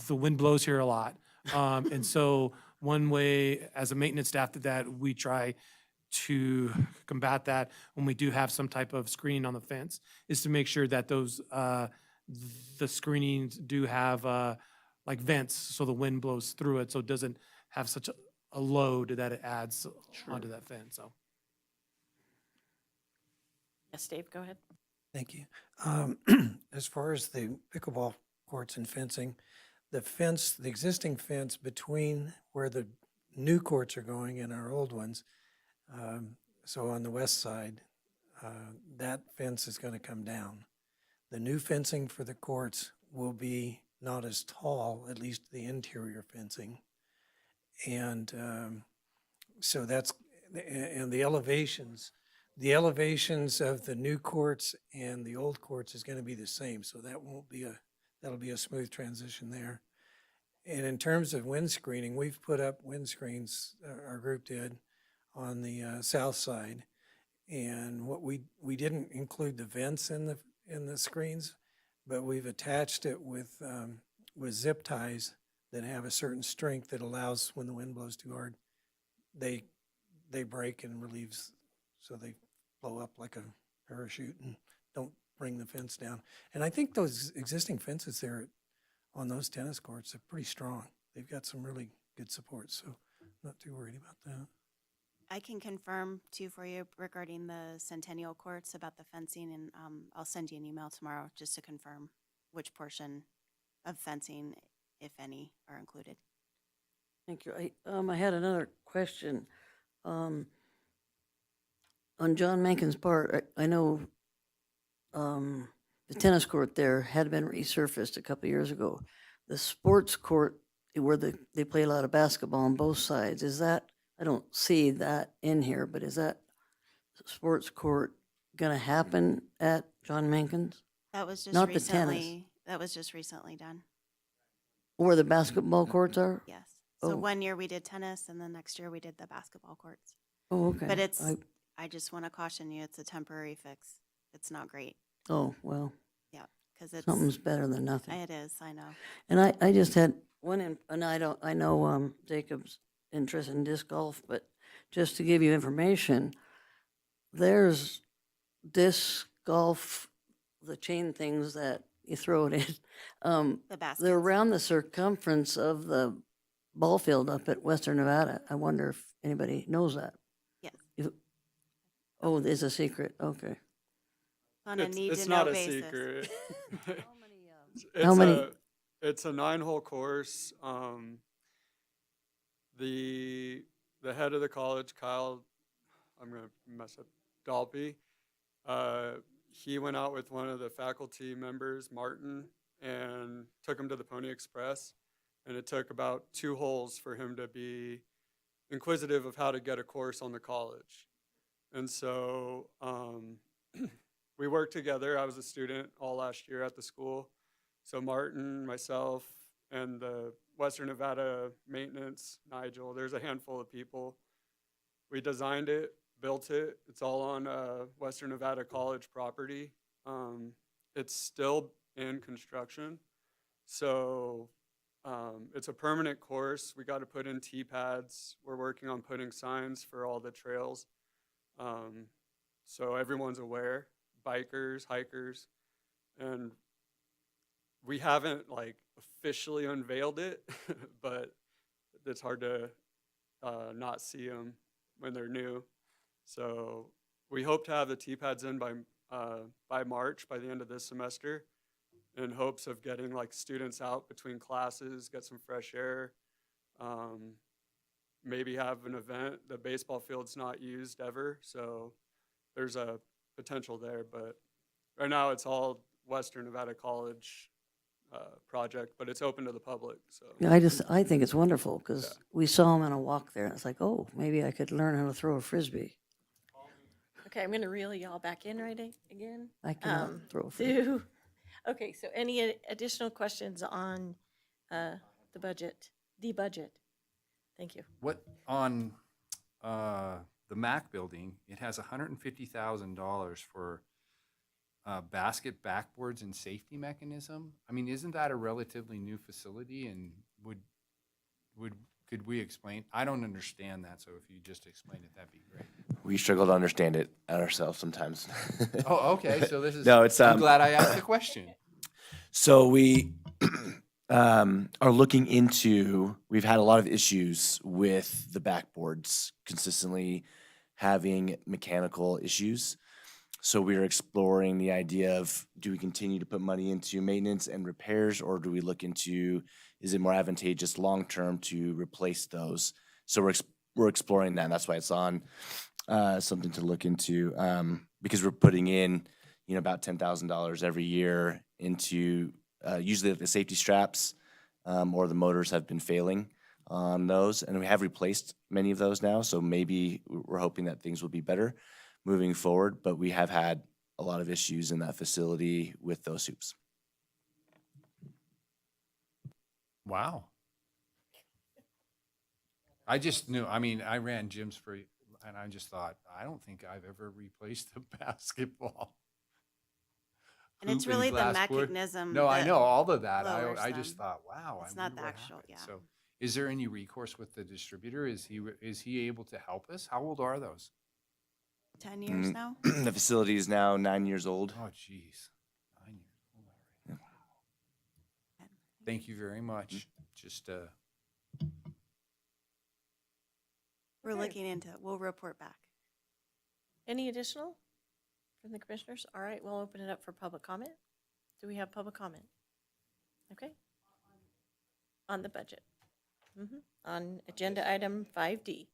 wind blows here a lot. And so one way as a maintenance staff that we try to combat that when we do have some type of screening on the fence is to make sure that those, the screenings do have like vents so the wind blows through it so it doesn't have such a load that it adds onto that fence. So. Yes, Dave, go ahead. Thank you. As far as the pickleball courts and fencing, the existing fence between where the new courts are going and our old ones, so on the west side, that fence is going to come down. The new fencing for the courts will be not as tall, at least the interior fencing. And so and the elevations of the new courts and the old courts is going to be the same. So that'll be a smooth transition there. And in terms of wind screening, we've put up wind screens, our group did, on the south side. And what we didn't include the vents in the screens, but we've attached it with zip ties that have a certain strength that allows when the wind blows too hard, they break and relieves, so they blow up like a parachute and don't bring the fence down. And I think those existing fences there on those tennis courts are pretty strong. They've got some really good support, so I'm not too worried about that. I can confirm too for you regarding the Centennial Courts about the fencing, and I'll send you an email tomorrow just to confirm which portion of fencing, if any, are included. Thank you. I had another question. On John Mankins' part, I know the tennis court there had been resurfaced a couple years ago. The sports court where they play a lot of basketball on both sides, is that, I don't see that in here, but is that sports court going to happen at John Mankins? That was just Not the recently. tennis. That was just recently done. Where the basketball courts are? Yes. So Oh. one year we did tennis, and then next year we did the basketball courts. Oh, okay. But I just want to caution you, it's a temporary fix. It's not great. Oh, well, Yeah, because it's something's better than nothing. It is. I know. And I just had one, and I know Jacob's interest in disc golf, but just to give you information, there's disc golf, the chain things that you throw it in. The baskets. They're around the circumference of the ball field up at Western Nevada. I wonder if anybody knows that. Yes. Oh, it's a secret. Okay. On a It's need-to-know not a basis. secret. How many? It's a 9-hole course. The head of the college, Kyle, I'm gonna mess up, Dalby. He went out with one of the faculty members, Martin, and took him to the Pony Express. And it took about 2 holes for him to be inquisitive of how to get a course on the college. And so we worked together. I was a student all last year at the school. So Martin, myself, and the Western Nevada maintenance, Nigel, there's a handful of people. We designed it, built it. It's all on Western Nevada College property. It's still in construction. So it's a permanent course. We got to put in T-pads. We're working on putting signs for all the trails. So everyone's aware, bikers, hikers, and we haven't like officially unveiled it, but it's hard to not see them when they're new. So we hope to have the T-pads in by March, by the end of this semester, in hopes of getting like students out between classes, get some fresh air, maybe have an event. The baseball field's not used ever, so there's a potential there. But right now it's all Western Nevada College project, but it's open to the public. So Yeah, I think it's wonderful because we saw him on a walk there and it's like, oh, maybe I could learn how to throw a Frisbee. Okay, I'm going to reel y'all back in again. I cannot throw a Frisbee. Okay, so any additional questions on the budget? The budget. Thank you. What, on the Mac building, it has $150,000 for basket backboards and safety mechanism. I mean, isn't that a relatively new facility, and could we explain? I don't understand that, so if you just explain it, that'd be great. We struggle to understand it ourselves sometimes. Oh, okay, so this is, No, it's, I'm glad I asked the question. So we are looking into, we've had a lot of issues with the backboards consistently having mechanical issues. So we're exploring the idea of, do we continue to put money into maintenance and repairs, or do we look into, is it more advantageous long-term to replace those? So we're exploring that, and that's why it's on something to look into, because we're putting in, about $10,000 every year into usually the safety straps, or the motors have been failing on those, and we have replaced many of those now, so maybe we're hoping that things will be better moving forward, but we have had a lot of issues in that facility with those hoops. Wow. I just knew, I mean, I ran gyms and I just thought, I don't think I've ever replaced a basketball. And it's hoop really the glass board. mechanism. No, I that know all of that. lowers I just them. thought, wow. It's I not wonder the what actual, happened. yeah. So is there any recourse with the distributor? Is he able to help us? How old are those? 10 years now? The facility is now 9 years old. Oh, geez. 9 years old already. Wow. Thank you very much. Just, We're looking into it. We'll report back. Any additional from the commissioners? All right, we'll open it up for public comment. Do we have public comment? Okay. On the budget. On agenda item 5D.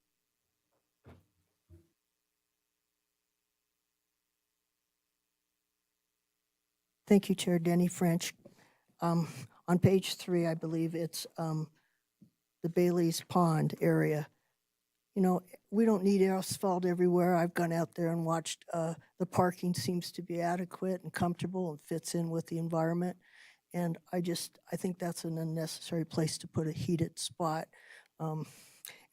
Thank you, Chair Denny French. On page 3, I believe it's the Bailey's Pond area. We don't need asphalt everywhere. I've gone out there and watched. The parking seems to be adequate and comfortable and fits in with the environment. And I think that's an unnecessary place to put a heated spot. And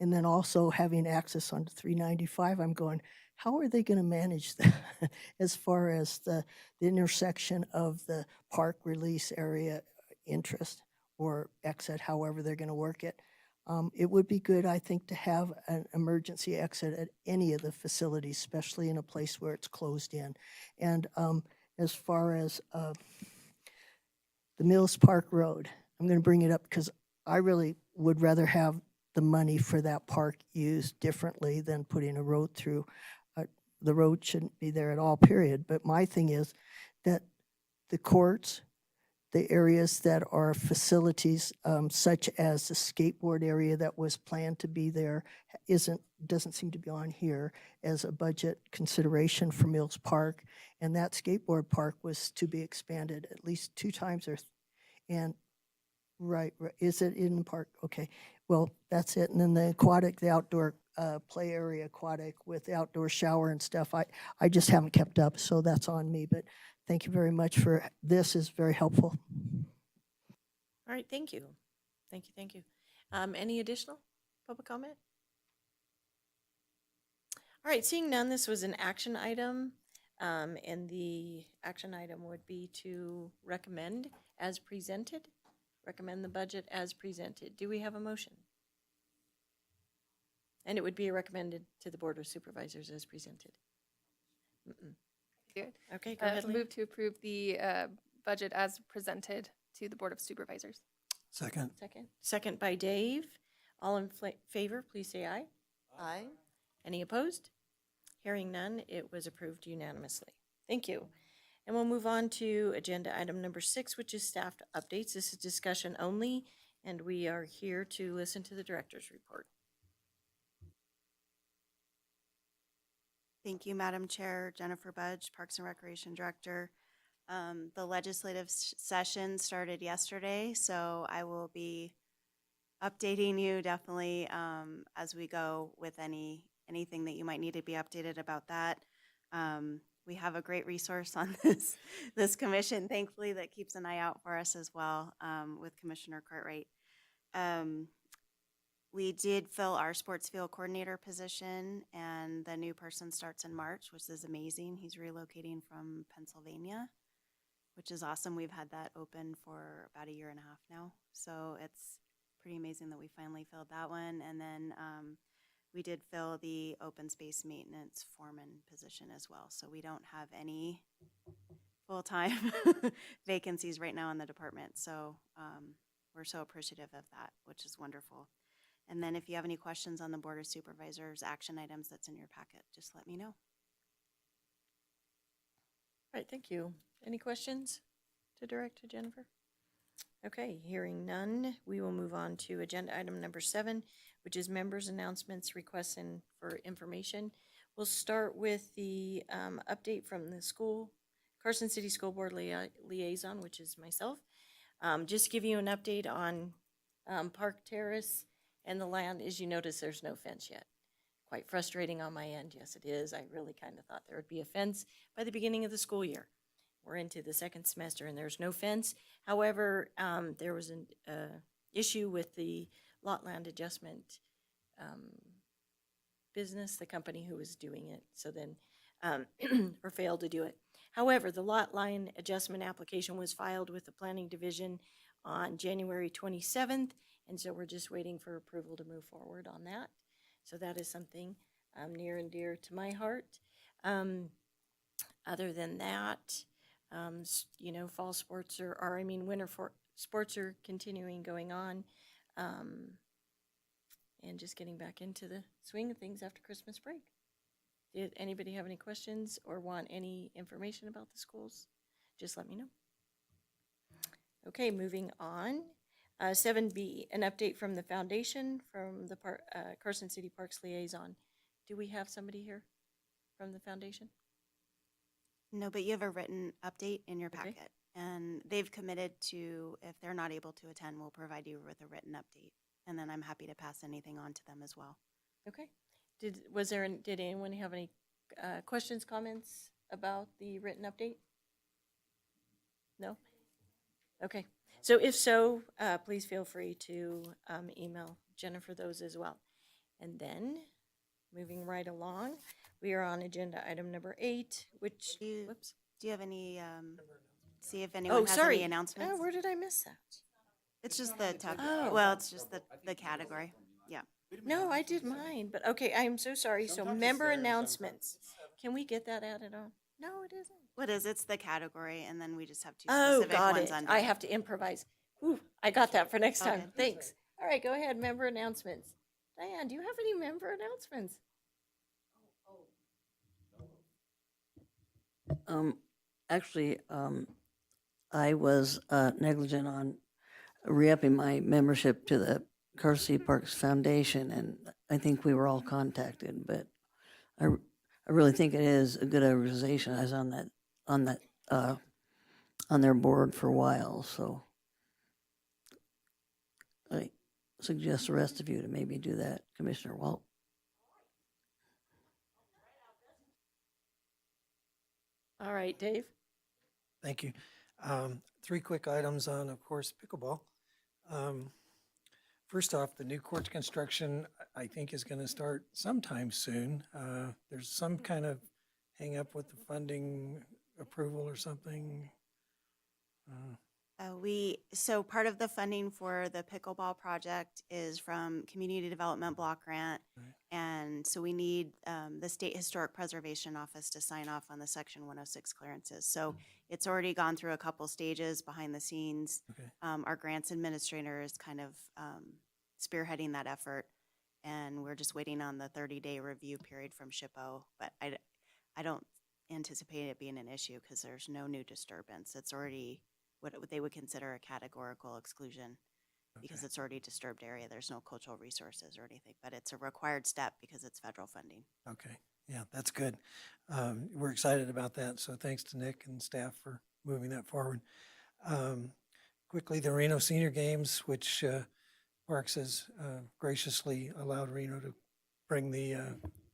then also having access onto 395, I'm going, how are they going to manage that as far as the intersection of the park release area interest or exit, however they're going to work it? It would be good, I think, to have an emergency exit at any of the facilities, especially in a place where it's closed in. And as far as the Mills Park Road, I'm going to bring it up because I really would rather have the money for that park used differently than putting a road through. The road shouldn't be there at all, period. But my thing is that the courts, the areas that are facilities, such as the skateboard area that was planned to be there, doesn't seem to be on here as a budget consideration for Mills Park. And that skateboard park was to be expanded at least 2 times, right, is it in the park? Okay, well, that's it. And then the outdoor play area, aquatic with outdoor shower and stuff, I just haven't kept up, so that's on me. But thank you very much for this. Is very helpful. All right, thank you. Thank you. Any additional public comment? All right, seeing none, this was an action item, and the action item would be to recommend as presented, recommend the budget as presented. Do we have a motion? And it would be recommended to the Board of Supervisors as presented. Good. Okay, go ahead, Lee. Move to approve the budget as presented to the Board of Supervisors. Second. Second by Dave. All in favor, please say aye. Aye. Any opposed? Hearing none, it was approved unanimously. Thank you. And we'll move on to agenda item number 6, which is staff updates. This is discussion only, and we are here to listen to the director's report. Thank you, Madam Chair. Jennifer Budge, Parks and Recreation Director. The legislative session started yesterday, so I will be updating you definitely as we go with anything that you might need to be updated about that. We have a great resource on this commission, thankfully, that keeps an eye out for us as well with Commissioner Cartwright. We did fill our sports field coordinator position, and the new person starts in March, which is amazing. He's relocating from Pennsylvania, which is awesome. We've had that open for about 1.5 years now, so it's pretty amazing that we finally filled that one. And then we did fill the open space maintenance foreman position as well, so we don't have any full-time vacancies right now in the department, so we're so appreciative of that, which is wonderful. And then if you have any questions on the Board of Supervisors action items that's in your packet, just let me know. All right, thank you. Any questions to direct to Jennifer? Okay, hearing none, we will move on to agenda item number 7, which is members' announcements, requests, and for information. We'll start with the update from the Carson City School Board Liaison, which is myself. Just give you an update on Park Terrace and the land. As you notice, there's no fence yet. Quite frustrating on my end. Yes, it is. I really kind of thought there would be a fence by the beginning of the school year. We're into the second semester and there's no fence. However, there was an issue with the lot land adjustment business, the company who was doing it, so then, or failed to do it. However, the lot line adjustment application was filed with the Planning Division on January 27th, and so we're just waiting for approval to move forward on that. So that is something near and dear to my heart. Other than that, you know, fall sports winter sports are continuing going on. And just getting back into the swing of things after Christmas break. Did anybody have any questions or want any information about the schools? Just let me know. Okay, moving on. 7B, an update from the foundation from the Carson City Parks Liaison. Do we have somebody here from the foundation? No, but you have a written update in your Okay. packet. And they've committed to, if they're not able to attend, we'll provide you with a written update. And then I'm happy to pass anything on to them as well. Okay. Did anyone have any questions, comments about the written update? No? Okay. So if so, please feel free to email Jennifer those as well. And then, moving right along, we are on agenda item number 8, which, whoops. Do you have any, see if anyone has sorry. any announcements? Where did I miss that? It's just the, Oh. well, it's just the category. Yeah. No, I did mine, but okay, I am so sorry. So member announcements. Can we get that added on? No, it isn't. What is, it's the category, and then we just have 2 Oh, specific got ones it. under. I have to improvise. Ooh, I got that for next All time. good. Thanks. All right, go ahead, member announcements. Diane, do you have any member announcements? Actually, I was negligent on re-upping my membership to the Carson City Parks Foundation, and I think we were all contacted, but I really think it is a good organization. I was on their board for a while, so I suggest the rest of you to maybe do that, Commissioner Walt. All right, Dave. Thank you. 3 quick items on, of course, pickleball. First off, the new court construction, I think, is going to start sometime soon. There's some kind of hang up with the funding approval or something. So part of the funding for the pickleball project is from Community Development Block Grant. Right. And And so we need the State Historic Preservation Office to sign off on the Section 106 clearances. So it's already gone through a couple stages behind the scenes. Okay. Our grants administrator is kind of spearheading that effort, and we're just waiting on the 30-day review period from SHPO. But I don't anticipate it being an issue because there's no new disturbance. It's already what they would consider a categorical exclusion because it's already disturbed area. There's no cultural resources or anything, but it's a required step because it's federal funding. Okay, yeah, that's good. We're excited about that, so thanks to Nick and staff for moving that forward. Quickly, the Reno Senior Games, which Parks has graciously allowed Reno to bring the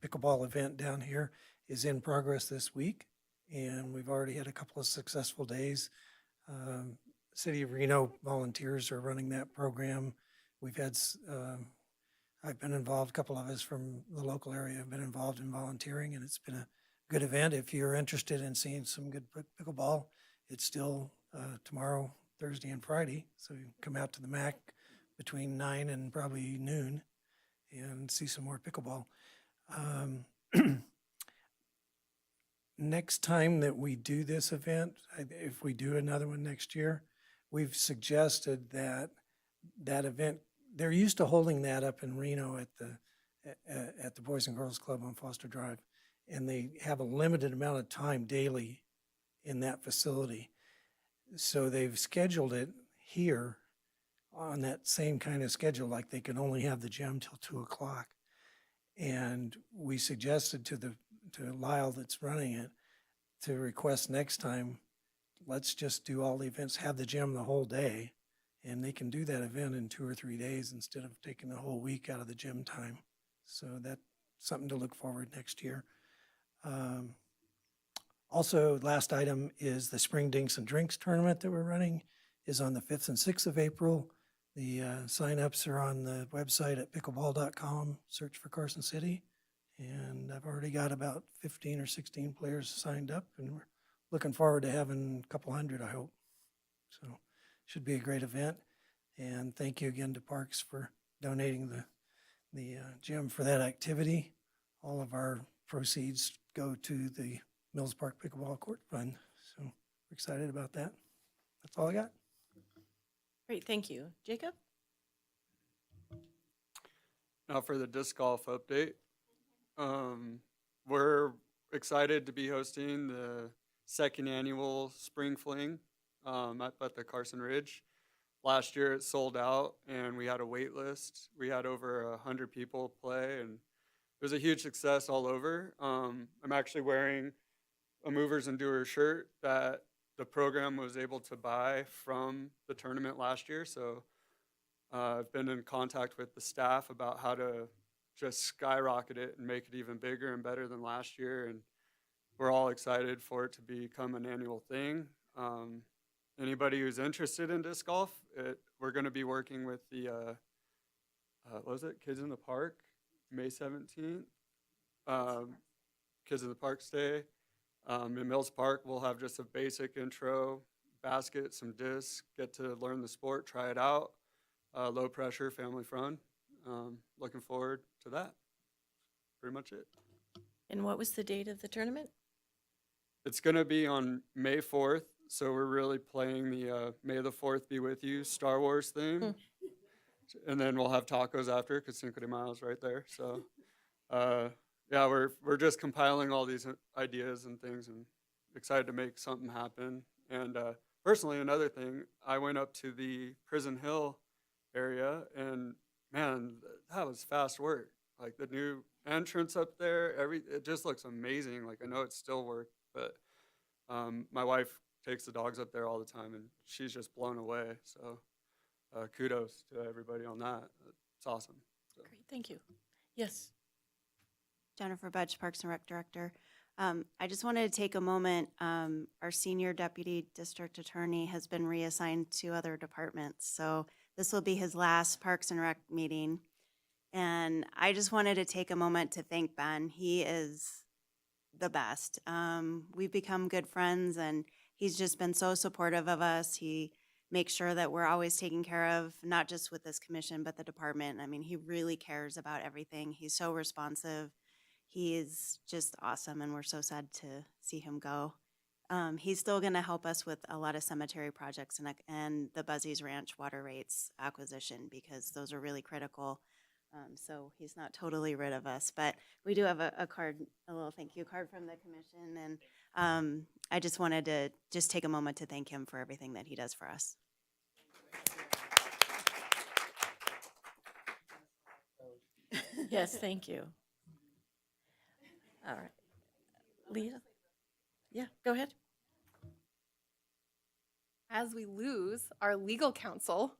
pickleball event down here, is in progress this week, and we've already had a couple of successful days. City of Reno volunteers are running that program. We've had, I've been involved, a couple of us from the local area have been involved in volunteering, and it's been a good event. If you're interested in seeing some good pickleball, it's still tomorrow, Thursday and Friday, so you come out to the MAC between 9 and probably noon and see some more pickleball. Next time that we do this event, if we do another one next year, we've suggested that that event, they're used to holding that up in Reno at the Boys and Girls Club on Foster Drive, and they have a limited amount of time daily in that facility. So they've scheduled it here on that same kind of schedule, like they can only have the gym till 2:00. And we suggested to Lyle that's running it to request next time, let's just do all the events, have the gym the whole day, and they can do that event in 2 or 3 days instead of taking the whole week out of the gym time. So that's something to look forward next year. Also, last item is the Spring Dinks and Drinks tournament that we're running is on the 5th and 6th of April. The signups are on the website at pickleball.com, search for Carson City. And I've already got about 15 or 16 players signed up, and we're looking forward to having a couple hundred, I hope. So should be a great event. And thank you again to Parks for donating the gym for that activity. All of our proceeds go to the Mills Park Pickleball Court Fund. So we're excited about that. That's all I got. Great, thank you. Jacob? Now for the disc golf update. We're excited to be hosting the second annual Spring Fling at the Carson Ridge. Last year it sold out and we had a wait list. We had over 100 people play and it was a huge success all over. I'm actually wearing a Movers and Doers shirt that the program was able to buy from the tournament last year. So I've been in contact with the staff about how to just skyrocket it and make it even bigger and better than last year. And we're all excited for it to become an annual thing. Anybody who's interested in disc golf, we're going to be working with the, what was it, Kids in the Park, May 17th. Kids in the Park Day. In Mills Park, we'll have just a basic intro, basket, some discs, get to learn the sport, try it out. Low pressure, family fun. Looking forward to that. Pretty much it. And what was the date of the tournament? It's going to be on May 4th, so we're really playing the May the 4th be with you Star Wars theme. And then we'll have tacos after because Cinco de Mayo is right there. So, yeah, we're just compiling all these ideas and things and excited to make something happen. And personally, another thing, I went up to the Prison Hill area and man, that was fast work. Like the new entrance up there, it just looks amazing. Like I know it's still work, but my wife takes the dogs up there all the time and she's just blown away. So kudos to everybody on that. It's awesome. So. Great, thank you. Yes. Jennifer Budge, Parks and Rec Director. I just wanted to take a moment. Our senior deputy district attorney has been reassigned to other departments. So this will be his last Parks and Rec meeting. And I just wanted to take a moment to thank Ben. He is the best. We've become good friends and he's just been so supportive of us. He make sure that we're always taken care of, not just with this commission, but the department. I mean, he really cares about everything. He's so responsive. He is just awesome, and we're so sad to see him go. He's still going to help us with a lot of cemetery projects and the Buzzy's Ranch water rates acquisition, because those are really critical. So he's not totally rid of us, but we do have a card, a little thank you card from the commission. And I just wanted to just take a moment to thank him for everything that he does for us. Yes, thank you. All right. Leah? Yeah, go ahead. As we lose our legal counsel,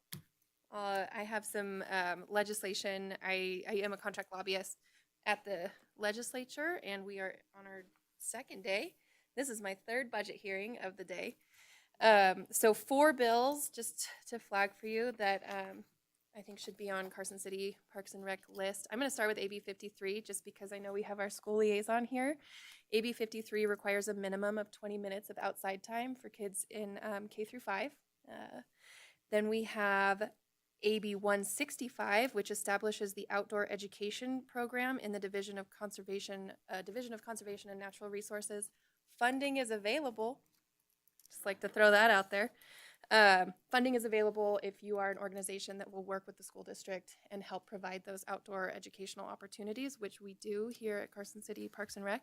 I have some legislation. I am a contract lobbyist at the legislature, and we are on our second day. This is my third budget hearing of the day. So 4 bills, just to flag for you, that I think should be on Carson City Parks and Rec list. I'm going to start with AB 53, just because I know we have our school liaison here. AB 53 requires a minimum of 20 minutes of outside time for kids in K through 5. Then we have AB 165, which establishes the outdoor education program in the Division of Conservation and Natural Resources. Funding is available. Just like to throw that out there. Funding is available if you are an organization that will work with the school district and help provide those outdoor educational opportunities, which we do here at Carson City Parks and Rec.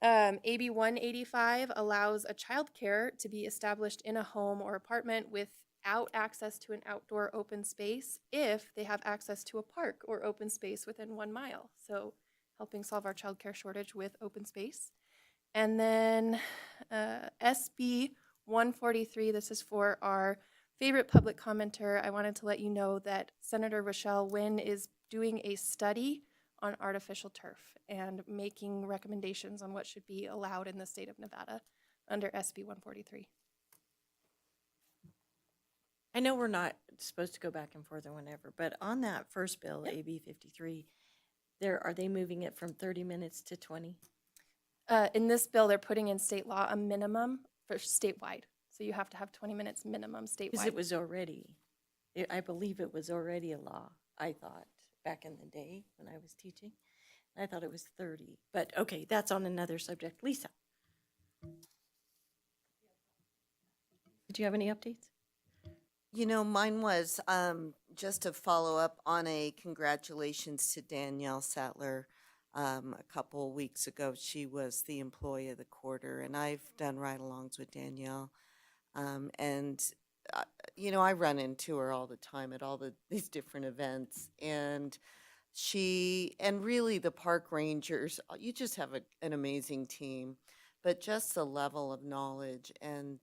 AB 185 allows a child care to be established in a home or apartment without access to an outdoor open space if they have access to a park or open space within 1 mile. So helping solve our child care shortage with open space. And then SB 143, this is for our favorite public commenter. I wanted to let you know that Senator Rochelle Wynn is doing a study on artificial turf and making recommendations on what should be allowed in the state of Nevada under SB 143. I know we're not supposed to go back and forth or whenever, but on that first bill, AB 53, are they moving it from 30 minutes to 20? In this bill, they're putting in state law a minimum for statewide. So you have to have 20 minutes minimum statewide. Because it was already, I believe it was already a law, I thought, back in the day when I was teaching. I thought it was 30. But okay, that's on another subject. Lisa. Did you have any updates? You know, mine was just to follow up on a congratulations to Danielle Sattler. A couple weeks ago, she was the employee of the quarter, and I've done ride-alongs with Danielle. You know, I run into her all the time at all these different events, and really the park rangers, you just have an amazing team, but just the level of knowledge and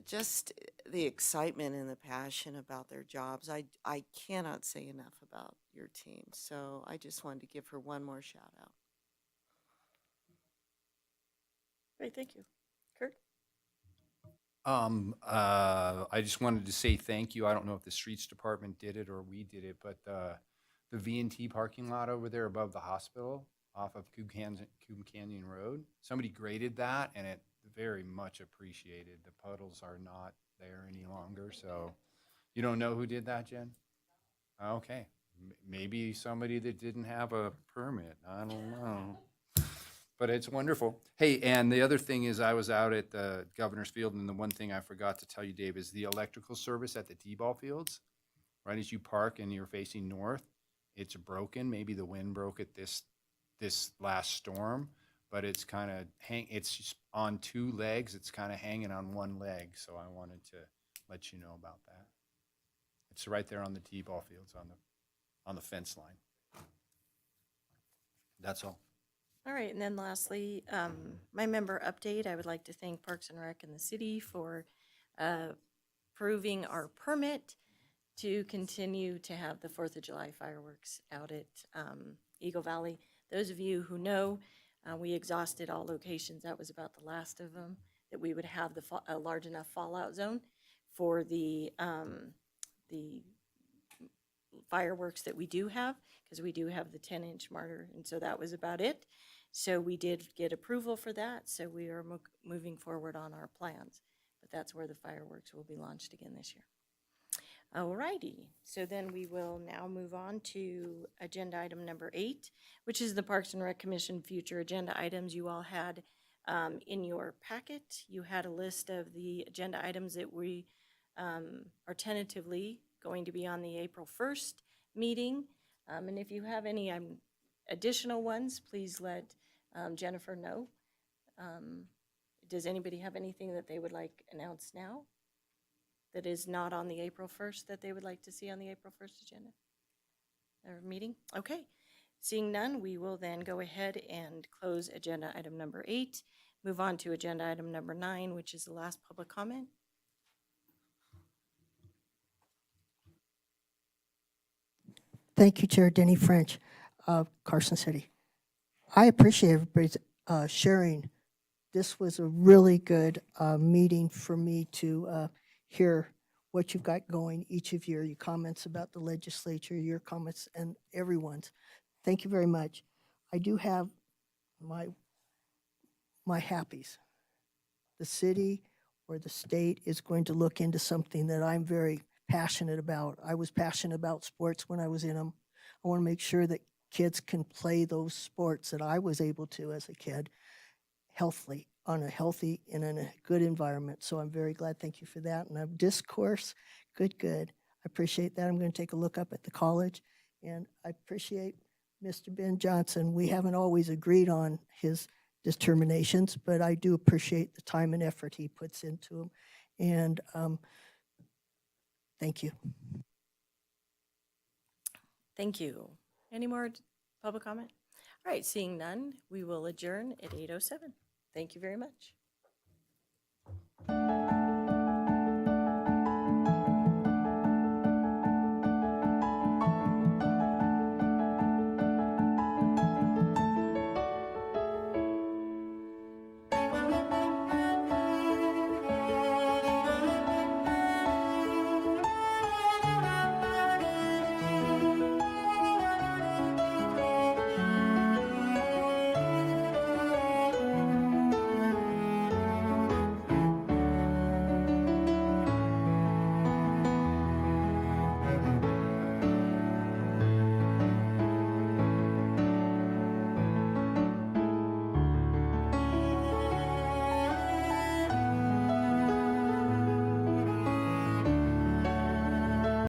just the excitement and the passion about their jobs. I cannot say enough about your team. So I just wanted to give her one more shout out. Great, thank you. Kurt? I just wanted to say thank you. I don't know if the streets department did it or we did it, but the V&T parking lot over there above the hospital off of Coon Canyon Road, somebody graded that, and it very much appreciated. The puddles are not there any longer, so you don't know who did that, Jen? Okay, maybe somebody that didn't have a permit. I don't know. But it's wonderful. Hey, and the other thing is I was out at the Governor's Field, and the one thing I forgot to tell you, Dave, is the electrical service at the T-ball fields, right as you park and you're facing north, it's broken. Maybe the wind broke it this last storm, but it's kind of it's just on 2 legs. It's kind of hanging on 1 leg, so I wanted to let you know about that. It's right there on the T-ball fields on the fence line. That's all. All right, and then lastly, my member update. I would like to thank Parks and Rec and the city for approving our permit to continue to have the 4th of July fireworks out at Eagle Valley. Those of you who know, we exhausted all locations. That was about the last of them, that we would have a large enough fallout zone for the fireworks that we do have, because we do have the 10-inch martyr, and so that was about it. So we did get approval for that, so we are moving forward on our plans. but that's where the fireworks will be launched again this year. Alrighty, so then we will now move on to agenda item number 8, which is the Parks and Rec Commission future agenda items. You all had in your packet, you had a list of the agenda items that we are tentatively going to be on the April 1st meeting. And if you have any additional ones, please let Jennifer know. Does anybody have anything that they would like announced now that is not on the April 1st that they would like to see on the April 1st agenda or meeting? Okay. Seeing none, we will then go ahead and close agenda item number 8, move on to agenda item number 9, which is the last public comment. Thank you, Chair Denny French, Carson City. I appreciate everybody's sharing. This was a really good meeting for me to hear what you've got going, each of your comments about the legislature, your comments, and everyone's. Thank you very much. I do have my happies. The city or the state is going to look into something that I'm very passionate about. I was passionate about sports when I was in them. I want to make sure that kids can play those sports that I was able to as a kid healthily, on a healthy and in a good environment. So I'm very glad. Thank you for that. And discourse, good. I appreciate that. I'm going to take a look up at the college. And I appreciate Mr. Ben Johnson. We haven't always agreed on his determinations, but I do appreciate the time and effort he puts into them. And thank you. Thank you. Any more public comment? All right, seeing none, we will adjourn at 8:07. Thank you very much.